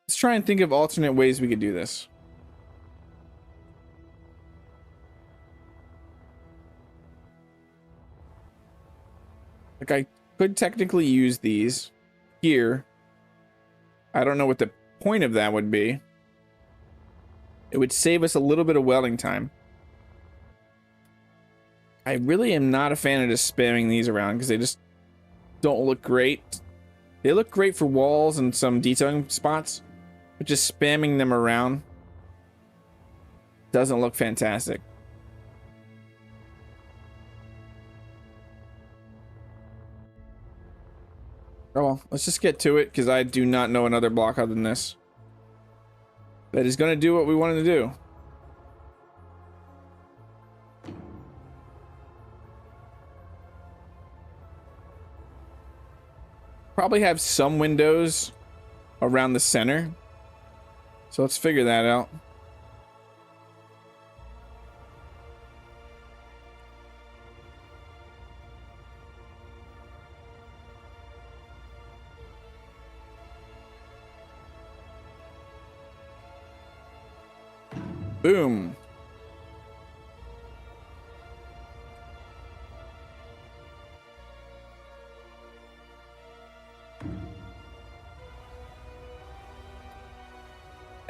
Let's try and think of alternate ways we could do this. Like, I could technically use these here. I don't know what the point of that would be. It would save us a little bit of welding time. I really am not a fan of just spamming these around because they just don't look great. They look great for walls and some detailing spots, but just spamming them around doesn't look fantastic. Oh well, let's just get to it because I do not know another block other than this that is going to do what we wanted to do. Probably have some windows around the center. So let's figure that out. Boom.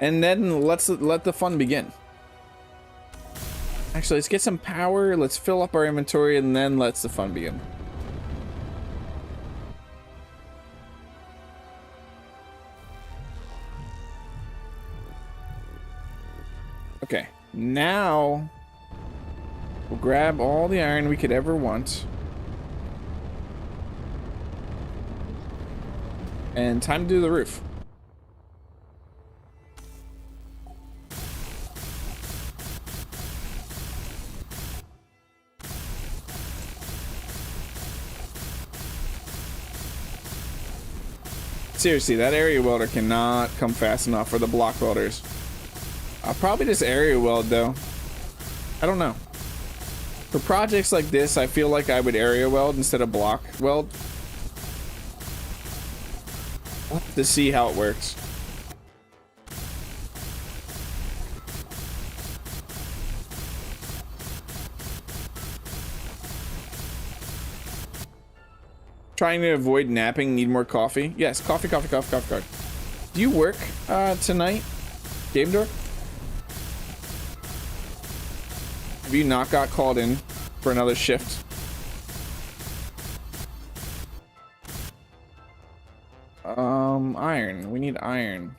And then let the fun begin. Actually, let's get some power, let's fill up our inventory, and then let's the fun begin. Okay, now we'll grab all the iron we could ever want. And time to do the roof. Seriously, that area welder cannot come fast enough for the block welders. I'll probably just area weld though. I don't know. For projects like this, I feel like I would area weld instead of block weld. We'll have to see how it works. Trying to avoid napping, need more coffee. Yes, coffee. Do you work tonight, Game Dork? Have you not got called in for another shift? Iron. We need iron.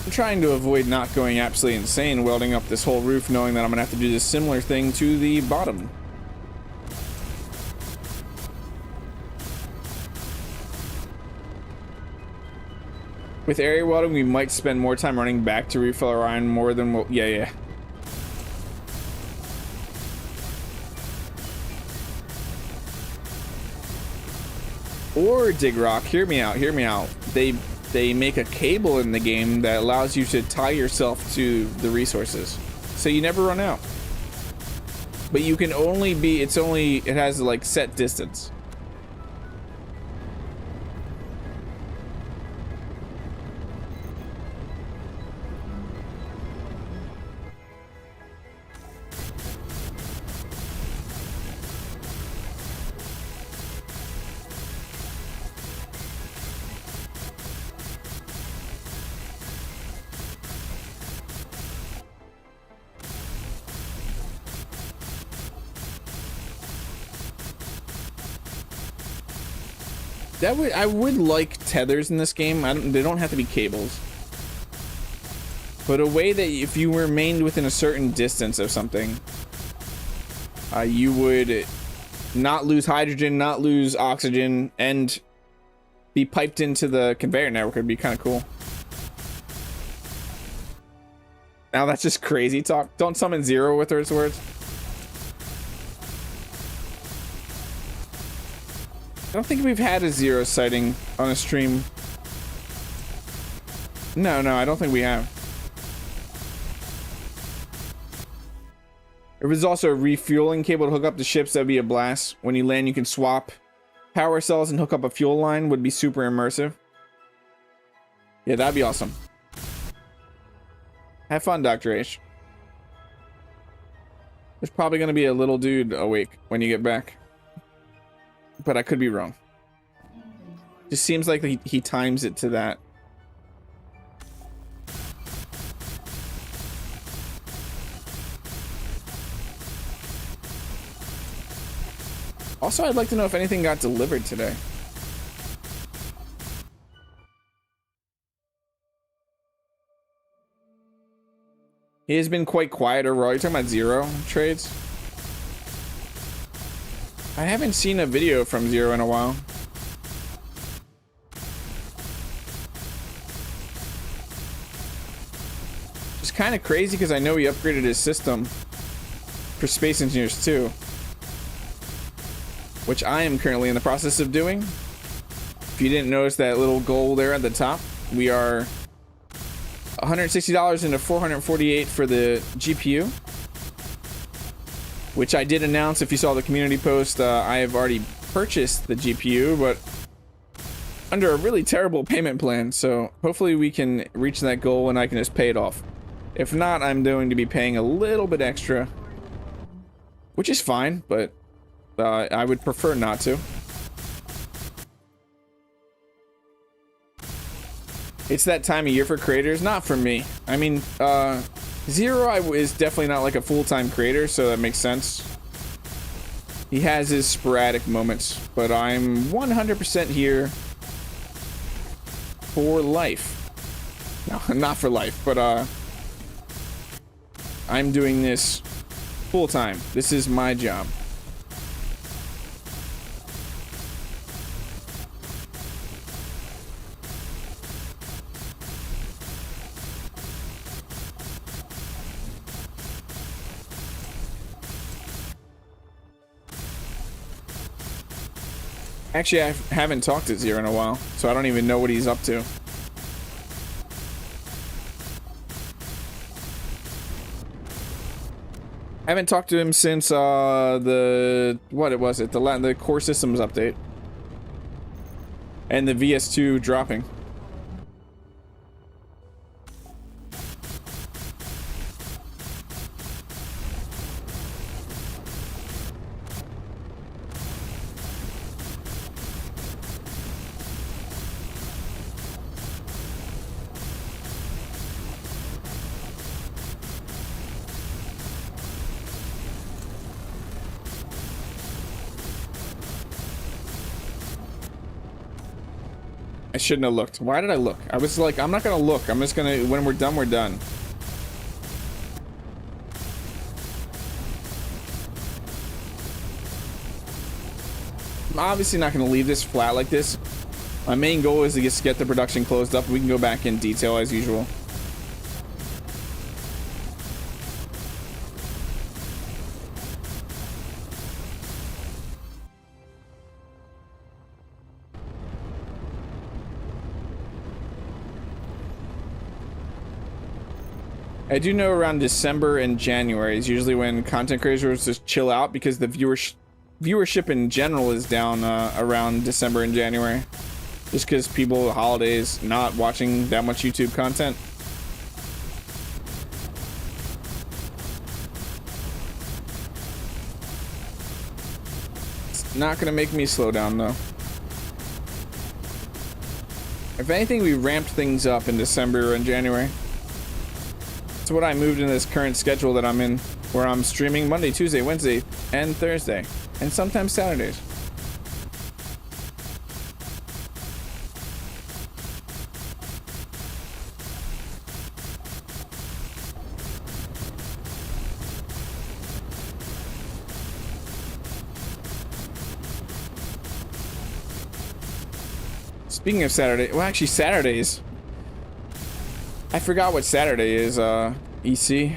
Trying to avoid not going absolutely insane welding up this whole roof, knowing that I'm gonna have to do this similar thing to the bottom. With area welding, we might spend more time running back to refill our iron more than we'll, yeah. Or dig rock. Hear me out. They make a cable in the game that allows you to tie yourself to the resources, so you never run out. But you can only be, it has like set distance. I would like tethers in this game. They don't have to be cables, but a way that if you remained within a certain distance of something, you would not lose hydrogen, not lose oxygen, and be piped into the conveyor network. Would be kind of cool. Now that's just crazy talk. Don't summon Zero with those words. I don't think we've had a Zero sighting on a stream. No, I don't think we have. If there's also a refueling cable to hook up the ships, that'd be a blast. When you land, you can swap power cells and hook up a fuel line. Would be super immersive. Yeah, that'd be awesome. Have fun, Dr. H. There's probably going to be a little dude awake when you get back. But I could be wrong. Just seems like he times it to that. Also, I'd like to know if anything got delivered today. He has been quite quiet overall. You're talking about Zero trades? I haven't seen a video from Zero in a while. It's kind of crazy because I know he upgraded his system for Space Engineers 2, which I am currently in the process of doing. If you didn't notice that little goal there at the top, we are $160 into $448 for the GPU, which I did announce. If you saw the community post, I have already purchased the GPU, but under a really terrible payment plan. So hopefully we can reach that goal and I can just pay it off. If not, I'm going to be paying a little bit extra, which is fine, but I would prefer not to. It's that time of year for creators, not for me. I mean, Zero is definitely not like a full-time creator, so that makes sense. He has his sporadic moments, but I'm 100% here for life. No, not for life, but I'm doing this full-time. This is my job. Actually, I haven't talked to Zero in a while, so I don't even know what he's up to. I haven't talked to him since the core systems update and the VS2 dropping. I shouldn't have looked. Why did I look? I was like, I'm not gonna look. I'm just gonna, when we're done, we're done. I'm obviously not gonna leave this flat like this. My main goal is to just get the production closed up. We can go back in detail as usual. I do know around December and January is usually when content creators just chill out because the viewership in general is down around December and January. Just because people, holidays, not watching that much YouTube content. It's not gonna make me slow down though. If anything, we ramped things up in December and January. That's what I moved in this current schedule that I'm in, where I'm streaming Monday, Tuesday, Wednesday, and Thursday, and sometimes Saturdays. Speaking of Saturday, well, actually Saturdays. I forgot what Saturday is, EC.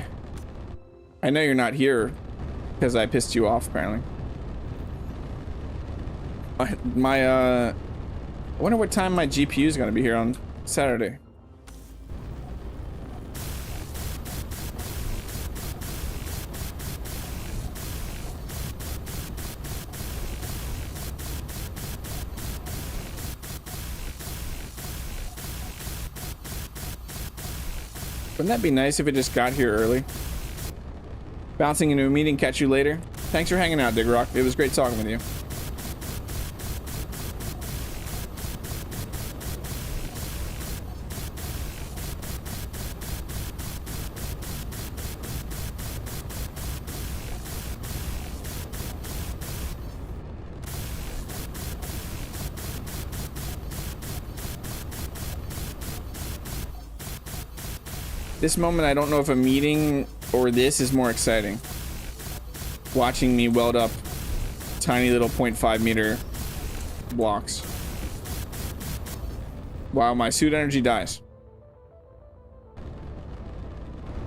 I know you're not here because I pissed you off, apparently. I wonder what time my GPU is going to be here on Saturday. Wouldn't that be nice if it just got here early? Bouncing into a meeting, catch you later. Thanks for hanging out, Digrock. It was great talking with you. This moment, I don't know if a meeting or this is more exciting. Watching me weld up tiny little 0.5 meter blocks while my suit energy dies.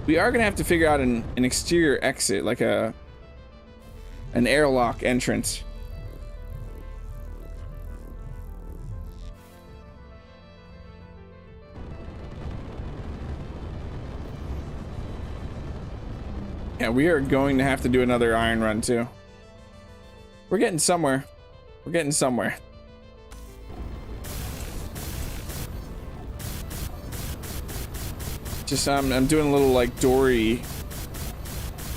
We are gonna have to figure out an exterior exit, like an airlock entrance. Yeah, we are going to have to do another iron run too. We're getting somewhere. We're getting somewhere. Just I'm doing a little like Dory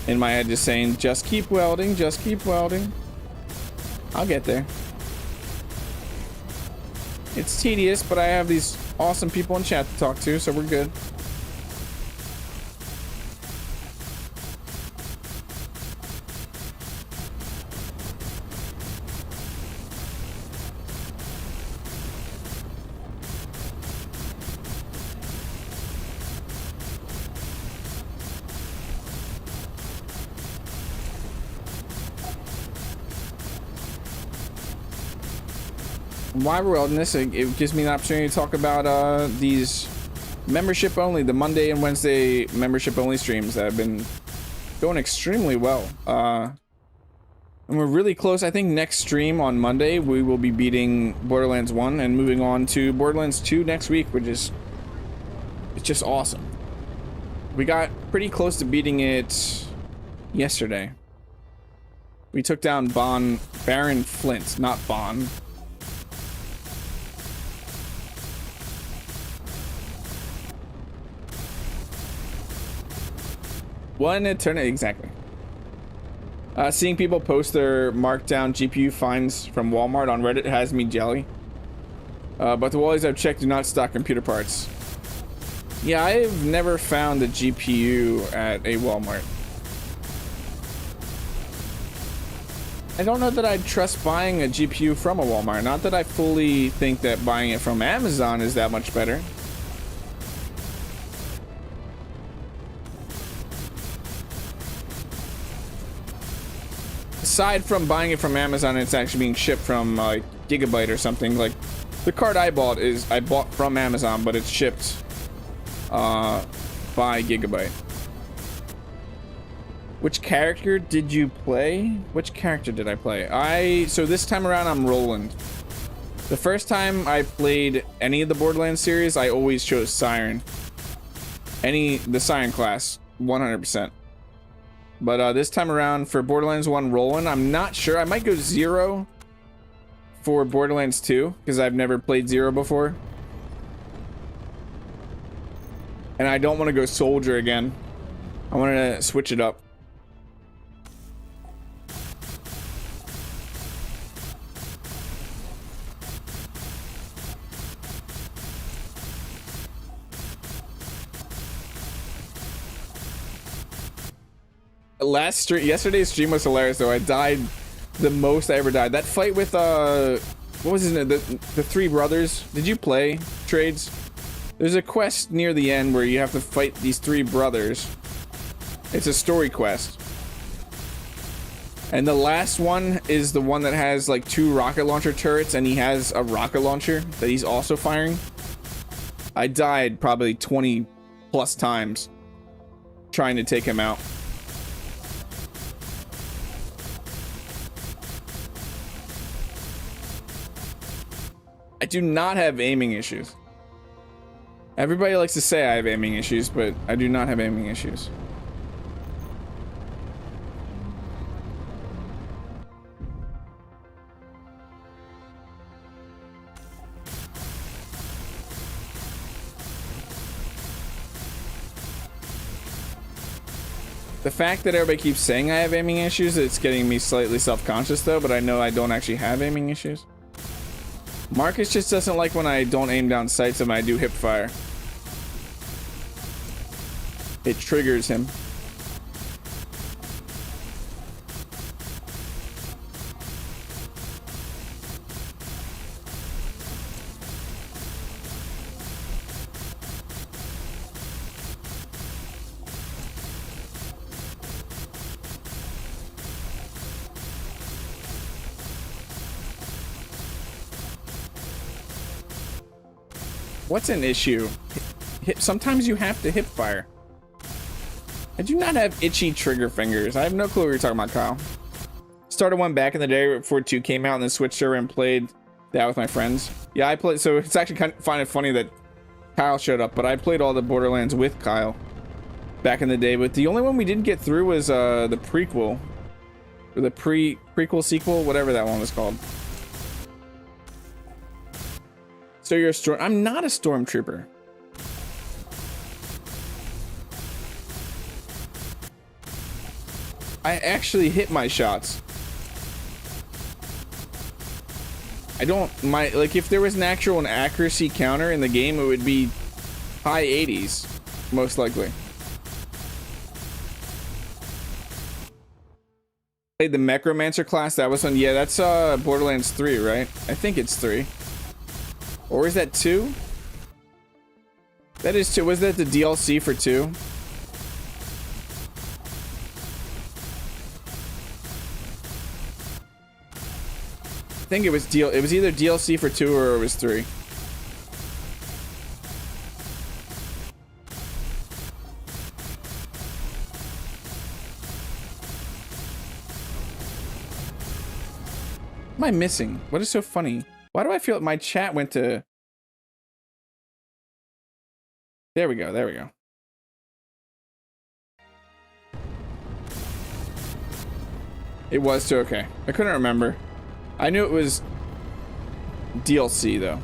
in my head, just saying, just keep welding, just keep welding. I'll get there. It's tedious, but I have these awesome people in chat to talk to, so we're good. While we're welding this, it gives me an opportunity to talk about these membership only, the Monday and Wednesday membership only streams that have been going extremely well. And we're really close. I think next stream on Monday we will be beating Borderlands 1 and moving on to Borderlands 2 next week, which is it's just awesome. We got pretty close to beating it yesterday. We took down Baron Flint, not Bon. One eternity, exactly. Seeing people post their markdown GPU finds from Walmart on Reddit has me jelly. But the wallies I've checked do not stock computer parts. Yeah, I've never found a GPU at a Walmart. I don't know that I'd trust buying a GPU from a Walmart. Not that I fully think that buying it from Amazon is that much better. Aside from buying it from Amazon, it's actually being shipped from like Gigabyte or something. Like the card I bought from Amazon, but it's shipped by Gigabyte. Which character did you play? Which character did I play? So this time around I'm Roland. The first time I played any of the Borderlands series, I always chose Siren. The Siren class, 100%. But this time around for Borderlands 1 Roland, I'm not sure. I might go Zero for Borderlands 2 because I've never played Zero before. And I don't want to go Soldier again. I want to switch it up. Yesterday's stream was hilarious though. I died the most I ever died. That fight with what was his name? The three brothers. Did you play Trades? There's a quest near the end where you have to fight these three brothers. It's a story quest. And the last one is the one that has like 2 rocket launcher turrets and he has a rocket launcher that he's also firing. I died probably 20 plus times trying to take him out. I do not have aiming issues. Everybody likes to say I have aiming issues, but I do not have aiming issues. The fact that everybody keeps saying I have aiming issues, it's getting me slightly self-conscious though, but I know I don't actually have aiming issues. Marcus just doesn't like when I don't aim down sights and I do hip fire. It triggers him. What's an issue? Sometimes you have to hip fire. I do not have itchy trigger fingers. I have no clue what you're talking about, Kyle. Started one back in the day before 2 came out and then switched over and played that with my friends. Yeah, I played, so it's actually kind of funny that Kyle showed up, but I played all the Borderlands with Kyle back in the day, but the only one we didn't get through was the prequel. Or the prequel sequel, whatever that one was called. So you're a storm. I'm not a stormtrooper. I actually hit my shots. I don't, like if there was an actual accuracy counter in the game, it would be high 80s, most likely. Played the Necromancer class, that was one, yeah, that's Borderlands 3, right? I think it's 3. Or is that 2? That is 2, was that the DLC for 2? I think it was either DLC for 2 or it was 3. What am I missing? What is so funny? Why do I feel like my chat went to... There we go, there we go. It was too, okay. I couldn't remember. I knew it was DLC though.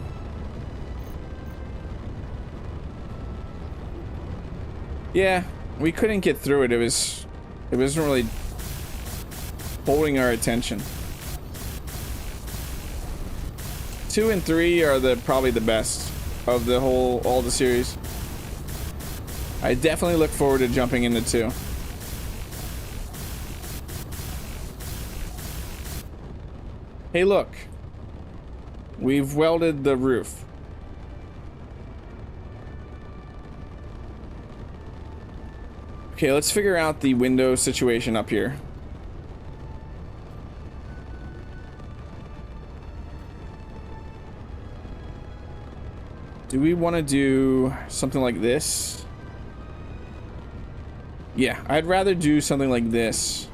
Yeah, we couldn't get through it. It wasn't really holding our attention. 2 and 3 are probably the best of all the series. I definitely look forward to jumping into 2. Hey, look. We've welded the roof. Okay, let's figure out the window situation up here. Do we want to do something like this? Yeah, I'd rather do something like this.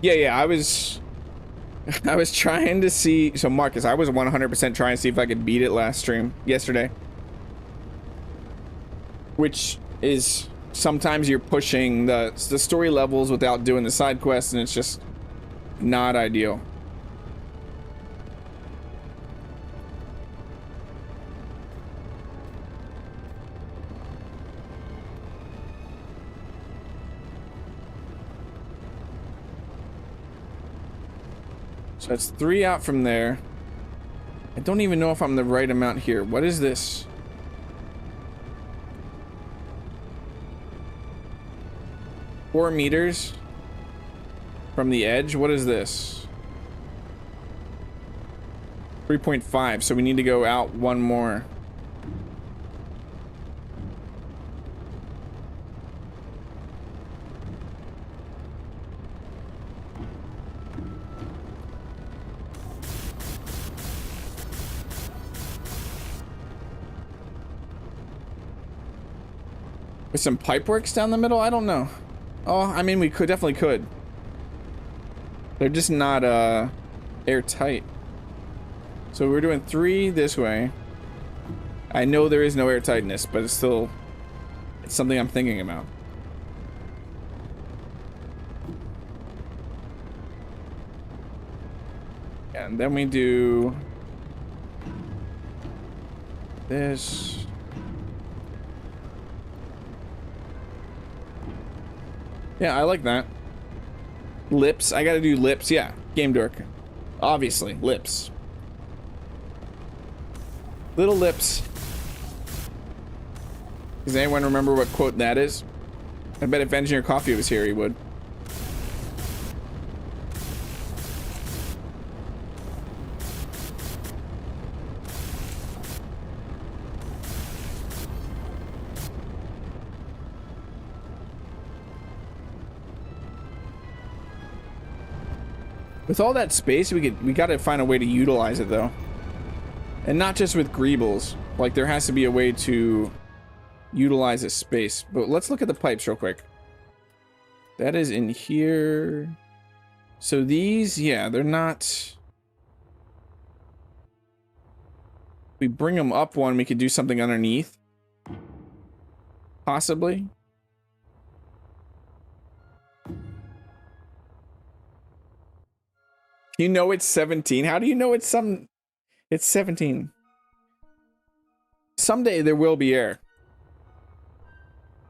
Yeah, I was trying to see, so Marcus, I was 100% trying to see if I could beat it last stream, yesterday. Which is, sometimes you're pushing the story levels without doing the side quests, and it's just not ideal. So that's 3 out from there. I don't even know if I'm the right amount here. What is this? Four meters from the edge. What is this? 3.5. So we need to go out 1 more. With some pipe works down the middle? I don't know. Oh, I mean, we definitely could. They're just not airtight. So we're doing 3 this way. I know there is no airtightness, but it's something I'm thinking about. And then we do this. Yeah, I like that. Lips. I gotta do lips. Yeah, Game Dork. Obviously, lips. Little lips. Does anyone remember what quote that is? I bet if Engineer Coffee was here, he would. With all that space, we got to find a way to utilize it though. And not just with greebles. Like there has to be a way to utilize a space. But let's look at the pipes real quick. That is in here. So these, yeah, they're not. We bring them up one, we could do something underneath. Possibly. You know it's 17. How do you know it's 17? Someday there will be air.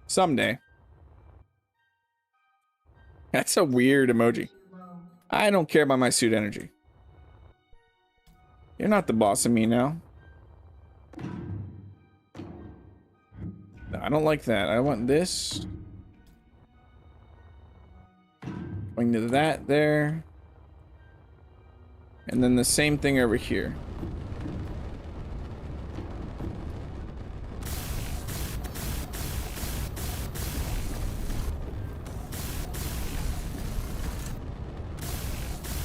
Someday. That's a weird emoji. I don't care about my suit energy. You're not the boss of me now. No, I don't like that. I want this. Going to that there. And then the same thing over here.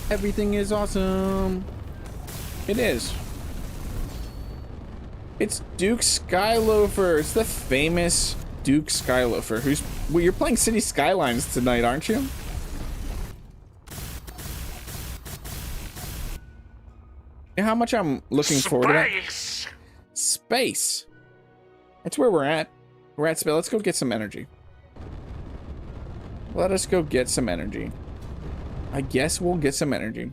Everything is awesome. It is. It's Duke Skyloafer. It's the famous Duke Skyloafer. Who's... Well, you're playing City Skylines tonight, aren't you? You know how much I'm looking forward to that? Space. That's where we're at. We're at space. Let's go get some energy. Let us go get some energy. I guess we'll get some energy.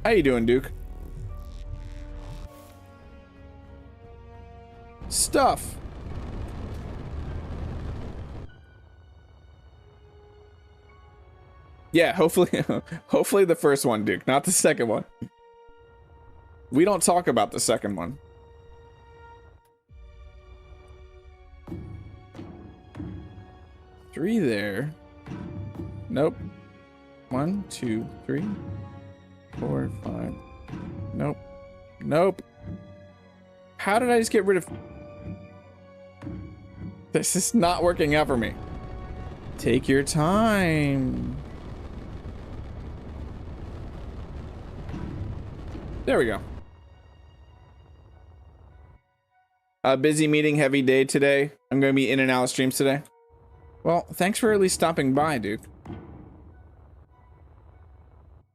How you doing, Duke? Stuff. Yeah, hopefully hopefully the first one, Duke, not the second one. We don't talk about the second one. Three there. Nope. 1, 2, 3, 4, 5. Nope. Nope. How did I just get rid of... This is not working out for me. Take your time. There we go. Busy meeting, heavy day today. I'm going to be in and out of streams today. Well, thanks for at least stopping by, Duke.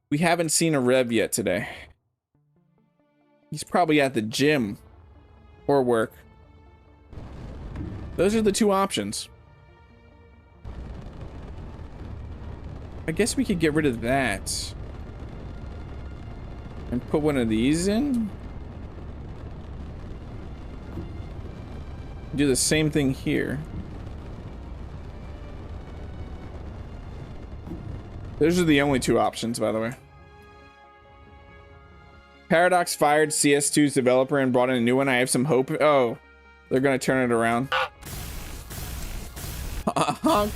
We haven't seen a Rev yet today. He's probably at the gym or work. Those are the two options. I guess we could get rid of that and put one of these in. Do the same thing here. Those are the only two options, by the way. Paradox fired CS2's developer and brought in a new one. I have some hope. Oh, they're gonna turn it around. Honk.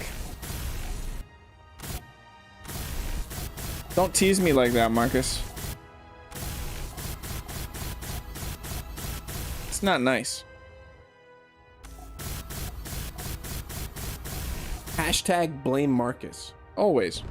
Don't tease me like that, Marcus. It's not nice. Hashtag blame Marcus. Always.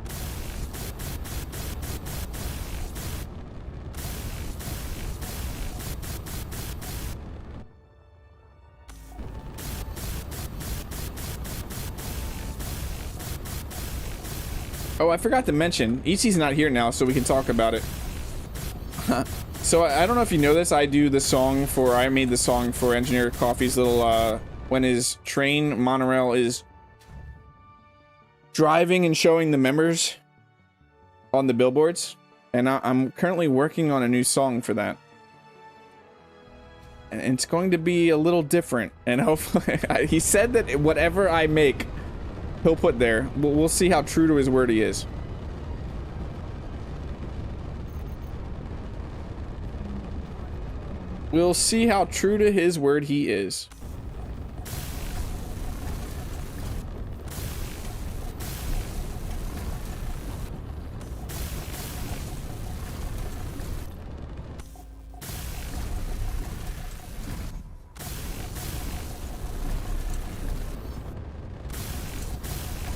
Oh, I forgot to mention, EC's not here now, so we can talk about it. So I don't know if you know this, I made the song for Engineer Coffee's little, when his train monorail is driving and showing the members on the billboards. And I'm currently working on a new song for that. And it's going to be a little different. And hopefully, he said that whatever I make, he'll put there. We'll see how true to his word he is. We'll see how true to his word he is.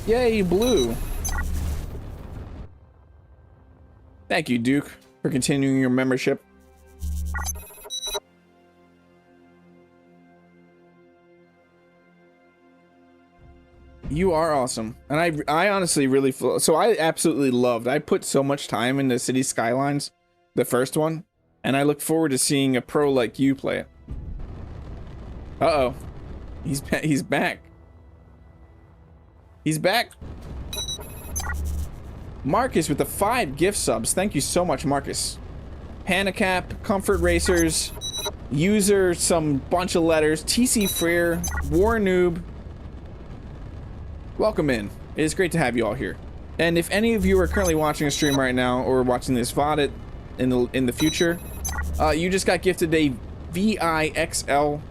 Yay, blue. Thank you, Duke, for continuing your membership. You are awesome. And I honestly really feel so. I absolutely loved. I put so much time into City Skylines, the first one, and I look forward to seeing a pro like you play it. Uh-oh. He's back. He's back. Marcus with the 5 gift subs. Thank you so much, Marcus. Panicap, Comfort Racers, User, some bunch of letters, TC Freer, War Noob. Welcome in. It is great to have you all here. And if any of you are currently watching a stream right now or watching this VOD in the future, you just got gifted a VIXL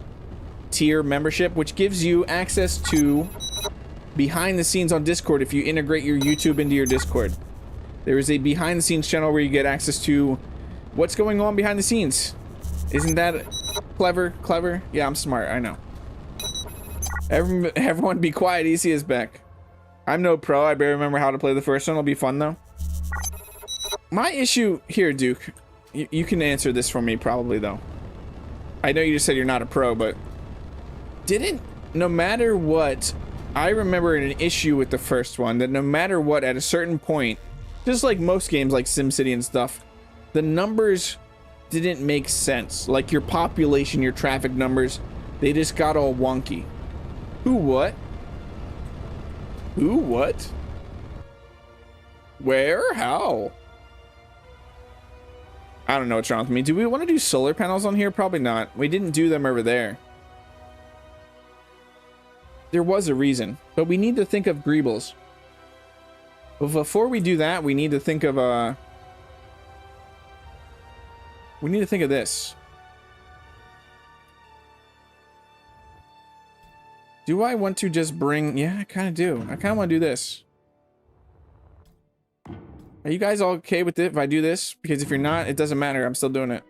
tier membership, which gives you access to behind the scenes on Discord if you integrate your YouTube into your Discord. There is a behind the scenes channel where you get access to what's going on behind the scenes. Isn't that clever? Yeah, I'm smart, I know. Everyone be quiet, EC is back. I'm no pro, I barely remember how to play the first one. It'll be fun though. My issue here, Duke, you can answer this for me probably though. I know you just said you're not a pro, but no matter what, I remember an issue with the first one, that no matter what, at a certain point, just like most games like SimCity and stuff, the numbers didn't make sense. Like your population, your traffic numbers, they just got all wonky. Who what? Who what? Where? How? I don't know what's wrong with me. Do we want to do solar panels on here? Probably not. We didn't do them over there. There was a reason, but we need to think of greebles. But before we do that, we need to think of this. Do I want to just bring... Yeah, I kind of do. I kind of want to do this. Are you guys all okay with it if I do this? Because if you're not, it doesn't matter. I'm still doing it.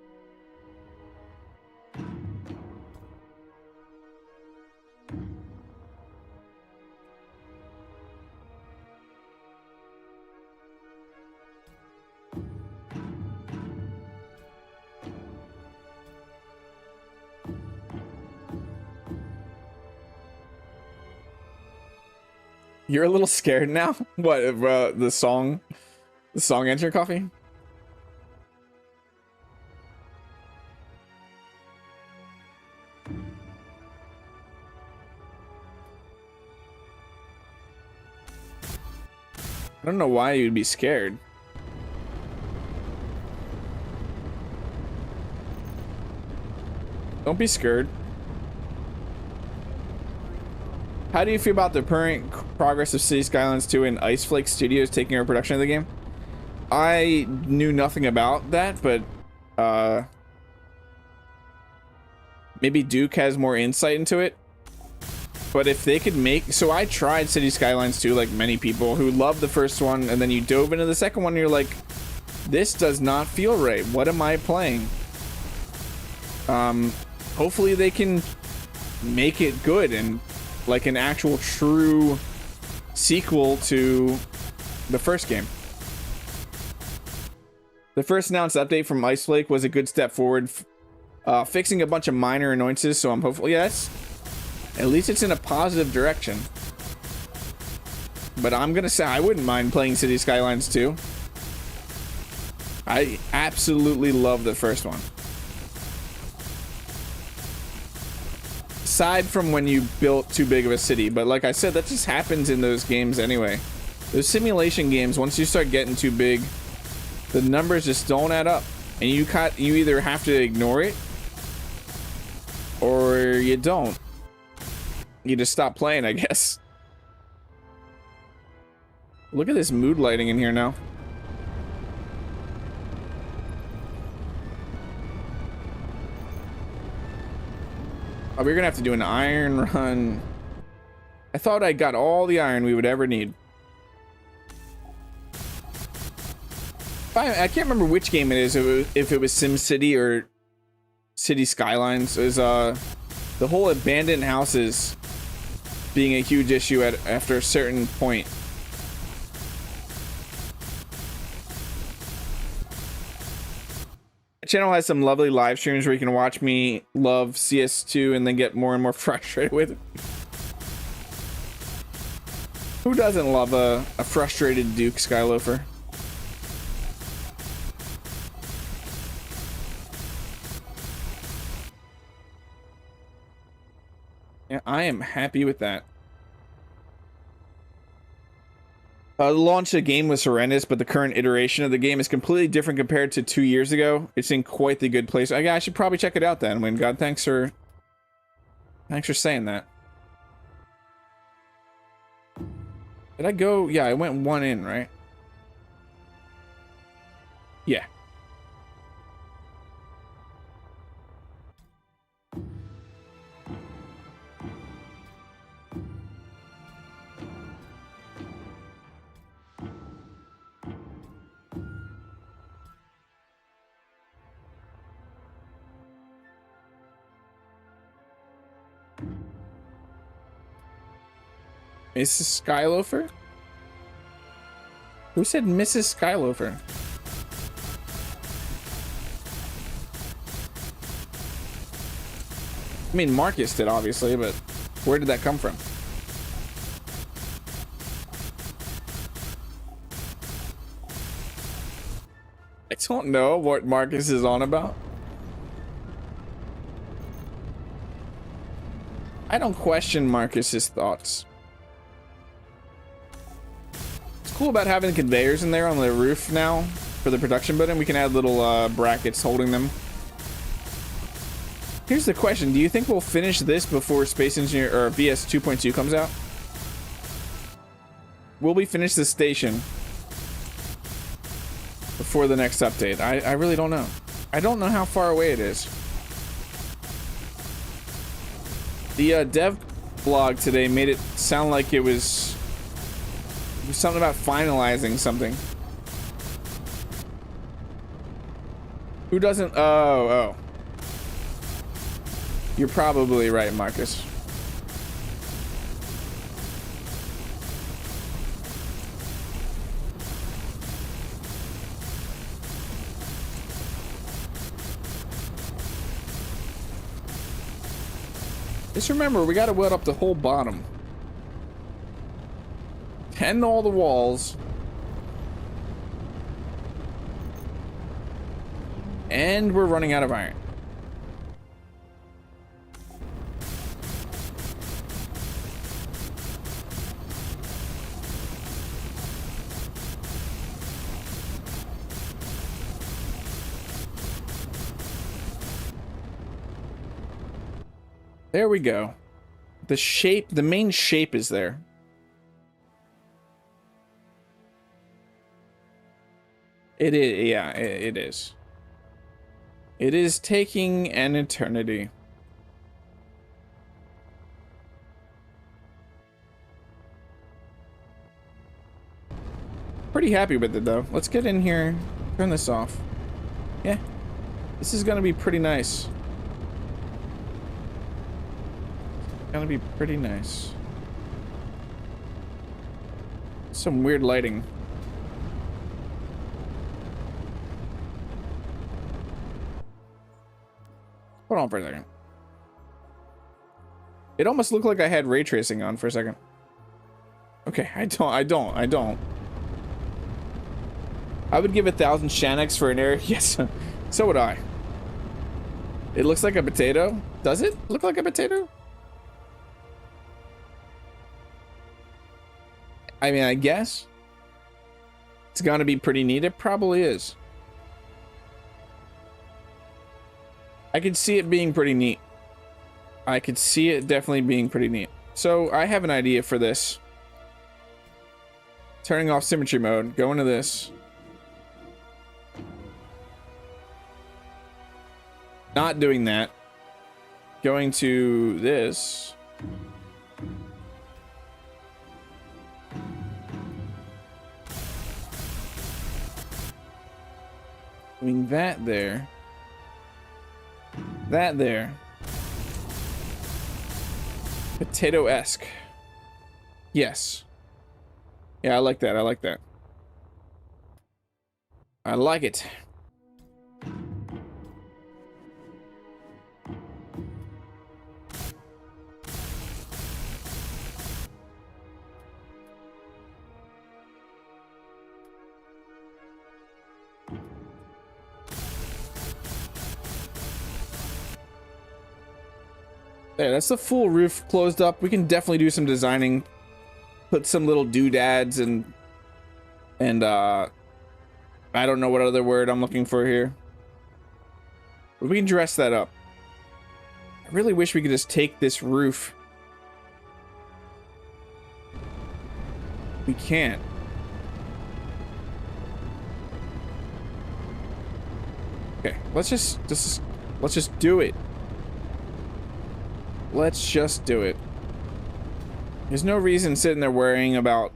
You're a little scared now? What, the song Enter Coffee? I don't know why you'd be scared. Don't be scared. How do you feel about the current progress of City Skylines 2 and Ice Flake Studios taking over production of the game? I knew nothing about that, but maybe Duke has more insight into it. But if they could make... So I tried City Skylines 2 like many people who loved the first one, and then you dove into the second one and you're like, this does not feel right. What am I playing? Hopefully they can make it good and like an actual true sequel to the first game. The first announced update from Ice Flake was a good step forward, fixing a bunch of minor annoyances, so I'm hopeful. Yes, at least it's in a positive direction. But I'm gonna say I wouldn't mind playing City Skylines 2. I absolutely love the first one. Aside from when you built too big of a city, but like I said, that just happens in those games anyway. Those simulation games, once you start getting too big, the numbers just don't add up, and you either have to ignore it or you don't. You just stop playing, I guess. Look at this mood lighting in here now. Oh, we're gonna have to do an iron run. I thought I got all the iron we would ever need. I can't remember which game it is, if it was SimCity or City Skylines. It was the whole abandoned houses being a huge issue after a certain point. The channel has some lovely live streams where you can watch me love CS2 and then get more and more frustrated with it. Who doesn't love a frustrated Duke Skyloafer? Yeah, I am happy with that. The launch of the game was horrendous, but the current iteration of the game is completely different compared to 2 years ago. It's in quite the good place. I should probably check it out then. When God, thanks for saying that. Did I go? Yeah, I went one in, right? Yeah. Mrs. Skyloafer? Who said Mrs. Skyloafer? I mean, Marcus did, obviously, but where did that come from? I don't know what Marcus is on about. I don't question Marcus's thoughts. Cool about having conveyors in there on the roof now for the production building. We can add little brackets holding them. Here's the question: do you think we'll finish this before Space Engineer or VS 2.2 comes out? Will we finish the station before the next update? I really don't know. I don't know how far away it is. The dev blog today made it sound like it was something about finalizing something. Who doesn't? Oh. You're probably right, Marcus. Just remember, we gotta weld up the whole bottom. And all the walls. And we're running out of iron. There we go. The shape, the main shape is there. It is, yeah, it is. It is taking an eternity. Pretty happy with it though. Let's get in here, turn this off. Yeah, this is gonna be pretty nice. Gonna be pretty nice. Some weird lighting. Hold on for a second. It almost looked like I had ray tracing on for a second. Okay, I don't. I would give 1,000 Shanix for an air. Yes, so would I. It looks like a potato. Does it look like a potato? I mean, I guess. It's gonna be pretty neat. It probably is. I could see it being pretty neat. I could see it definitely being pretty neat. So I have an idea for this. Turning off symmetry mode, go into this. Not doing that. Going to this. Doing that there. That there. Potato-esque. Yes. Yeah, I like that. I like that. I like it. There, that's the full roof closed up. We can definitely do some designing. Put some little doodads and I don't know what other word I'm looking for here. But we can dress that up. I really wish we could just take this roof. We can't. Okay, let's just do it. Let's just do it. There's no reason sitting there worrying about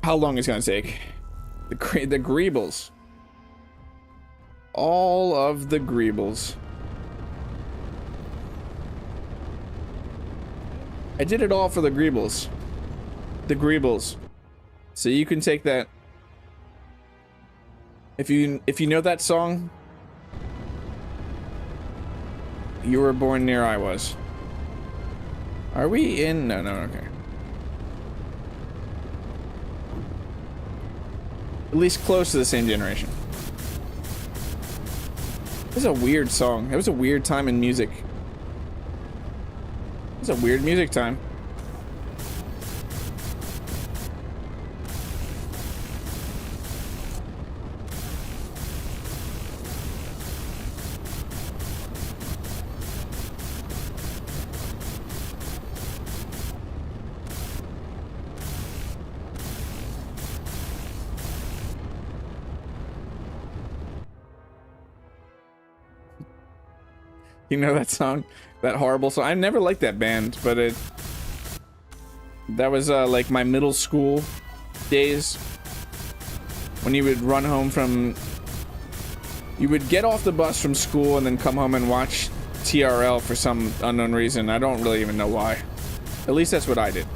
how long it's gonna take. The greebles. All of the greebles. I did it all for the greebles. The greebles. So you can take that. If you know that song, you were born near I was. Are we in? No, okay. At least close to the same generation. This is a weird song. It was a weird time in music. It's a weird music time. You know that song? That horrible song? I never liked that band, but that was like my middle school days. When you would run home from... You would get off the bus from school and then come home and watch TRL for some unknown reason. I don't really even know why. At least that's what I did.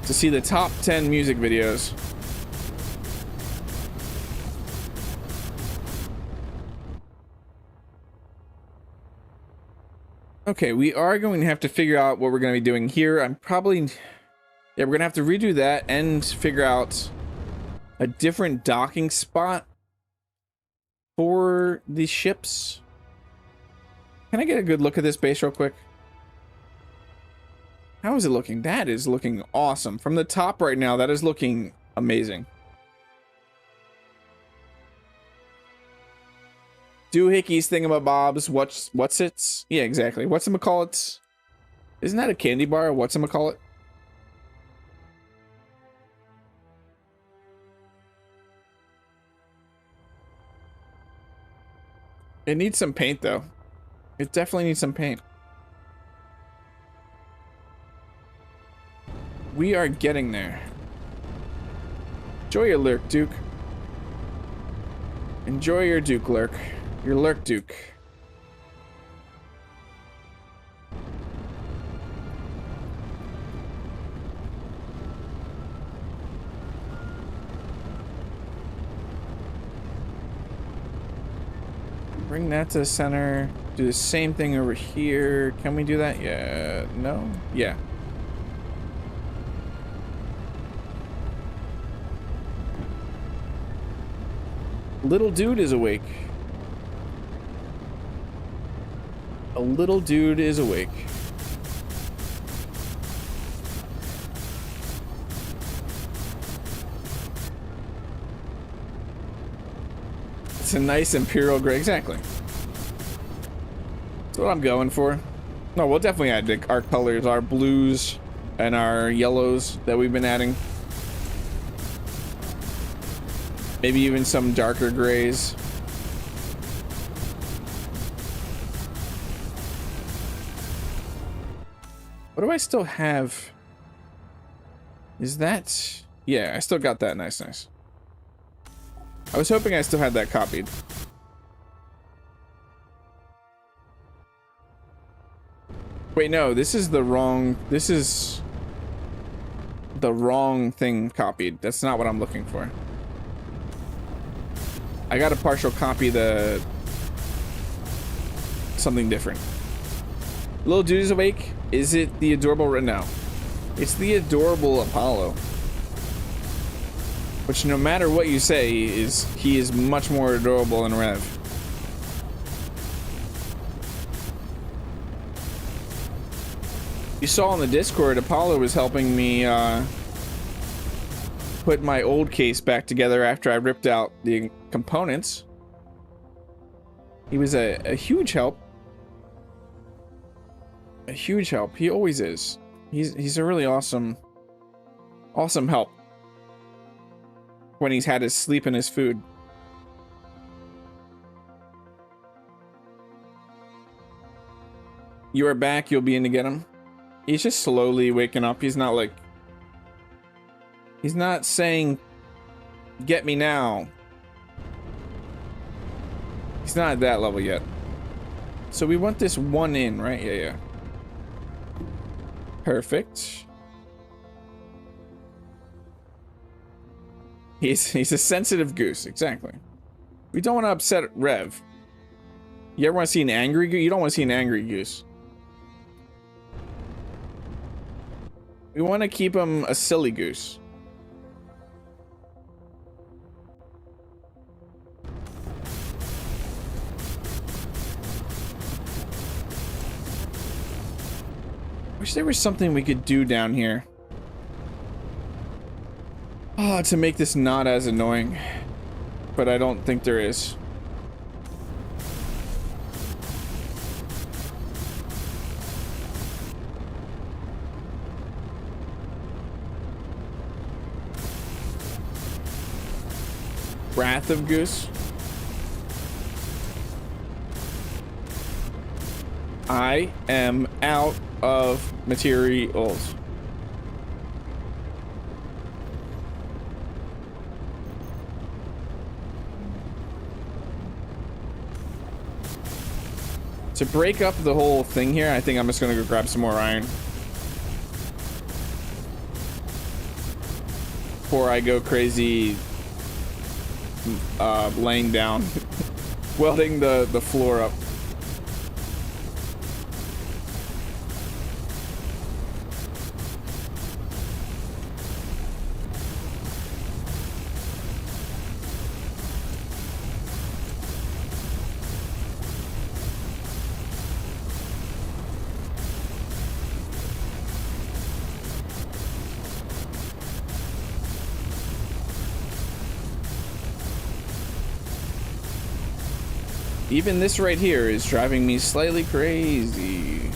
To see the top 10 music videos. Okay, we are going to have to figure out what we're going to be doing here. I'm probably... Yeah, we're going to have to redo that and figure out a different docking spot for the ships. Can I get a good look at this base real quick? How is it looking? That is looking awesome. From the top right now, that is looking amazing. Doohickeys, thingamabobs, what's its? Yeah, exactly. Whatchamacallits? Isn't that a candy bar? Whatchamacallit? It needs some paint, though. It definitely needs some paint. We are getting there. Enjoy your lurk, Duke. Enjoy your Duke lurk. Your lurk, Duke. Bring that to the center. Do the same thing over here. Can we do that? Yeah. No? Yeah. Little dude is awake. A little dude is awake. It's a nice imperial gray. Exactly. That's what I'm going for. No, we'll definitely add our colors, our blues and our yellows that we've been adding. Maybe even some darker grays. What do I still have? Is that... Yeah, I still got that. Nice, nice. I was hoping I still had that copied. Wait, no, this is the wrong... This is the wrong thing copied. That's not what I'm looking for. I got to partial copy the... something different. Little dude is awake. Is it the adorable... No. It's the adorable Apollo. Which, no matter what you say, he is much more adorable than Rev. You saw on the Discord, Apollo was helping me put my old case back together after I ripped out the components. He was a huge help. A huge help. He always is. He's a really awesome help. When he's had his sleep and his food. You are back, you'll be in to get him. He's just slowly waking up. He's not like... He's not saying, get me now. He's not at that level yet. So we want this one in, right? Yeah. Perfect. He's a sensitive goose, exactly. We don't want to upset Rev. You ever want to see an angry goose? You don't want to see an angry goose. We want to keep him a silly goose. Wish there was something we could do down here. Oh, to make this not as annoying. But I don't think there is. Wrath of Goose. I am out of materials. To break up the whole thing here, I think I'm just gonna go grab some more iron. Before I go crazy laying down. Welding the floor up. Even this right here is driving me slightly crazy.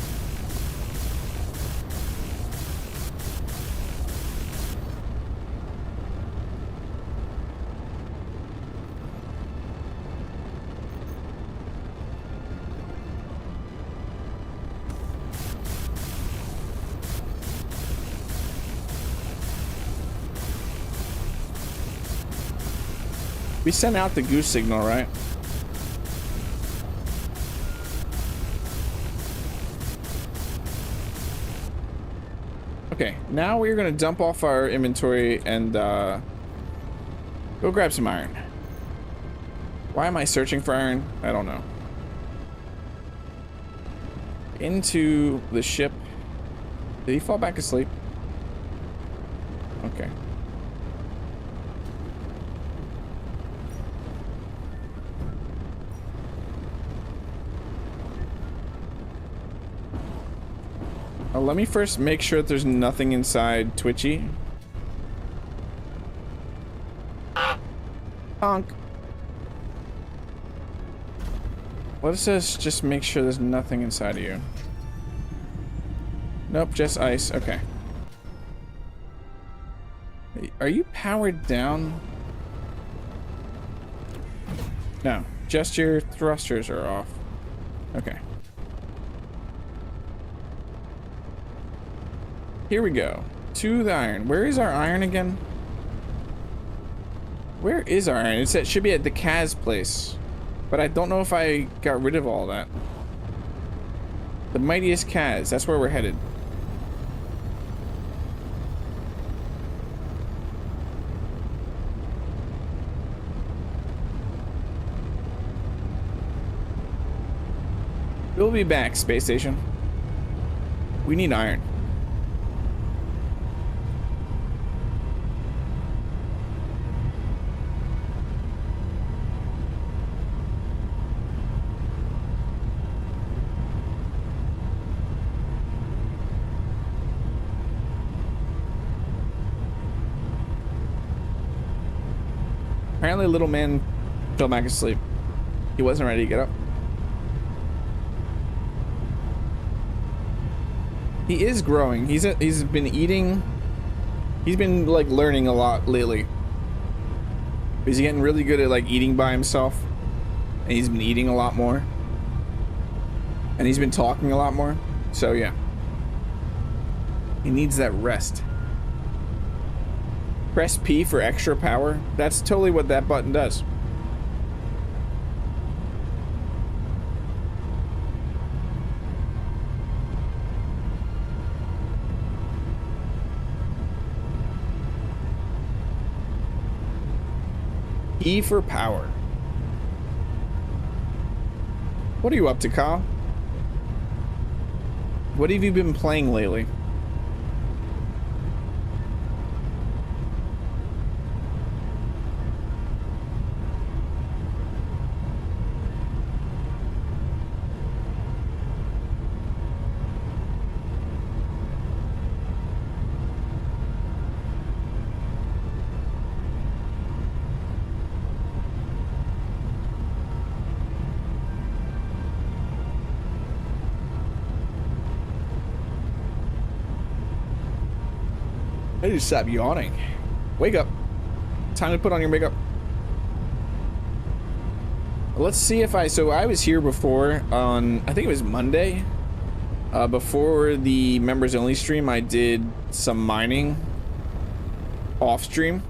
We sent out the goose signal, right? Okay, now we're gonna dump off our inventory and go grab some iron. Why am I searching for iron? I don't know. Into the ship. Did he fall back asleep? Okay. Let me first make sure that there's nothing inside Twitchy. Bunk. Let us just make sure there's nothing inside of you. Nope, just ice. Okay. Are you powered down? No, just your thrusters are off. Okay. Here we go. To the iron. Where is our iron again? Where is our iron? It should be at the Kaz place. But I don't know if I got rid of all that. The mightiest Kaz. That's where we're headed. We'll be back, space station. We need iron. Apparently, little man fell back asleep. He wasn't ready to get up. He is growing. He's been eating. He's been like learning a lot lately. He's getting really good at like eating by himself, and he's been eating a lot more. And he's been talking a lot more. So yeah, he needs that rest. Press P for extra power. That's totally what that button does. E for power. What are you up to, Kyle? What have you been playing lately? I need to stop yawning. Wake up. Time to put on your makeup. Let's see if so I was here before on, I think it was Monday. Before the members only stream, I did some mining off stream.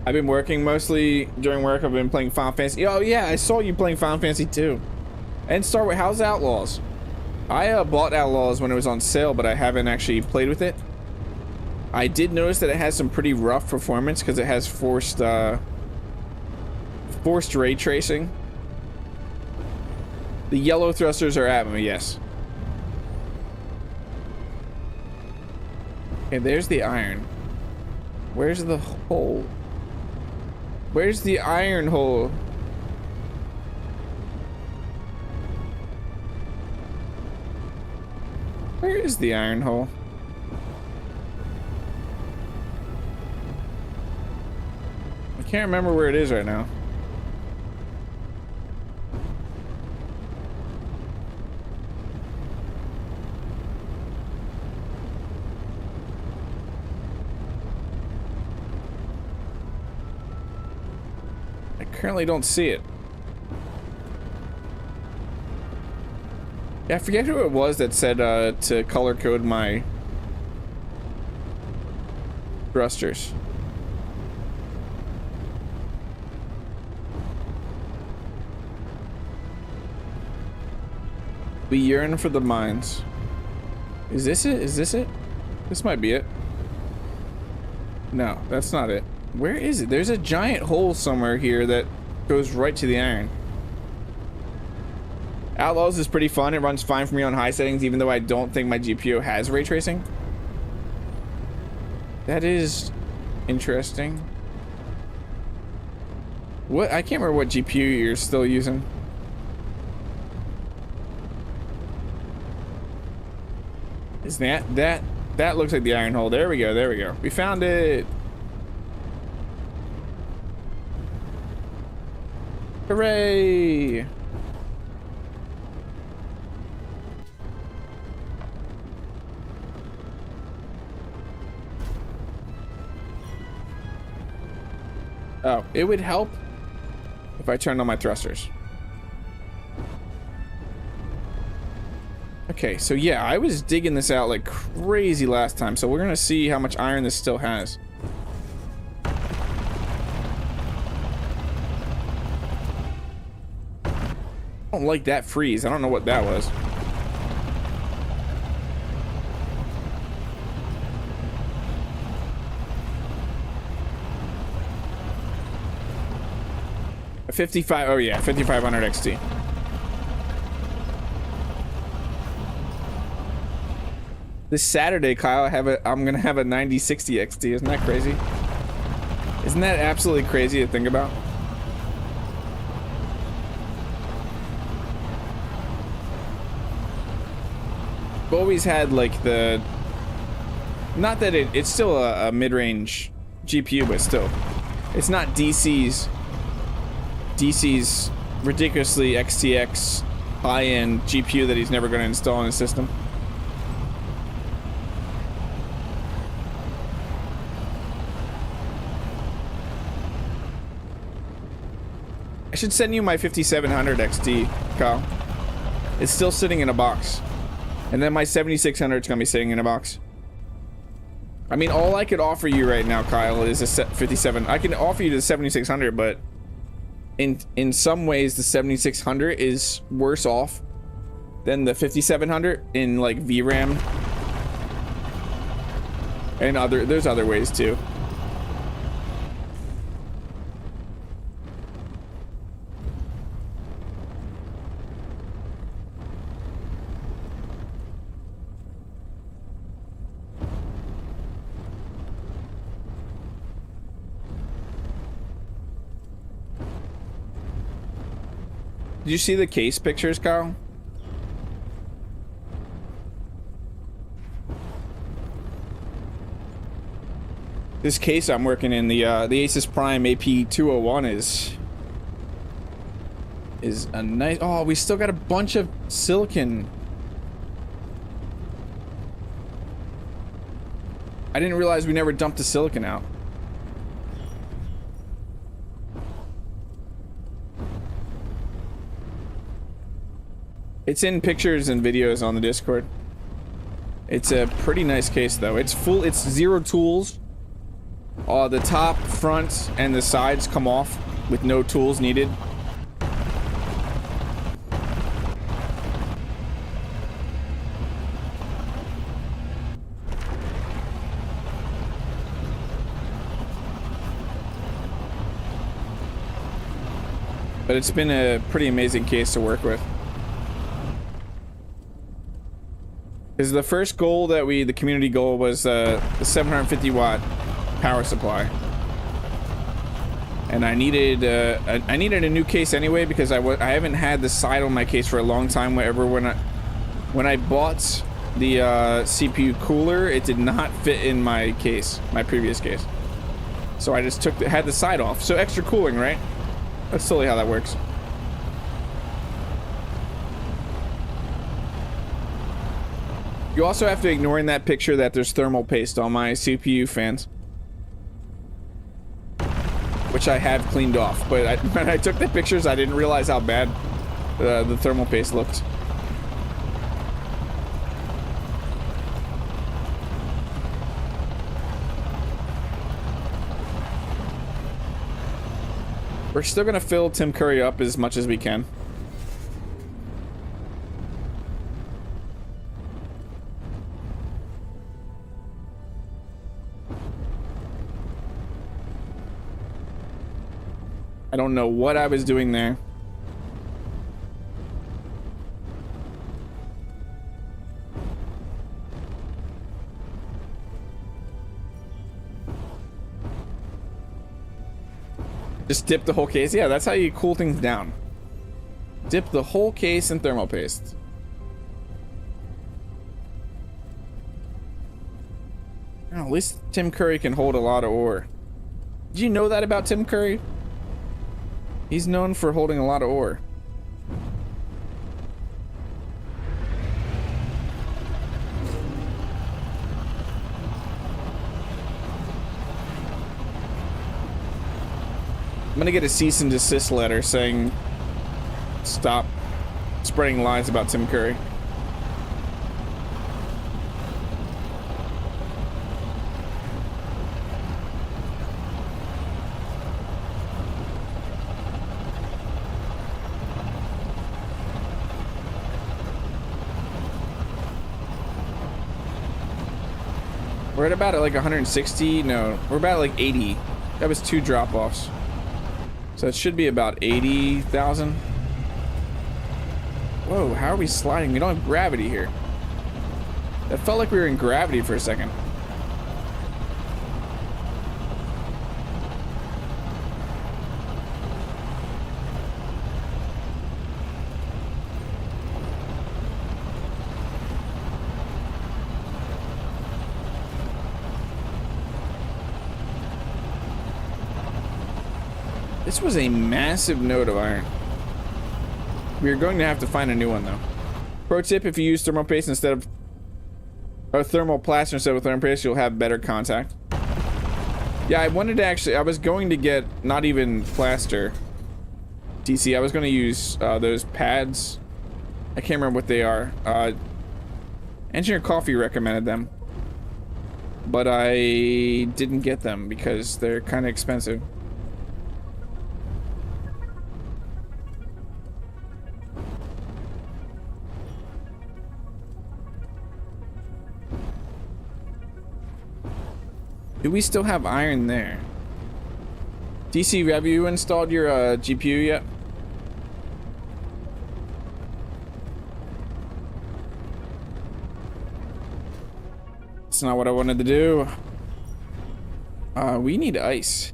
I've been working mostly during work. I've been playing Final Fantasy. Oh yeah, I saw you playing Final Fantasy 2. And Star Wars. How's Outlaws? I bought Outlaws when it was on sale, but I haven't actually played with it. I did notice that it has some pretty rough performance because it has forced ray tracing. The yellow thrusters are at me, yes. Okay, there's the iron. Where's the hole? Where's the iron hole? Where is the iron hole? I can't remember where it is right now. I currently don't see it. Yeah, I forget who it was that said to color code my thrusters. We yearn for the mines. Is this it? Is this it? This might be it. No, that's not it. Where is it? There's a giant hole somewhere here that goes right to the iron. Outlaws is pretty fun. It runs fine for me on high settings, even though I don't think my GPU has ray tracing. That is interesting. What? I can't remember what GPU you're still using. Is that looks like the iron hole. There we go. There we go. We found it. Hooray! Oh, it would help if I turned on my thrusters. Okay, so yeah, I was digging this out like crazy last time, so we're gonna see how much iron this still has. I don't like that freeze. I don't know what that was. A 55, oh yeah, 5500 XT. This Saturday, Kyle, I'm gonna have a 9060 XT. Isn't that crazy? Isn't that absolutely crazy to think about? I've always had like the, not that it's still a mid-range GPU, but still, it's not DC's ridiculously XTX high-end GPU that he's never going to install in his system. I should send you my 5700 XT, Kyle. It's still sitting in a box. And then my 7600 is going to be sitting in a box. I mean, all I could offer you right now, Kyle, is a 57. I can offer you the 7600, but in some ways, the 7600 is worse off than the 5700 in like VRAM. And there's other ways too. Did you see the case pictures, Kyle? This case I'm working in, the Asus Prime AP201 is a nice. Oh, we still got a bunch of silicon. I didn't realize we never dumped the silicon out. It's in pictures and videos on the Discord. It's a pretty nice case though. It's full, it's zero tools. The top, front, and the sides come off with no tools needed. But it's been a pretty amazing case to work with. Because the first goal that the community goal was the 750 watt power supply, and I needed a new case anyway because I haven't had the side on my case for a long time. When I bought the CPU cooler, it did not fit in my case, my previous case. So I just had the side off. So extra cooling, right? That's totally how that works. You also have to ignore in that picture that there's thermal paste on my CPU fans, which I have cleaned off. But when I took the pictures, I didn't realize how bad the thermal paste looked. We're still gonna fill Tim Curry up as much as we can. I don't know what I was doing there. Just dip the whole case. Yeah, that's how you cool things down. Dip the whole case in thermal paste. Oh, at least Tim Curry can hold a lot of ore. Did you know that about Tim Curry? He's known for holding a lot of ore. I'm gonna get a cease and desist letter saying stop spreading lies about Tim Curry. We're at about at like 160. No, we're about like 80. That was 2 drop-offs. So it should be about 80,000. Whoa, how are we sliding? We don't have gravity here. That felt like we were in gravity for a second. This was a massive node of iron. We're going to have to find a new one though. Pro tip, if you use thermal paste instead of thermal plaster instead of thermal paste, you'll have better contact. Yeah, I wanted to actually, I was going to get not even plaster DC. I was going to use those pads. I can't remember what they are. Engineer Coffee recommended them, but I didn't get them because they're kind of expensive. Do we still have iron there? DC, have you installed your GPU yet? That's not what I wanted to do. We need ice.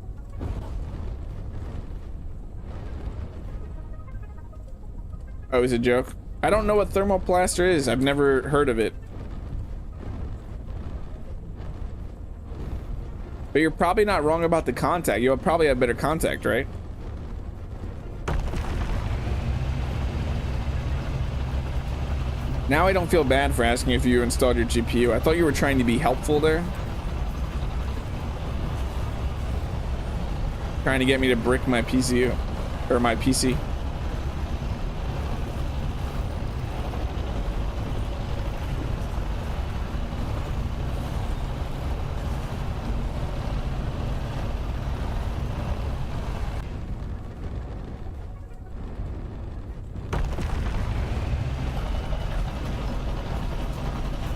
Oh, it was a joke. I don't know what thermoplaster is. I've never heard of it. But you're probably not wrong about the contact. You'll probably have better contact, right? Now I don't feel bad for asking if you installed your GPU. I thought you were trying to be helpful there. Trying to get me to brick my PCU. Or my PC.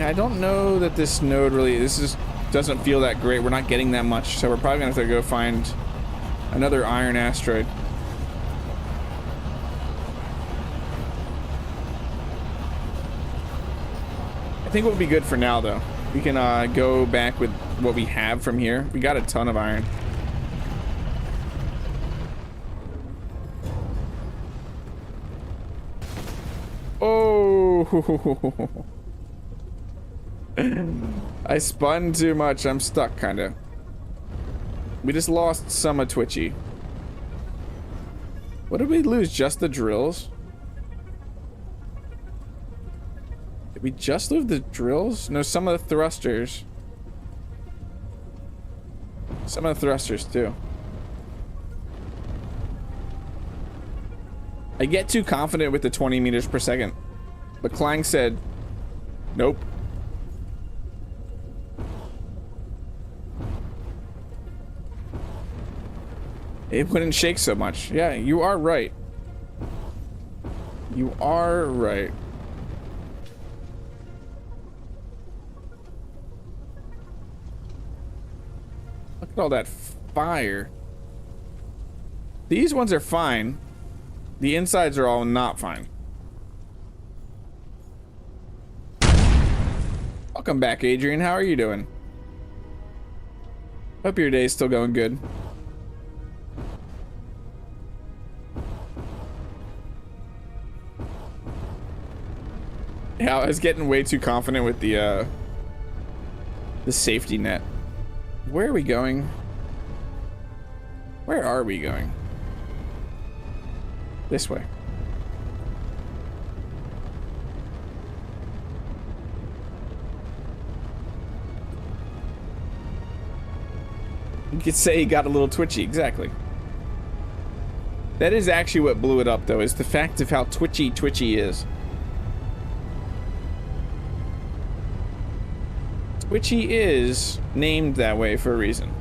I don't know that this node really, doesn't feel that great. We're not getting that much, so we're probably gonna have to go find another iron asteroid. I think what would be good for now though, we can go back with what we have from here. We got a ton of iron. Oh. I spun too much. I'm stuck, kinda. We just lost some of Twitchy. What did we lose? Just the drills? Did we just lose the drills? No, some of the thrusters. Some of the thrusters, too. I get too confident with the 20 meters per second. But Klang said, nope. It wouldn't shake so much. Yeah, you are right. You are right. Look at all that fire. These ones are fine. The insides are all not fine. Welcome back, Adrian. How are you doing? Hope your day's still going good. Yeah, I was getting way too confident with the safety net. Where are we going? Where are we going? This way. You could say he got a little twitchy, exactly. That is actually what blew it up, though, is the fact of how twitchy is. Twitchy is named that way for a reason.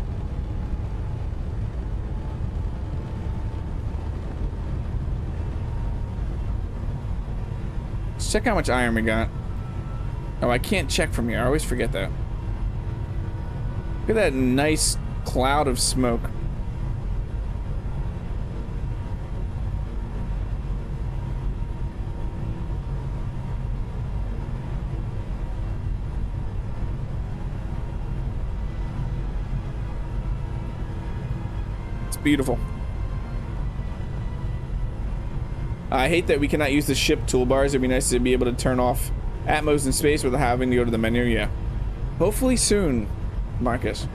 Let's check how much iron we got. Oh, I can't check from here. I always forget that. Look at that nice cloud of smoke. It's beautiful. I hate that we cannot use the ship toolbars. It'd be nice to be able to turn off Atmos in space without having to go to the menu. Yeah. Hopefully soon, Marcus.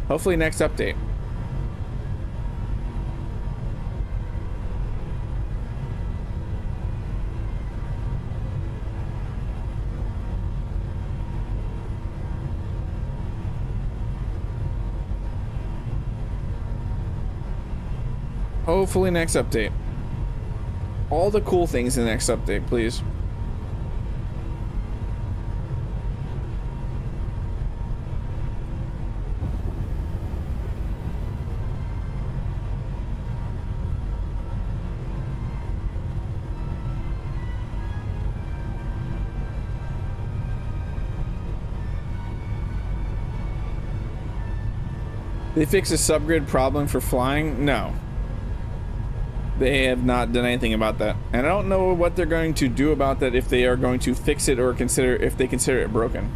Hopefully next update. Hopefully next update. All the cool things in the next update, please. They fix a subgrid problem for flying? No. They have not done anything about that. And I don't know what they're going to do about that, if they are going to fix it or if they consider it broken.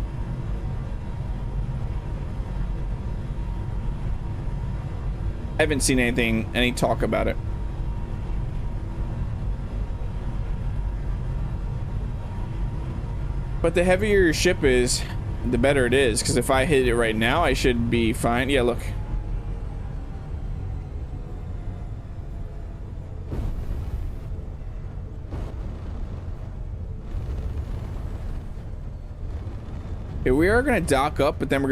I haven't seen any talk about it. But the heavier your ship is, the better it is. Because if I hit it right now, I should be fine. Yeah, look. Okay, we are gonna dock up, but then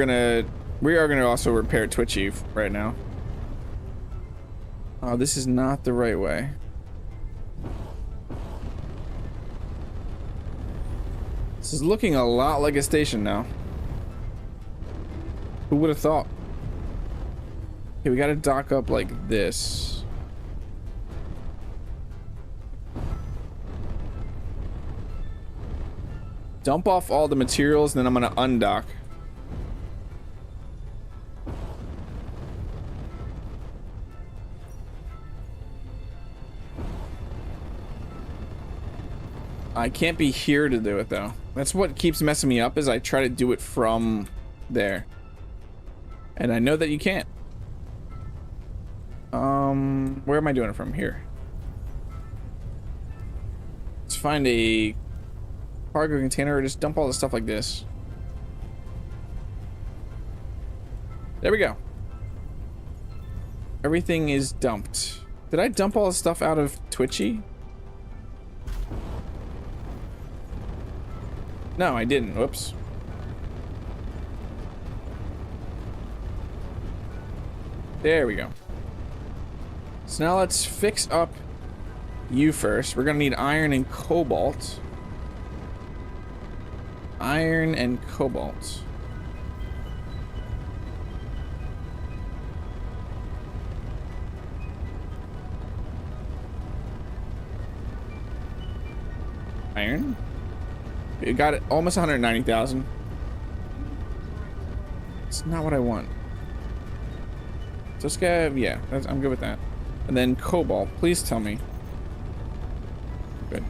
we are gonna also repair Twitchy right now. Oh, this is not the right way. This is looking a lot like a station now. Who would have thought? Okay, we gotta dock up like this. Dump off all the materials, and then I'm gonna undock. I can't be here to do it though. That's what keeps messing me up, is I try to do it from there. And I know that you can't. Where am I doing it from? Here. Let's find a cargo container, or just dump all the stuff like this. There we go. Everything is dumped. Did I dump all the stuff out of Twitchy? No, I didn't. Whoops. There we go. So now let's fix up you first. We're gonna need iron and cobalt. Iron and cobalt. Iron. We got it almost 190,000. It's not what I want. Just get, yeah, I'm good with that. And then cobalt, please tell me. Good.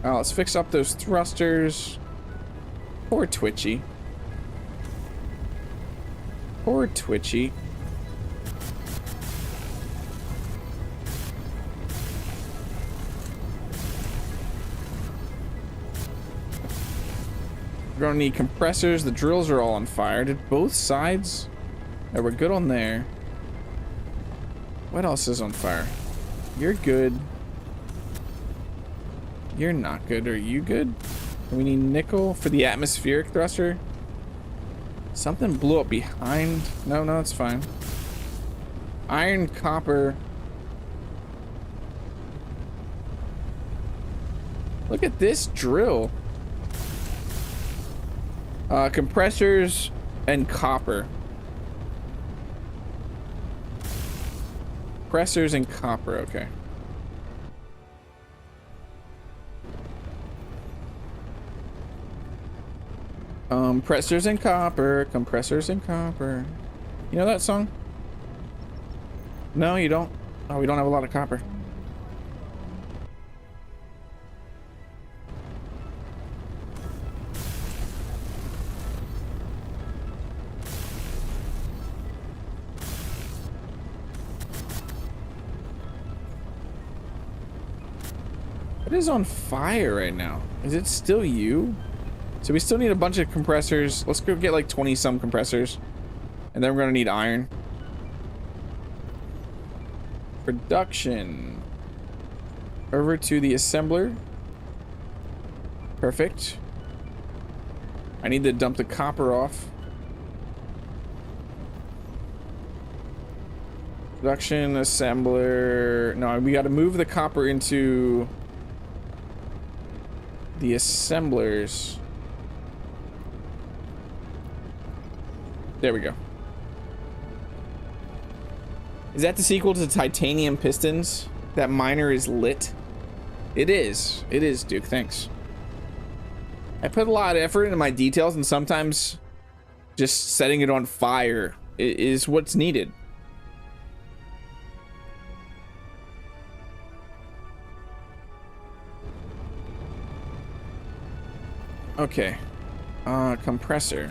Now let's fix up those thrusters. Poor Twitchy. Poor Twitchy. We're gonna need compressors. The drills are all on fire. Did both sides? Yeah, we're good on there. What else is on fire? You're good. You're not good. Are you good? We need nickel for the atmospheric thruster. Something blew up behind. No, it's fine. Iron, copper. Look at this drill. Compressors and copper. Compressors and copper, okay. Compressors and copper, compressors and copper. You know that song? No, you don't? Oh, we don't have a lot of copper. It is on fire right now. Is it still you? So we still need a bunch of compressors. Let's go get like 20 some compressors. And then we're gonna need iron. Production. Over to the assembler. Perfect. I need to dump the copper off. Production, assembler. No, we gotta move the copper into the assemblers. There we go. Is that the sequel to Titanium Pistons? That miner is lit? It is. It is, Duke. Thanks. I put a lot of effort into my details, and sometimes just setting it on fire is what's needed. Okay. Compressor.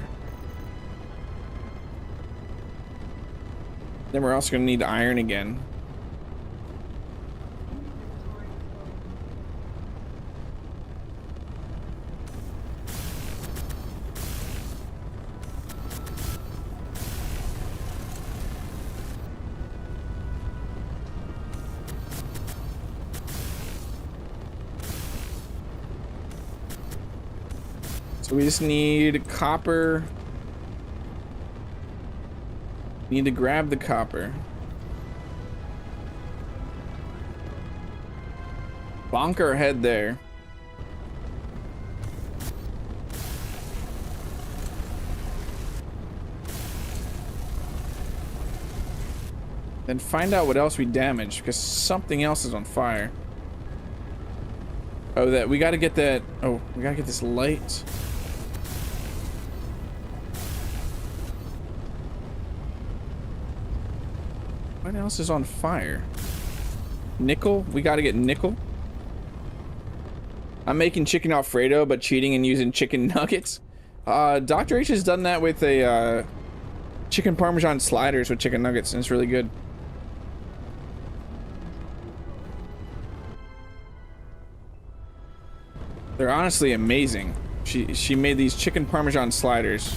Then we're also going to need iron again. So we just need copper. Need to grab the copper. Bonk our head there. Then find out what else we damaged, because something else is on fire. Oh, that we got to get that. Oh, we got to get this light. What else is on fire? Nickel? We gotta get nickel. I'm making chicken Alfredo, but cheating and using chicken nuggets. Dr. H has done that with a chicken Parmesan sliders with chicken nuggets, and it's really good. They're honestly amazing. She made these chicken Parmesan sliders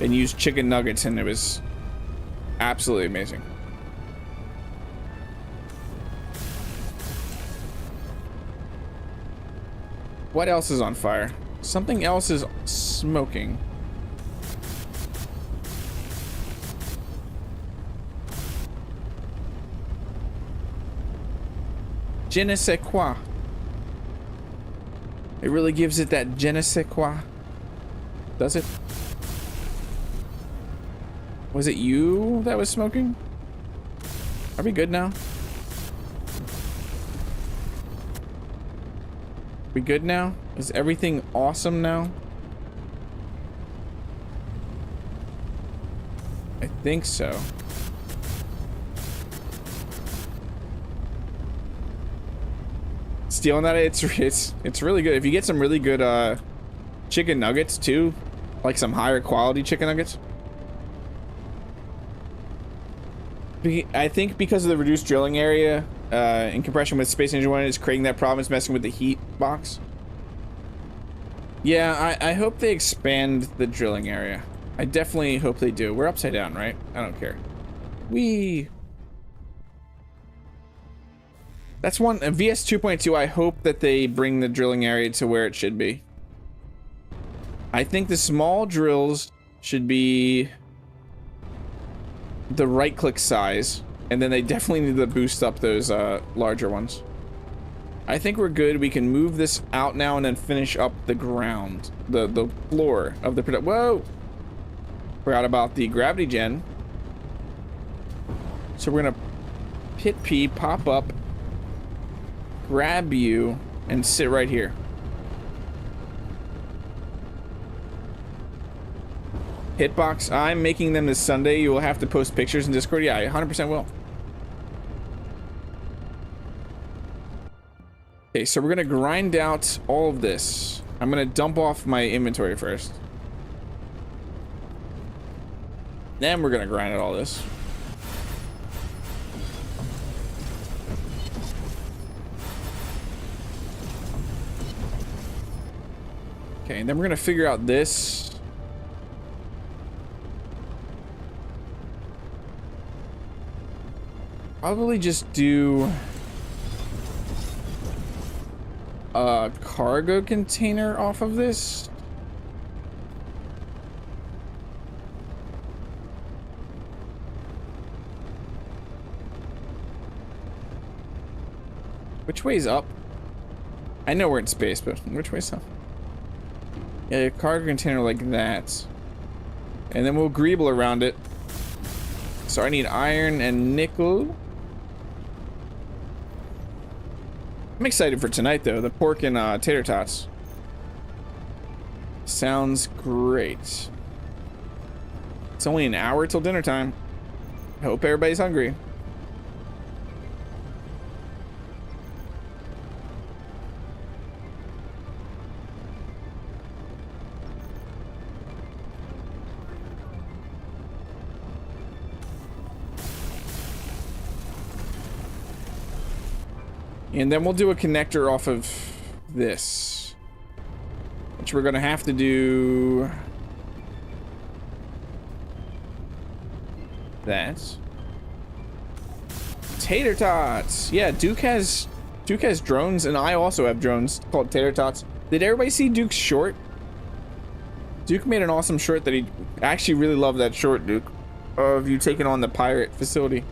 and used chicken nuggets, and it was absolutely amazing. What else is on fire? Something else is smoking. Je ne sais quoi. It really gives it that je ne sais quoi. Does it? Was it you that was smoking? Are we good now? We good now? Is everything awesome now? I think so. Stealing that, it's really good. If you get some really good chicken nuggets too, like some higher quality chicken nuggets. I think because of the reduced drilling area in compression with Space Engine 1 is creating that problem, is messing with the heat box. Yeah, I hope they expand the drilling area. I definitely hope they do. We're upside down, right? I don't care. That's one, VS 2.2, I hope that they bring the drilling area to where it should be. I think the small drills should be the right-click size, and then they definitely need to boost up those larger ones. I think we're good. We can move this out now and then finish up the ground, the floor of the product. Whoa! Forgot about the gravity gen. So we're gonna hit P, pop up, grab you, and sit right here. Hitbox, I'm making them this Sunday. You will have to post pictures in Discord. Yeah, I 100% will. Okay, so we're gonna grind out all of this. I'm gonna dump off my inventory first. Then we're gonna grind out all this. Okay, and then we're gonna figure out this. Probably just do a cargo container off of this. Which way's up? I know we're in space, but which way's up? Yeah, a cargo container like that. And then we'll greeble around it. So I need iron and nickel. I'm excited for tonight, though. The pork and tater tots. Sounds great. It's only an hour till dinner time. Hope everybody's hungry. And then we'll do a connector off of this, which we're gonna have to do that. Tater tots. Yeah, Duke has drones, and I also have drones called tater tots. Did everybody see Duke's short? Duke made an awesome short that he actually really loved that short, Duke, of you taking on the pirate facility.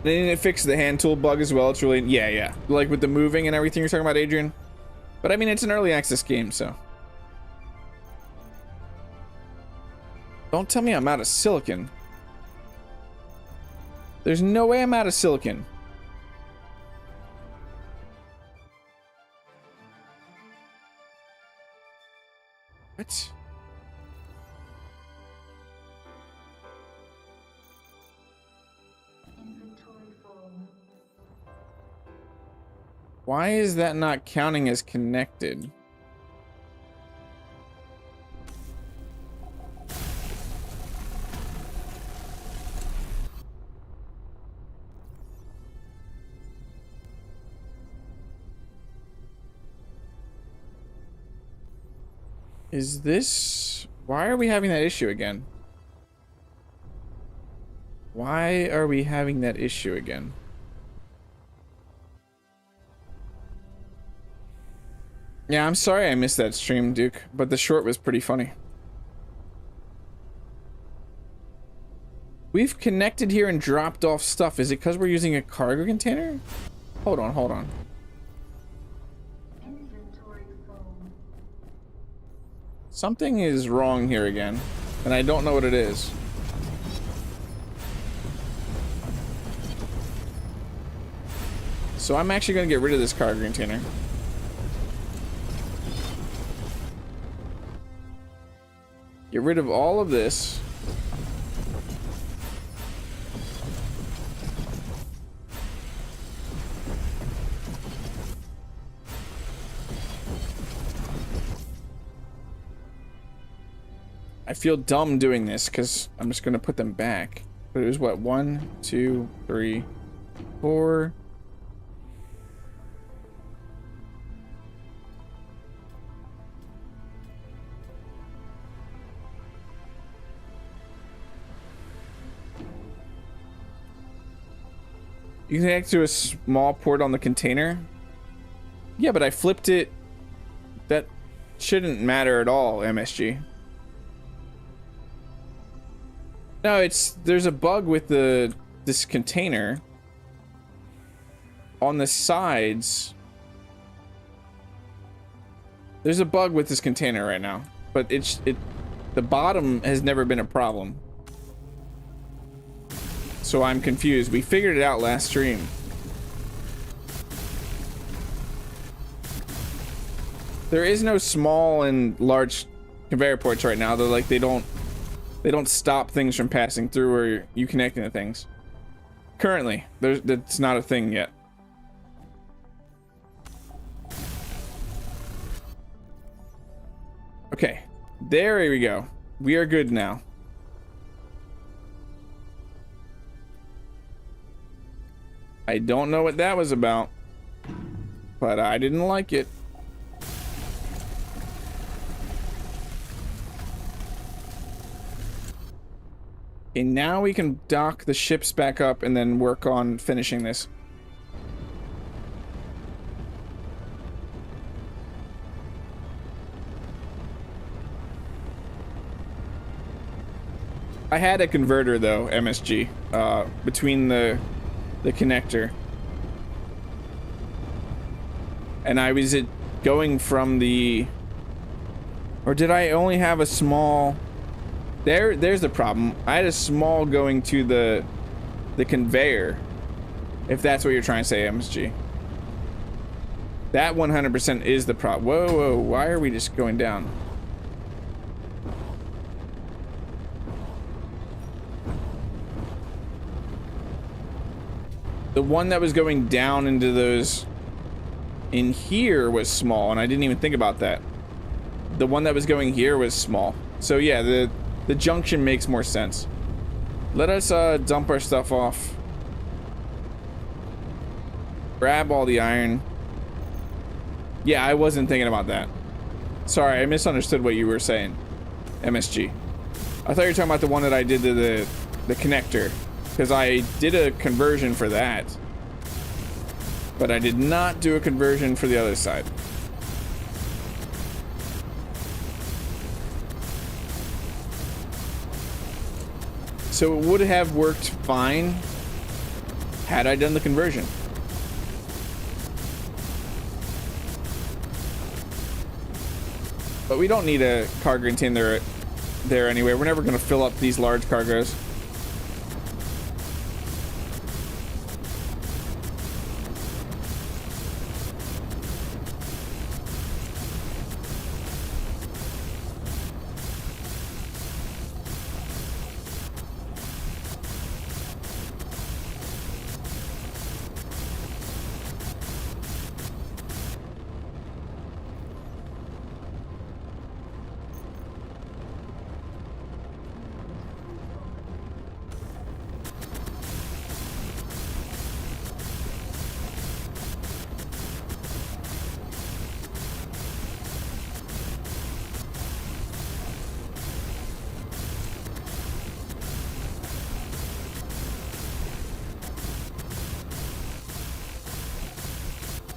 Then it fixed the hand tool bug as well. It's really, yeah. Like with the moving and everything you're talking about, Adrian. But I mean, it's an early access game, so. Don't tell me I'm out of silicon. There's no way I'm out of silicon. What? Why is that not counting as connected? Is this... Why are we having that issue again? Why are we having that issue again? Yeah, I'm sorry I missed that stream, Duke, but the short was pretty funny. We've connected here and dropped off stuff. Is it because we're using a cargo container? Hold on. Something is wrong here again, and I don't know what it is. So I'm actually going to get rid of this cargo container. Get rid of all of this. I feel dumb doing this because I'm just going to put them back. But it was what? 1, 2, 3, 4. You can connect to a small port on the container. Yeah, but I flipped it. That shouldn't matter at all, MSG. No, there's a bug with this container on the sides. There's a bug with this container right now, but the bottom has never been a problem. So I'm confused. We figured it out last stream. There is no small and large conveyor ports right now. They're like, they don't stop things from passing through or you connecting to things. Currently, that's not a thing yet. Okay, there we go. We are good now. I don't know what that was about, but I didn't like it. Okay, now we can dock the ships back up and then work on finishing this. I had a converter though, MSG, between the connector. And I was going from the... Or did I only have a small... There's the problem. I had a small going to the conveyor. If that's what you're trying to say, MSG. That 100% is the problem. Whoa, whoa, why are we just going down? The one that was going down into those in here was small, and I didn't even think about that. The one that was going here was small. So yeah, the junction makes more sense. Let us dump our stuff off. Grab all the iron. Yeah, I wasn't thinking about that. Sorry, I misunderstood what you were saying, MSG. I thought you were talking about the one that I did to the connector. Because I did a conversion for that. But I did not do a conversion for the other side. So it would have worked fine had I done the conversion. But we don't need a cargo container there anyway. We're never going to fill up these large cargoes.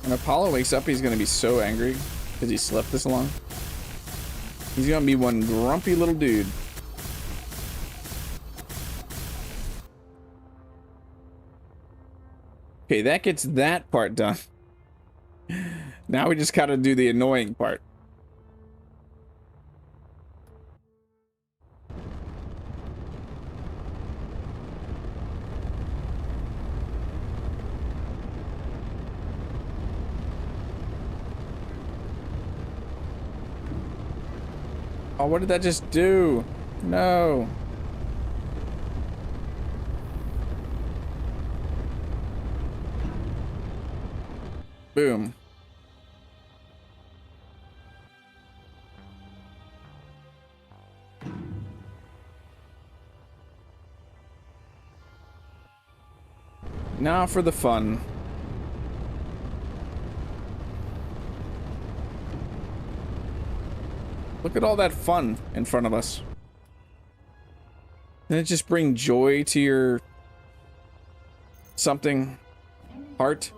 When Apollo wakes up, he's gonna be so angry because he slept this long. He's gonna be one grumpy little dude. Okay, that gets that part done. Now we just gotta do the annoying part. Oh, what did that just do? No. Boom. Now for the fun. Look at all that fun in front of us. Didn't it just bring joy to your something heart?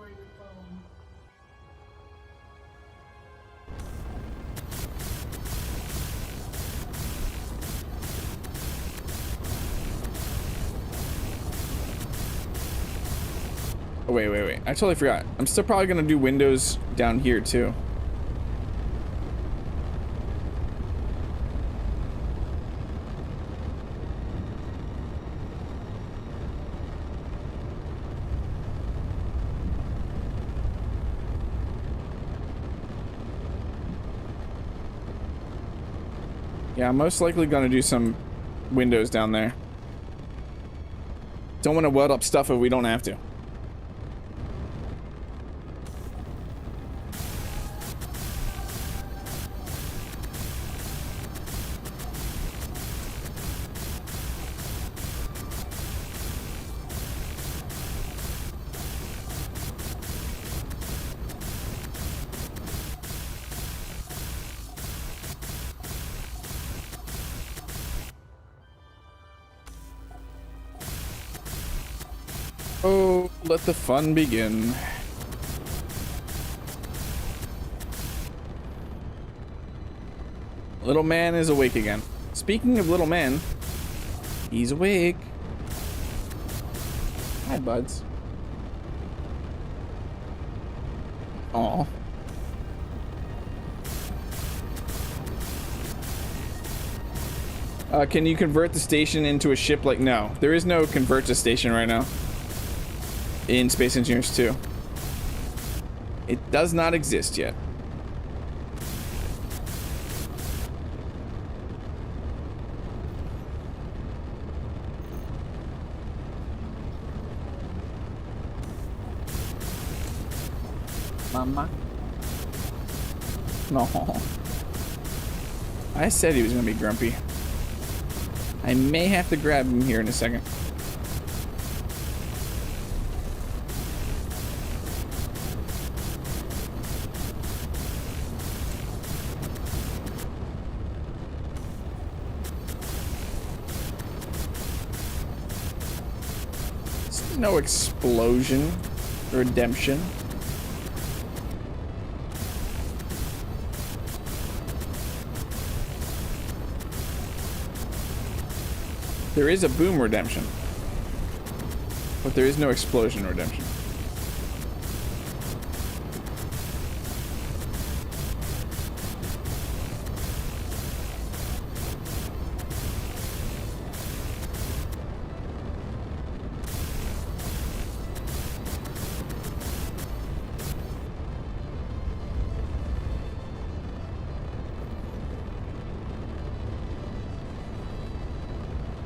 Oh, wait. I totally forgot. I'm still probably gonna do windows down here too. Yeah, I'm most likely gonna do some windows down there. Don't want to weld up stuff if we don't have to. Oh, let the fun begin. Little man is awake again. Speaking of little man, he's awake. Hi, buds. Aw. Can you convert the station into a ship? Like, no. There is no convert to station right now. In Space Engineers 2. It does not exist yet. Mama? No. I said he was gonna be grumpy. I may have to grab him here in a second. No explosion. Redemption. There is a boom redemption. But there is no explosion redemption.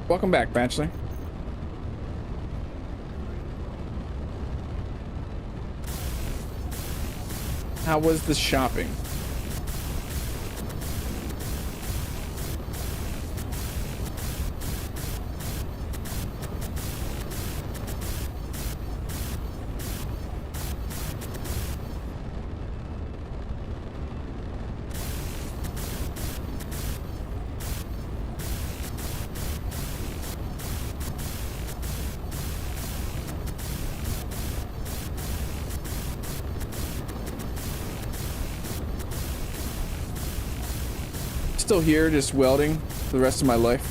Welcome back, Bachelor. How was the shopping? Still here, just welding for the rest of my life.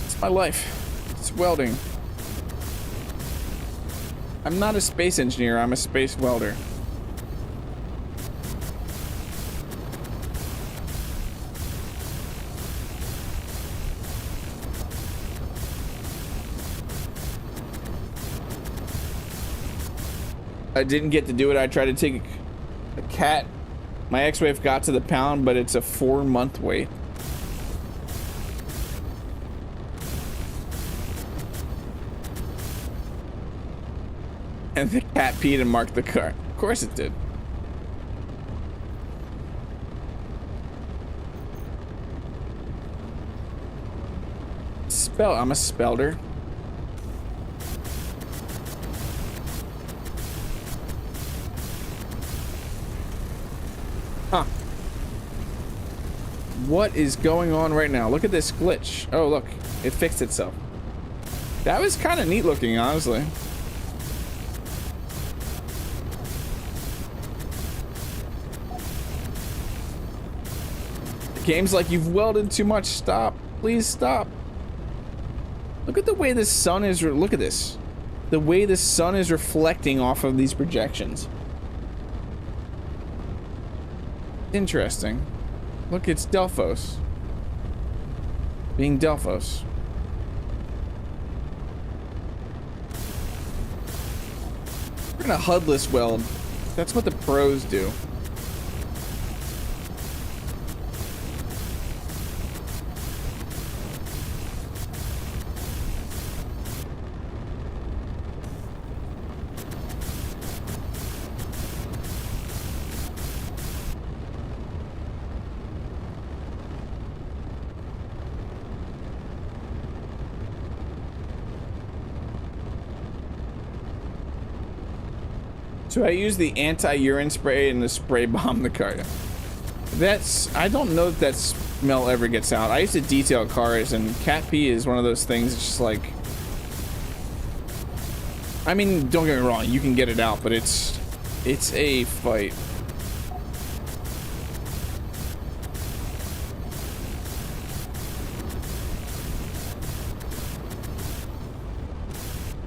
It's my life. It's welding. I'm not a space engineer, I'm a space welder. I didn't get to do it. I tried to take a cat. My X-Wave got to the pound, but it's a 4-month wait. And the cat peed and marked the car. Of course it did. I'm a spelter. Huh. What is going on right now? Look at this glitch. Oh, look. It fixed itself. That was kind of neat looking, honestly. The game's like, you've welded too much. Stop. Please stop. Look at the way the sun is... Look at this. The way the sun is reflecting off of these projections. Interesting. Look, it's Delphos. Being Delphos. We're gonna HUDless weld. That's what the pros do. So I use the anti-urine spray and the spray bomb the car. That's, I don't know if that smell ever gets out. I used to detail cars, and cat pee is one of those things. It's just like, I mean, don't get me wrong, you can get it out, but it's a fight.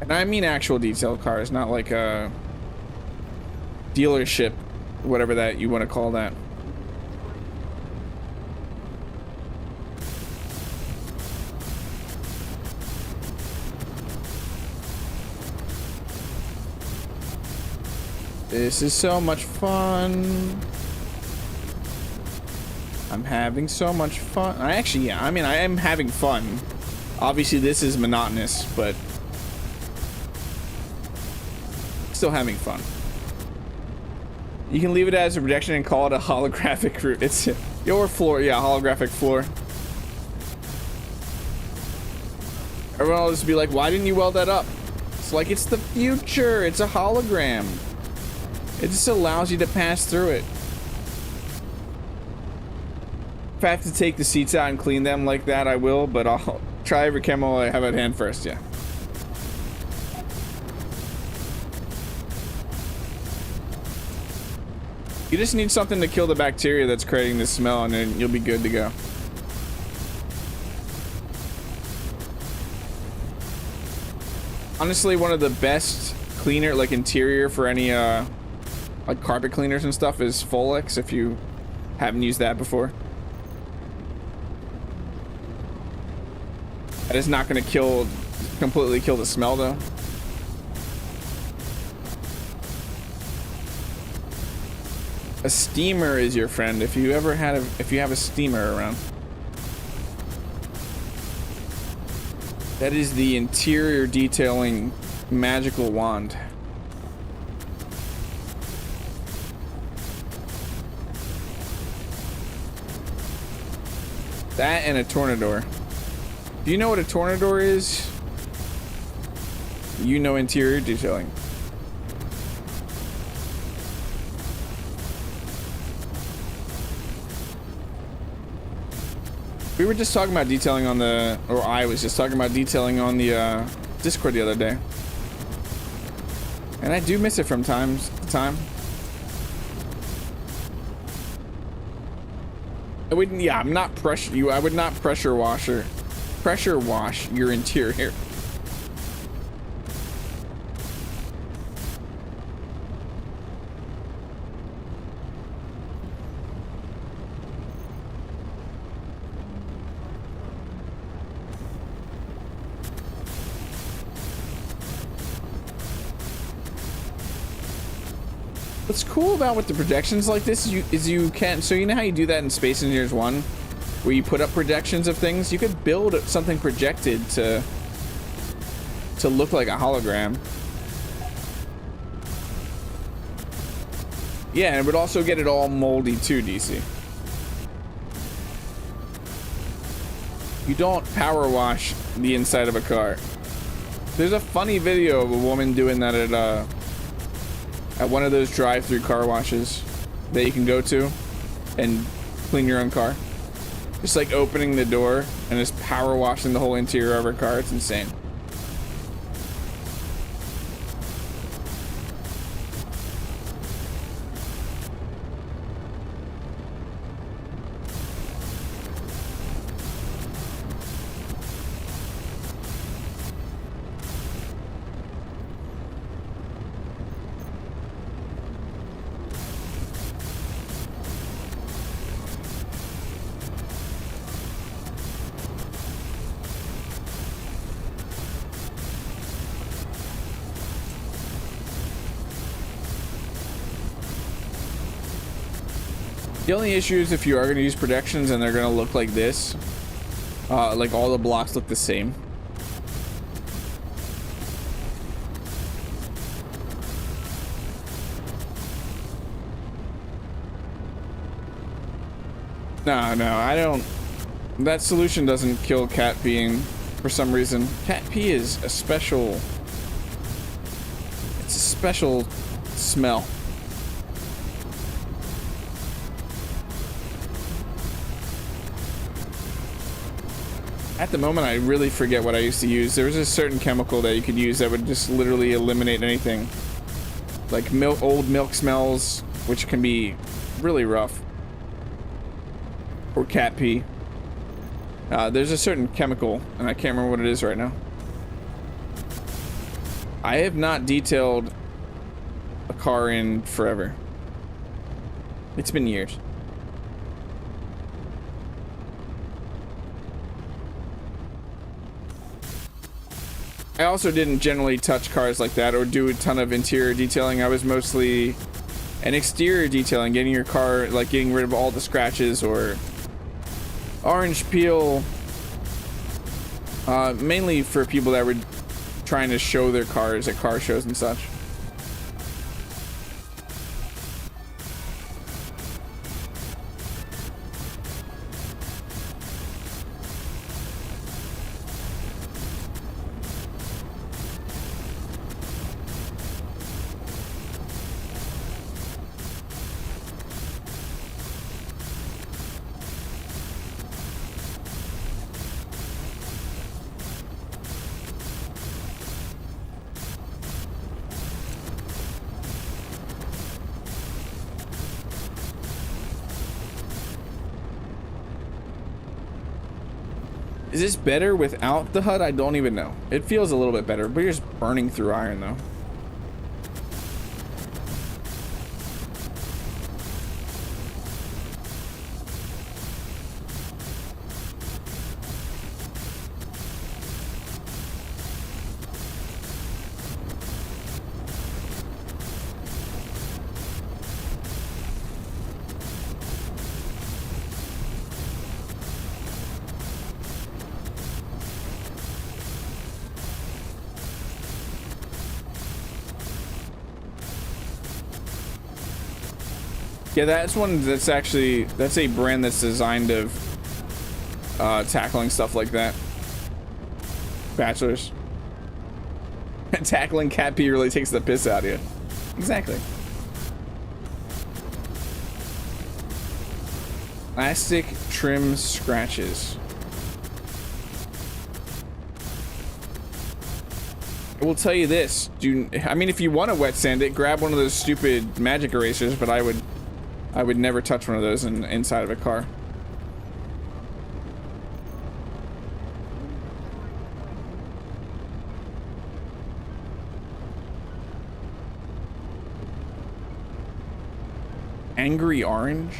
And I mean actual detailed cars, not like a dealership, whatever that you want to call that. This is so much fun. I'm having so much fun. I actually, yeah, I mean, I am having fun. Obviously, this is monotonous, but still having fun. You can leave it as a projection and call it a holographic route. It's your floor, yeah, holographic floor. Everyone will just be like, why didn't you weld that up? It's like, it's the future. It's a hologram. It just allows you to pass through it. If I have to take the seats out and clean them like that, I will, but I'll try every camo I have at hand first, yeah. You just need something to kill the bacteria that's creating this smell, and then you'll be good to go. Honestly, one of the best cleaner, like interior for any like carpet cleaners and stuff is Folex, if you haven't used that before. That is not going to completely kill the smell though. A steamer is your friend if you ever had if you have a steamer around. That is the interior detailing magical wand. That and a tornador. Do you know what a tornador is? You know interior detailing. We were just talking about detailing on the, or I was just talking about detailing on the Discord the other day. And I do miss it from time to time. I wouldn't, yeah, I'm not pressure you. I would not pressure wash your interior. What's cool about with the projections like this is you can, so you know how you do that in Space Engineers 1, where you put up projections of things? You could build something projected to look like a hologram. Yeah, and it would also get it all moldy too, DC. You don't power wash the inside of a car. There's a funny video of a woman doing that at one of those drive-through car washes that you can go to and clean your own car. Just like opening the door and just power washing the whole interior of her car. It's insane. The only issue is if you are going to use projections and they're going to look like this, like all the blocks look the same. No, I don't. That solution doesn't kill cat peeing for some reason. Cat pee is a special. It's a special smell. At the moment, I really forget what I used to use. There was a certain chemical that you could use that would just literally eliminate anything. Like old milk smells, which can be really rough. Or cat pee. There's a certain chemical, and I can't remember what it is right now. I have not detailed a car in forever. It's been years. I also didn't generally touch cars like that or do a ton of interior detailing. I was mostly an exterior detailing, getting your car, like getting rid of all the scratches or orange peel, mainly for people that were trying to show their cars at car shows and such. Is this better without the HUD? I don't even know. It feels a little bit better, but you're just burning through iron though. Yeah, that's one that's actually, that's a brand that's designed of tackling stuff like that. Bachelors. Tackling cat pee really takes the piss out of you. Exactly. Plastic trim scratches. I will tell you this. I mean, if you want to wet sand it, grab one of those stupid magic erasers, but I would never touch one of those inside of a car. Angry orange?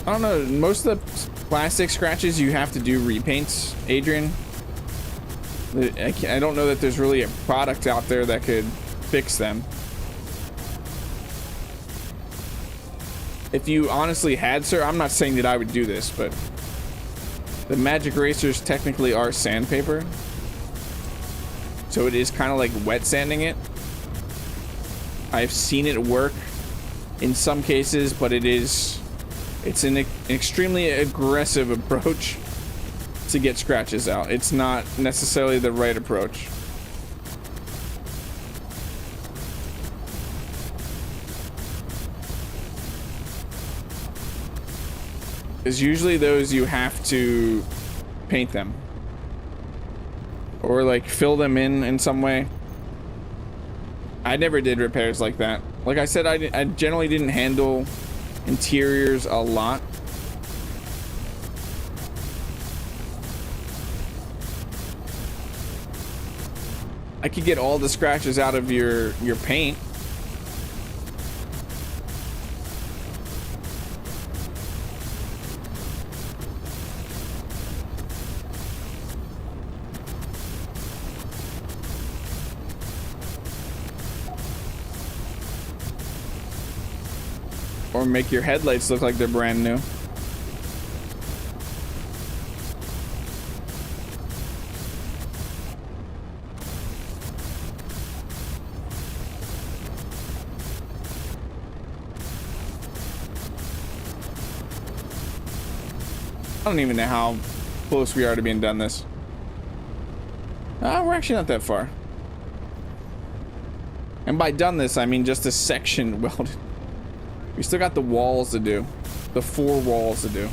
I don't know. Most of the plastic scratches you have to do repaints, Adrian. I don't know that there's really a product out there that could fix them. If you honestly had, sir, I'm not saying that I would do this, but the magic erasers technically are sandpaper. So it is kind of like wet sanding it. I've seen it work in some cases, but it's an extremely aggressive approach to get scratches out. It's not necessarily the right approach. Because usually those you have to paint them or like fill them in some way. I never did repairs like that. Like I said, I generally didn't handle interiors a lot. I could get all the scratches out of your paint. Or make your headlights look like they're brand new. I don't even know how close we are to being done this. We're actually not that far. And by done this, I mean just a section welded. We still got the walls to do. The 4 walls to do.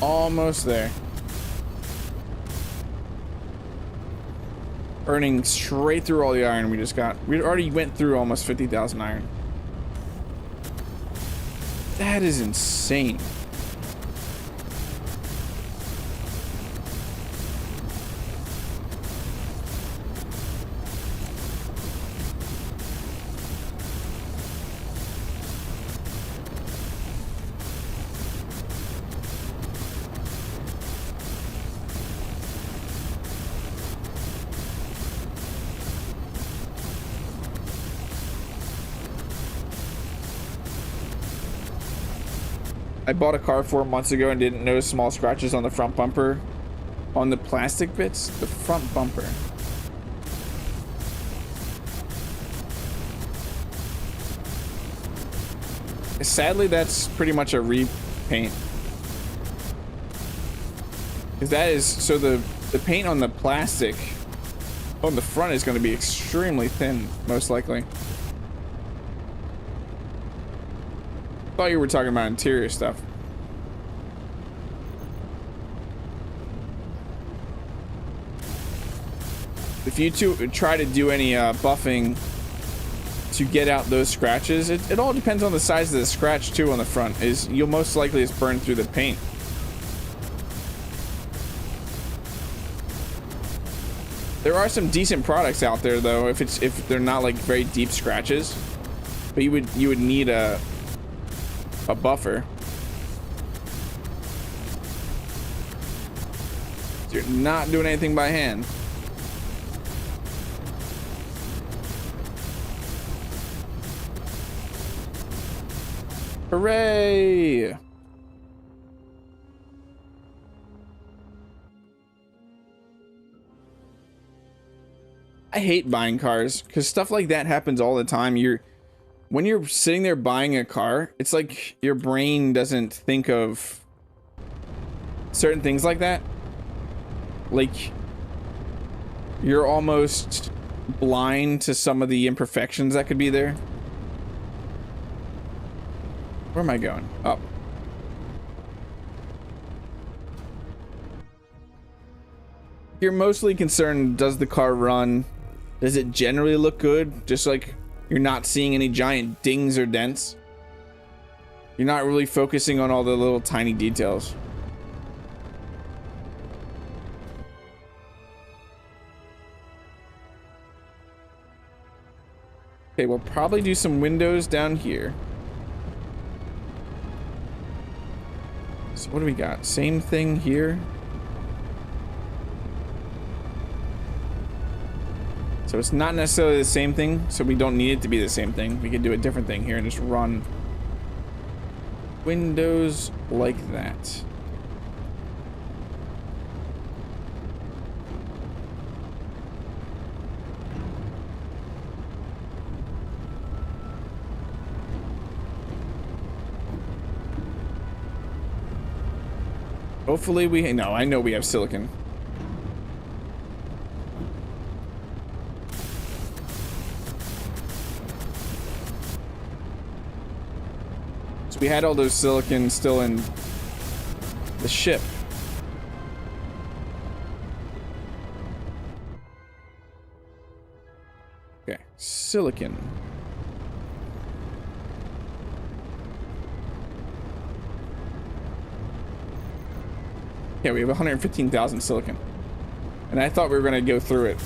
Almost there. Burning straight through all the iron we just got. We already went through almost 50,000 iron. That is insane. I bought a car 4 months ago and didn't notice small scratches on the front bumper. On the plastic bits? The front bumper. Sadly, that's pretty much a repaint. Because that is... So the paint on the plastic on the front is going to be extremely thin, most likely. Thought you were talking about interior stuff. If you two try to do any buffing to get out those scratches, it all depends on the size of the scratch too on the front. You'll most likely just burn through the paint. There are some decent products out there though, if they're not like very deep scratches. But you would need a buffer. You're not doing anything by hand. Hooray! I hate buying cars because stuff like that happens all the time. When you're sitting there buying a car, it's like your brain doesn't think of certain things like that. Like, you're almost blind to some of the imperfections that could be there. Where am I going? Up. You're mostly concerned, does the car run? Does it generally look good? Just like you're not seeing any giant dings or dents. You're not really focusing on all the little tiny details. Okay, we'll probably do some windows down here. So what do we got? Same thing here. So it's not necessarily the same thing, so we don't need it to be the same thing. We can do a different thing here and just run windows like that. Hopefully I know we have silicon. So we had all those silicon still in the ship. Okay, silicon. Yeah, we have 115,000 silicon. And I thought we were going to go through it.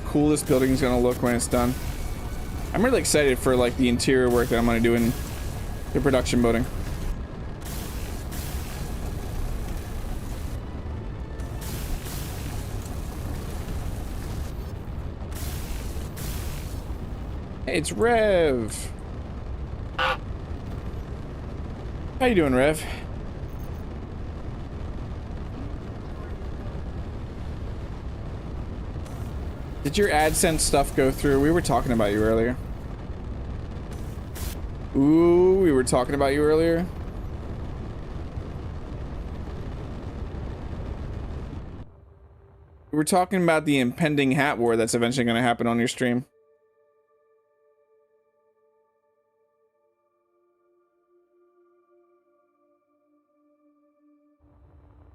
Cool this building is gonna look when it's done. I'm really excited for like the interior work that I'm gonna do in the production building. Hey, it's Rev. How you doing, Rev? Did your AdSense stuff go through? We were talking about you earlier. Ooh, we were talking about you earlier. We were talking about the impending hat war that's eventually going to happen on your stream.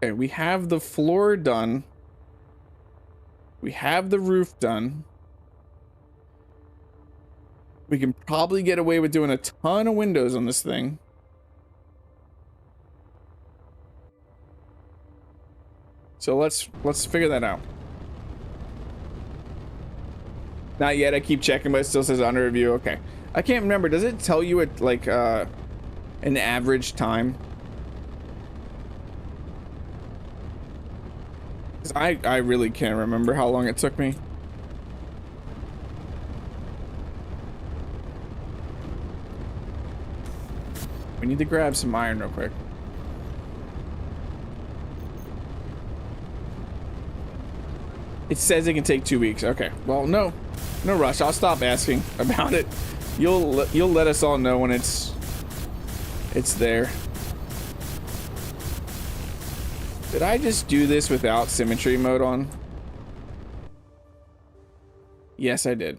Okay, we have the floor done. We have the roof done. We can probably get away with doing a ton of windows on this thing. So let's figure that out. Not yet. I keep checking, but it still says under review. Okay. I can't remember. Does it tell you at like an average time? I really can't remember how long it took me. We need to grab some iron real quick. It says it can take 2 weeks. Okay. Well, no rush. I'll stop asking about it. You'll let us all know when it's there. Did I just do this without symmetry mode on? Yes, I did.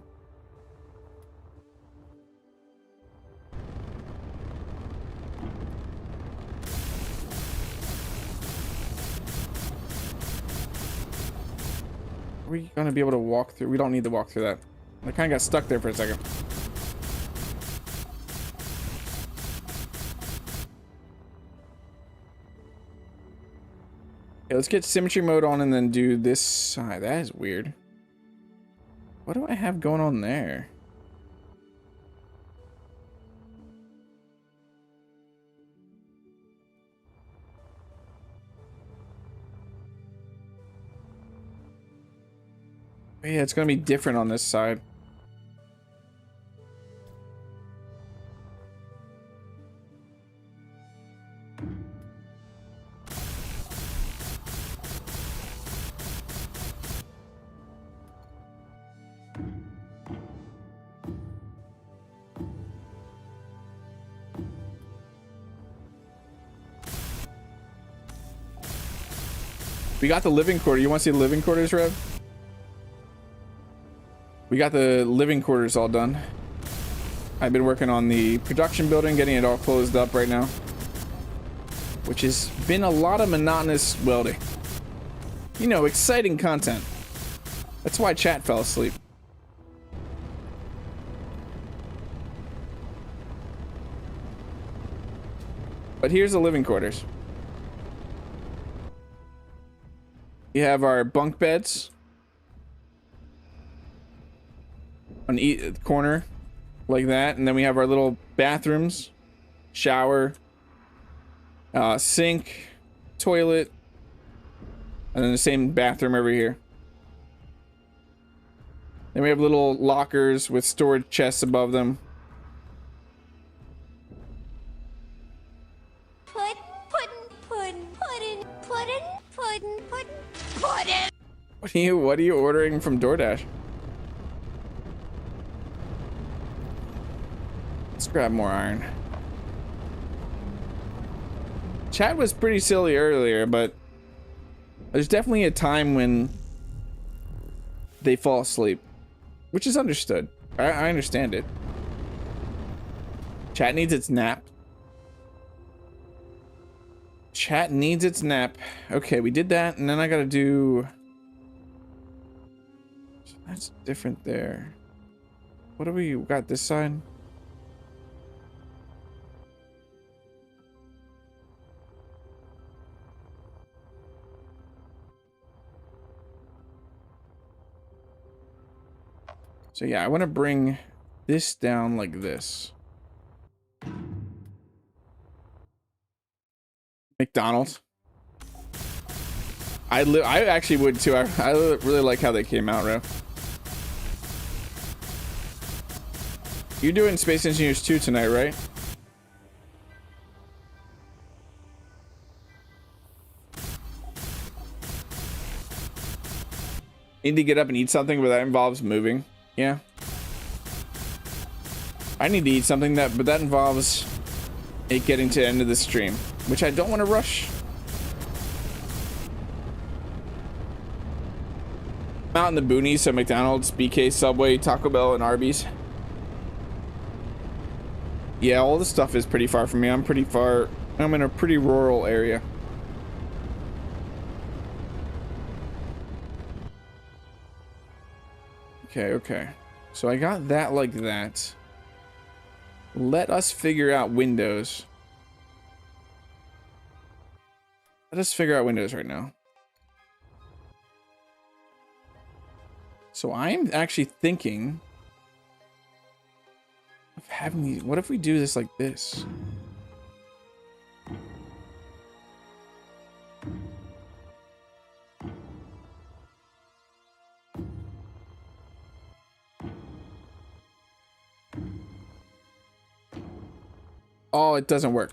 Are we gonna be able to walk through? We don't need to walk through that. I kind of got stuck there for a second. Okay, let's get symmetry mode on and then do this side. That is weird. What do I have going on there? Oh, yeah, it's gonna be different on this side. We got the living quarter. You want to see the living quarters, Rev? We got the living quarters all done. I've been working on the production building, getting it all closed up right now, which has been a lot of monotonous welding. You know, exciting content. That's why chat fell asleep. But here's the living quarters. We have our bunk beds on each corner like that, and then we have our little bathrooms, shower, sink, toilet, and then the same bathroom over here. Then we have little lockers with storage chests above them. What are you ordering from DoorDash? Let's grab more iron. Chat was pretty silly earlier, but there's definitely a time when they fall asleep, which is understood. I understand it. Chat needs its nap. Chat needs its nap. Okay, we did that, and then I gotta do... That's different there. What do we got this side? So yeah, I want to bring this down like this. McDonald's. I actually would too. I really like how they came out, bro. You're doing Space Engineers 2 tonight, right? Need to get up and eat something, but that involves moving. Yeah. I need to eat something but that involves it getting to the end of the stream, which I don't want to rush. I'm out in the boonies, so McDonald's, BK, Subway, Taco Bell, and Arby's. Yeah, all this stuff is pretty far from me. I'm in a pretty rural area. Okay. So I got that like that. Let us figure out windows. Let us figure out windows right now. So I'm actually thinking of having these. What if we do this like this? Oh, it doesn't work.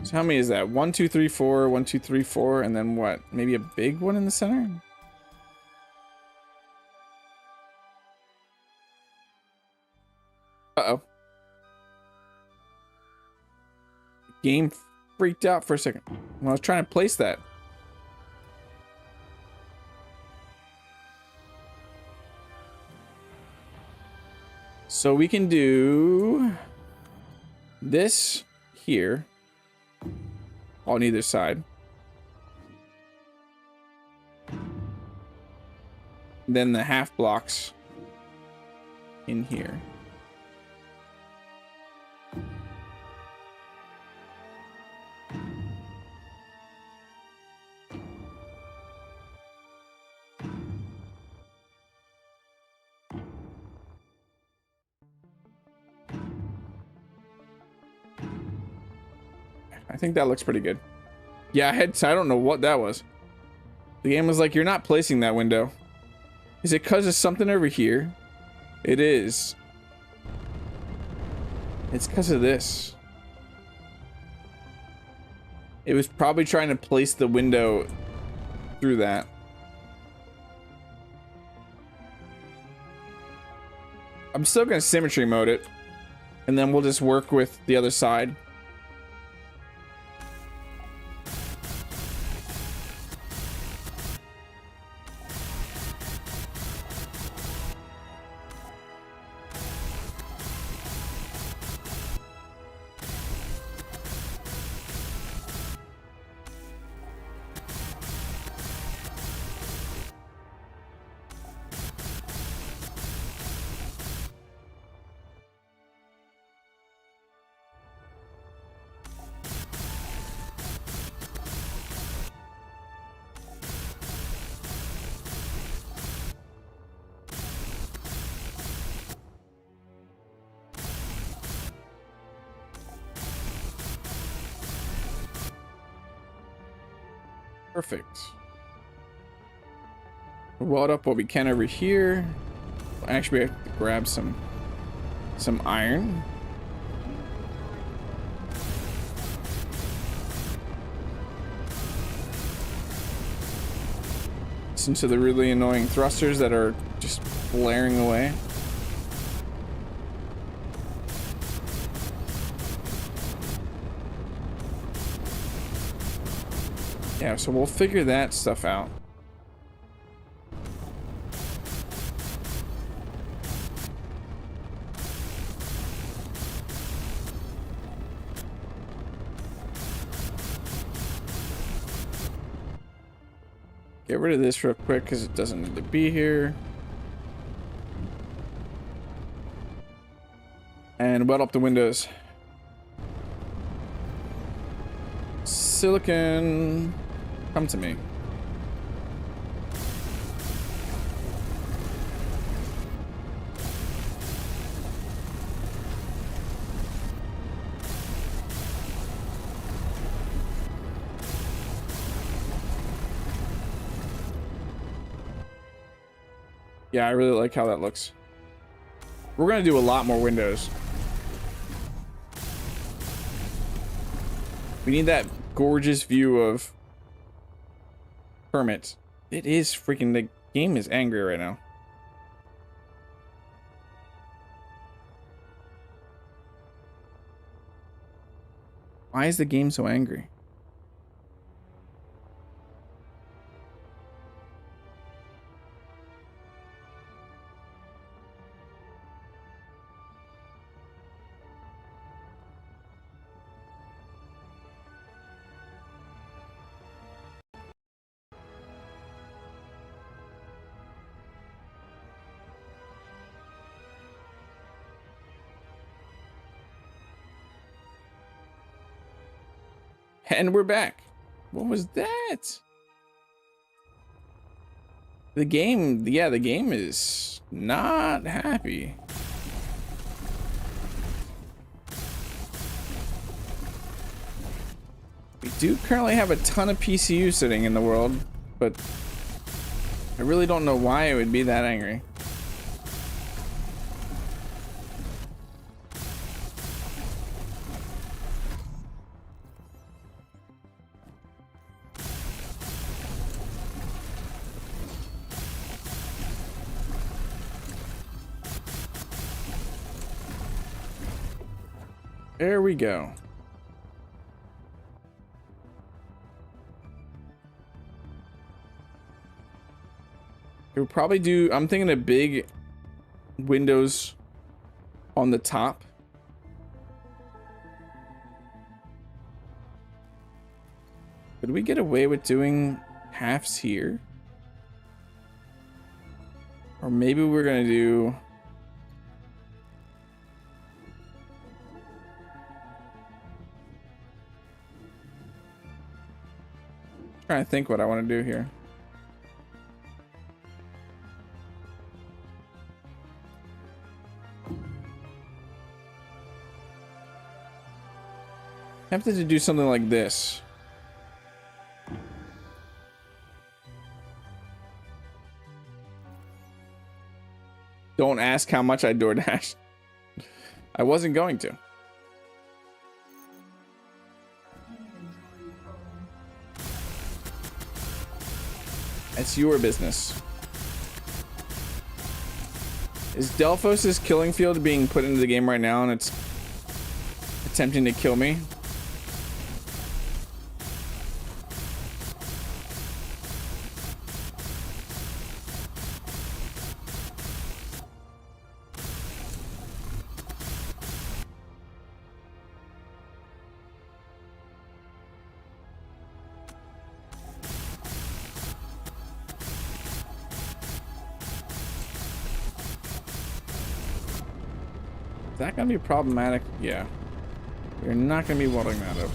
So how many is that? 1, 2, 3, 4, 1, 2, 3, 4, and then what? Maybe a big one in the center? Uh-oh. Game freaked out for a second when I was trying to place that. So we can do this here on either side. Then the half blocks in here. I think that looks pretty good. Yeah, I don't know what that was. The game was like, you're not placing that window. Is it because of something over here? It is. It's because of this. It was probably trying to place the window through that. I'm still going to symmetry mode it. And then we'll just work with the other side. Perfect. Weld up what we can over here. Actually, we have to grab some iron. listen to the really annoying thrusters that are just blaring away. Yeah, so we'll figure that stuff out. Get rid of this real quick because it doesn't need to be here. And weld up the windows. Silicon, come to me. Yeah, I really like how that looks. We're gonna do a lot more windows. We need that gorgeous view of permits. It is freaking, the game is angry right now. Why is the game so angry? And we're back. What was that? The game, yeah, the game is not happy. We do currently have a ton of PCU sitting in the world, but I really don't know why it would be that angry. There we go. We'll probably do, I'm thinking of big windows on the top. Could we get away with doing halves here? Or maybe we're gonna do... Trying to think what I want to do here. Tempted to do something like this. Don't ask how much I DoorDash. I wasn't going to. It's your business. Is Delphos' killing field being put into the game right now and it's attempting to kill me? Is that gonna be problematic? Yeah. We're not gonna be welding that up.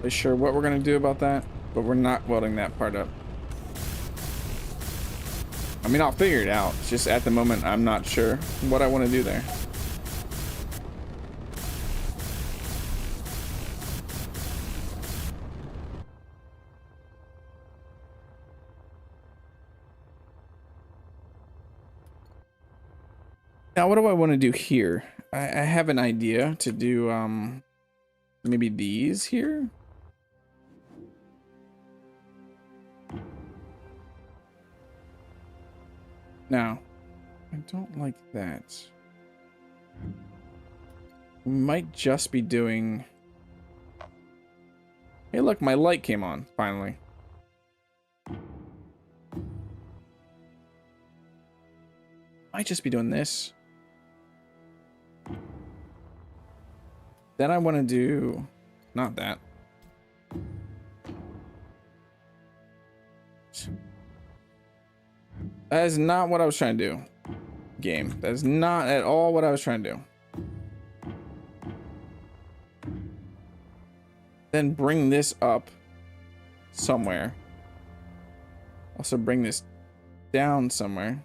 Not sure what we're gonna do about that, but we're not welding that part up. I mean, I'll figure it out. It's just at the moment, I'm not sure what I want to do there. Now, what do I want to do here? I have an idea to do, maybe these here? Now, I don't like that. We might just be doing... Hey, look, my light came on, finally. Might just be doing this. Then I want to do... Not that. That is not what I was trying to do. Game. That is not at all what I was trying to do. Then bring this up somewhere. Also bring this down somewhere.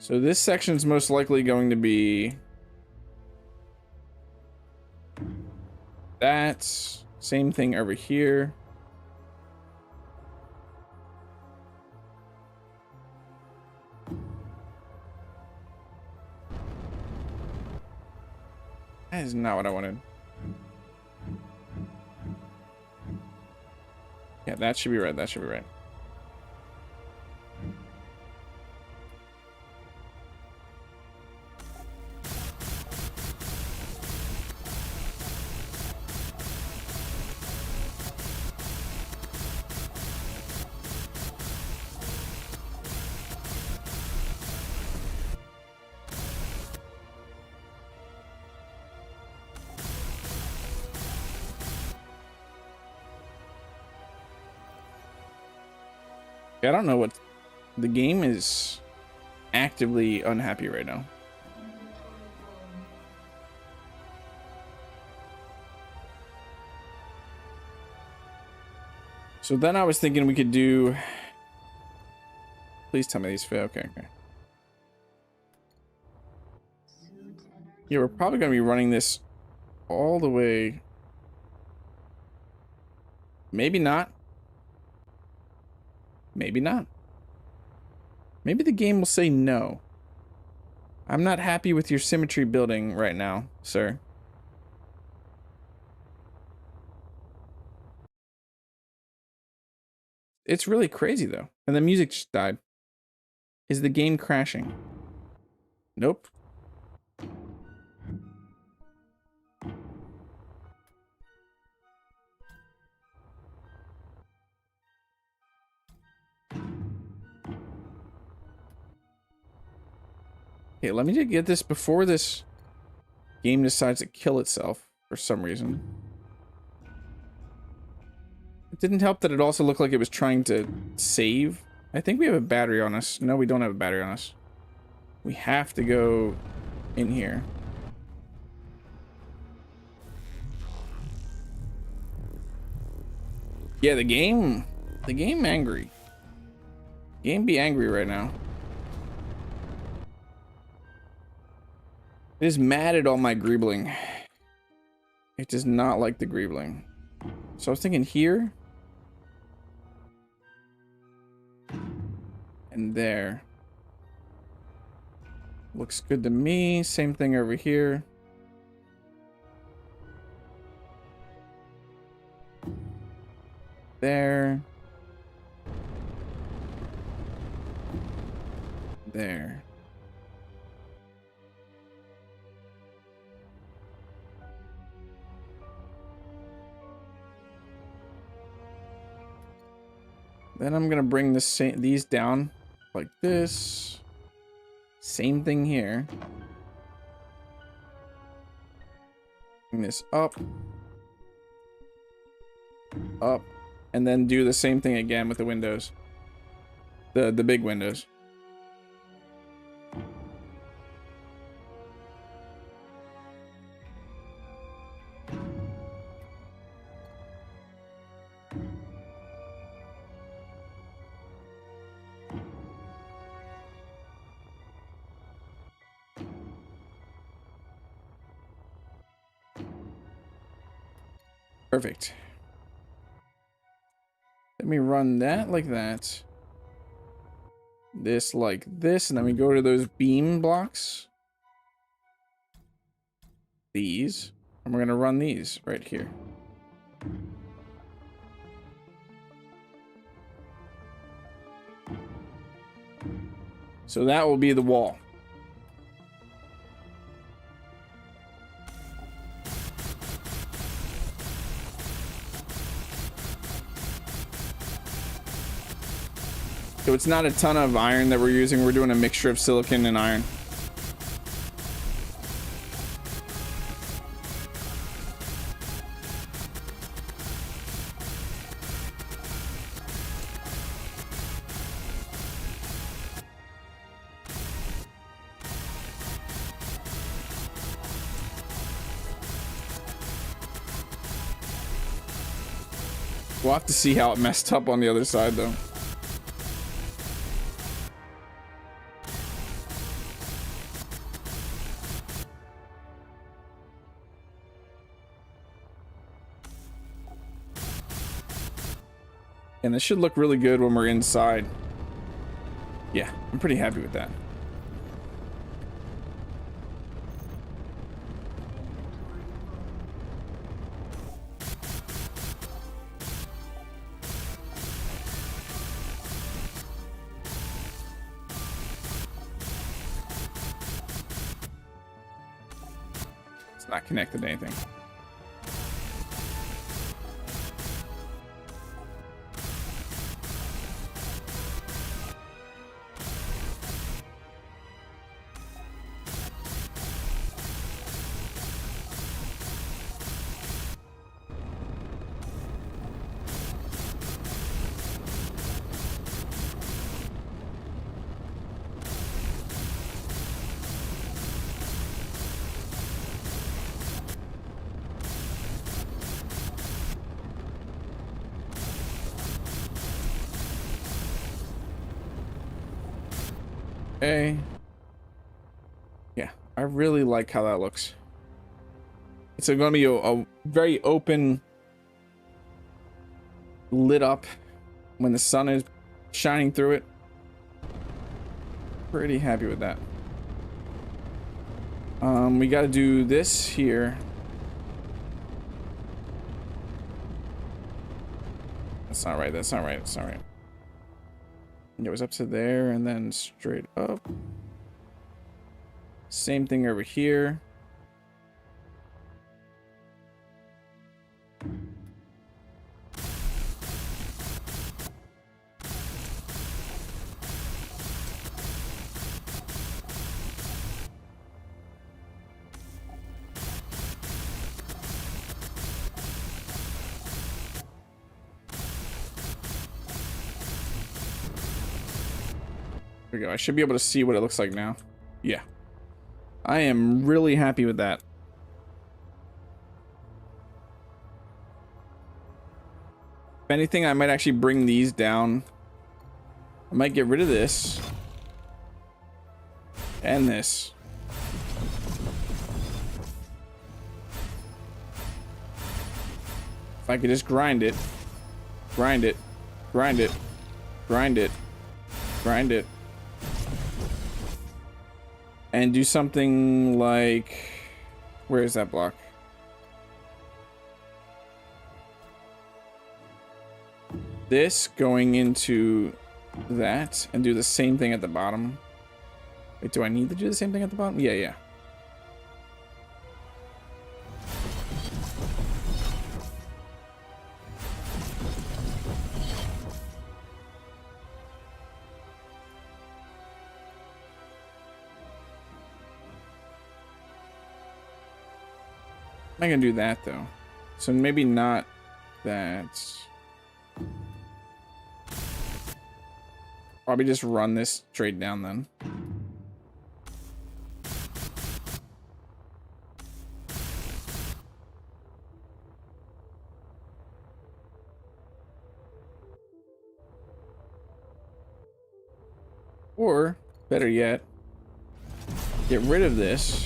So this section is most likely going to be that. Same thing over here. That is not what I wanted. Yeah, that should be right. That should be right. I don't know what the game is actively unhappy right now. So then I was thinking we could do... Please tell me these fit. Okay, okay. Yeah, we're probably going to be running this all the way. Maybe not. Maybe not. Maybe the game will say no. I'm not happy with your symmetry building right now, sir. It's really crazy, though. And the music just died. Is the game crashing? Nope. Okay, let me just get this before this game decides to kill itself for some reason. It didn't help that it also looked like it was trying to save. I think we have a battery on us. No, we don't have a battery on us. We have to go in here. Yeah, the game angry. Game be angry right now. It is mad at all my greebling. It does not like the greebling. So I was thinking here. And there. Looks good to me. Same thing over here. There. There. Then I'm gonna bring these down like this. Same thing here. Bring this up. Up. And then do the same thing again with the windows. The big windows. Perfect. Let me run that like that. this like this, and then we go to those beam blocks. These. And we're going to run these right here. So that will be the wall. So it's not a ton of iron that we're using. We're doing a mixture of silicon and iron. We'll have to see how it messed up on the other side, though. And this should look really good when we're inside. Yeah, I'm pretty happy with that. It's not connected to anything. Okay. Yeah, I really like how that looks. It's going to be a very open, lit up when the sun is shining through it. Pretty happy with that. We got to do this here. That's not right. That's not right. That's not right. It was up to there and then straight up. Same thing over here. There we go. I should be able to see what it looks like now. Yeah. I am really happy with that. If anything, I might actually bring these down. I might get rid of this. And this. If I could just grind it. Grind it. Grind it. Grind it. Grind it. And do something like, where is that block? This going into that and do the same thing at the bottom. Wait, do I need to do the same thing at the bottom? Yeah, yeah. I'm gonna do that though, so maybe not that. Probably just run this straight down then. Or better yet, get rid of this.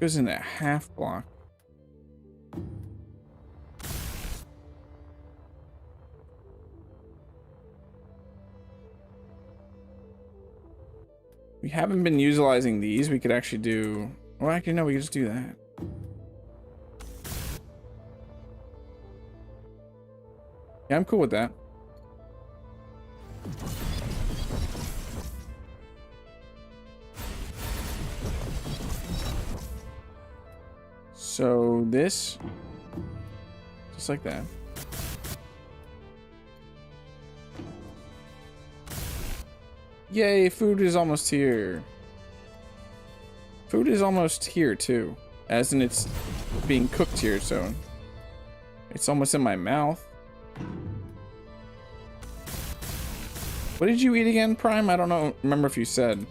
Goes in that half block. We haven't been utilizing these. We could actually do... Well, actually, no, we could just do that. Yeah, I'm cool with that. So this, just like that. Yay, food is almost here. Food is almost here too, as in it's being cooked here, so it's almost in my mouth. What did you eat again, Prime? I don't know. Remember if you said.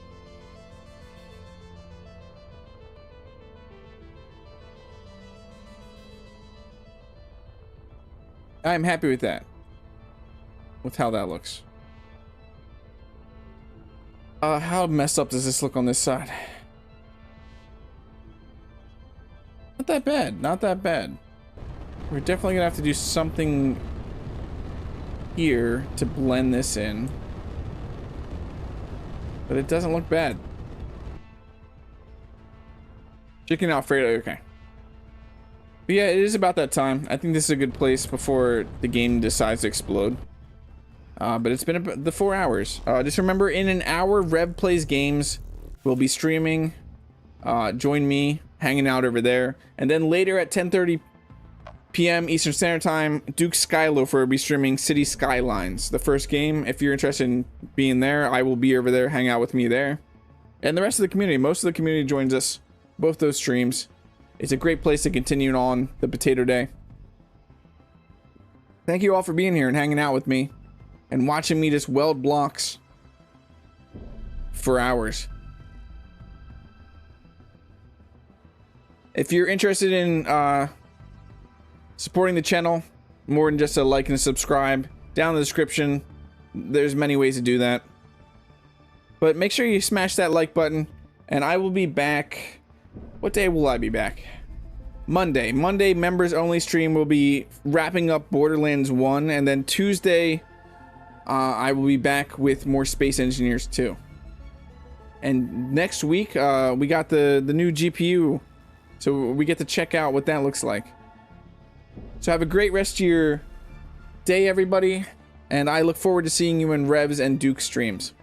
I'm happy with that. With how that looks. How messed up does this look on this side? Not that bad. Not that bad. We're definitely gonna have to do something here to blend this in. But it doesn't look bad. Chicken Alfredo, okay. But yeah, it is about that time. I think this is a good place before the game decides to explode. But it's been about the 4 hours. Just remember, in an hour, Rev Plays Games will be streaming. Join me, hanging out over there. And then later at 10:30 p.m. Eastern Standard Time, Duke Skyloafer will be streaming City Skylines, the first game. If you're interested in being there, I will be over there. Hang out with me there. And the rest of the community, most of the community joins us. Both those streams. It's a great place to continue on the Potato Day. Thank you all for being here and hanging out with me and watching me just weld blocks for hours. If you're interested in supporting the channel, more than just a like and a subscribe, down in the description, there's many ways to do that. But make sure you smash that like button, and I will be back. What day will I be back? Monday. Monday, members only stream will be wrapping up Borderlands 1, and then Tuesday, I will be back with more Space Engineers 2. And next week, we got the new GPU, so we get to check out what that looks like. So have a great rest of your day, everybody, and I look forward to seeing you in Revs and Duke streams.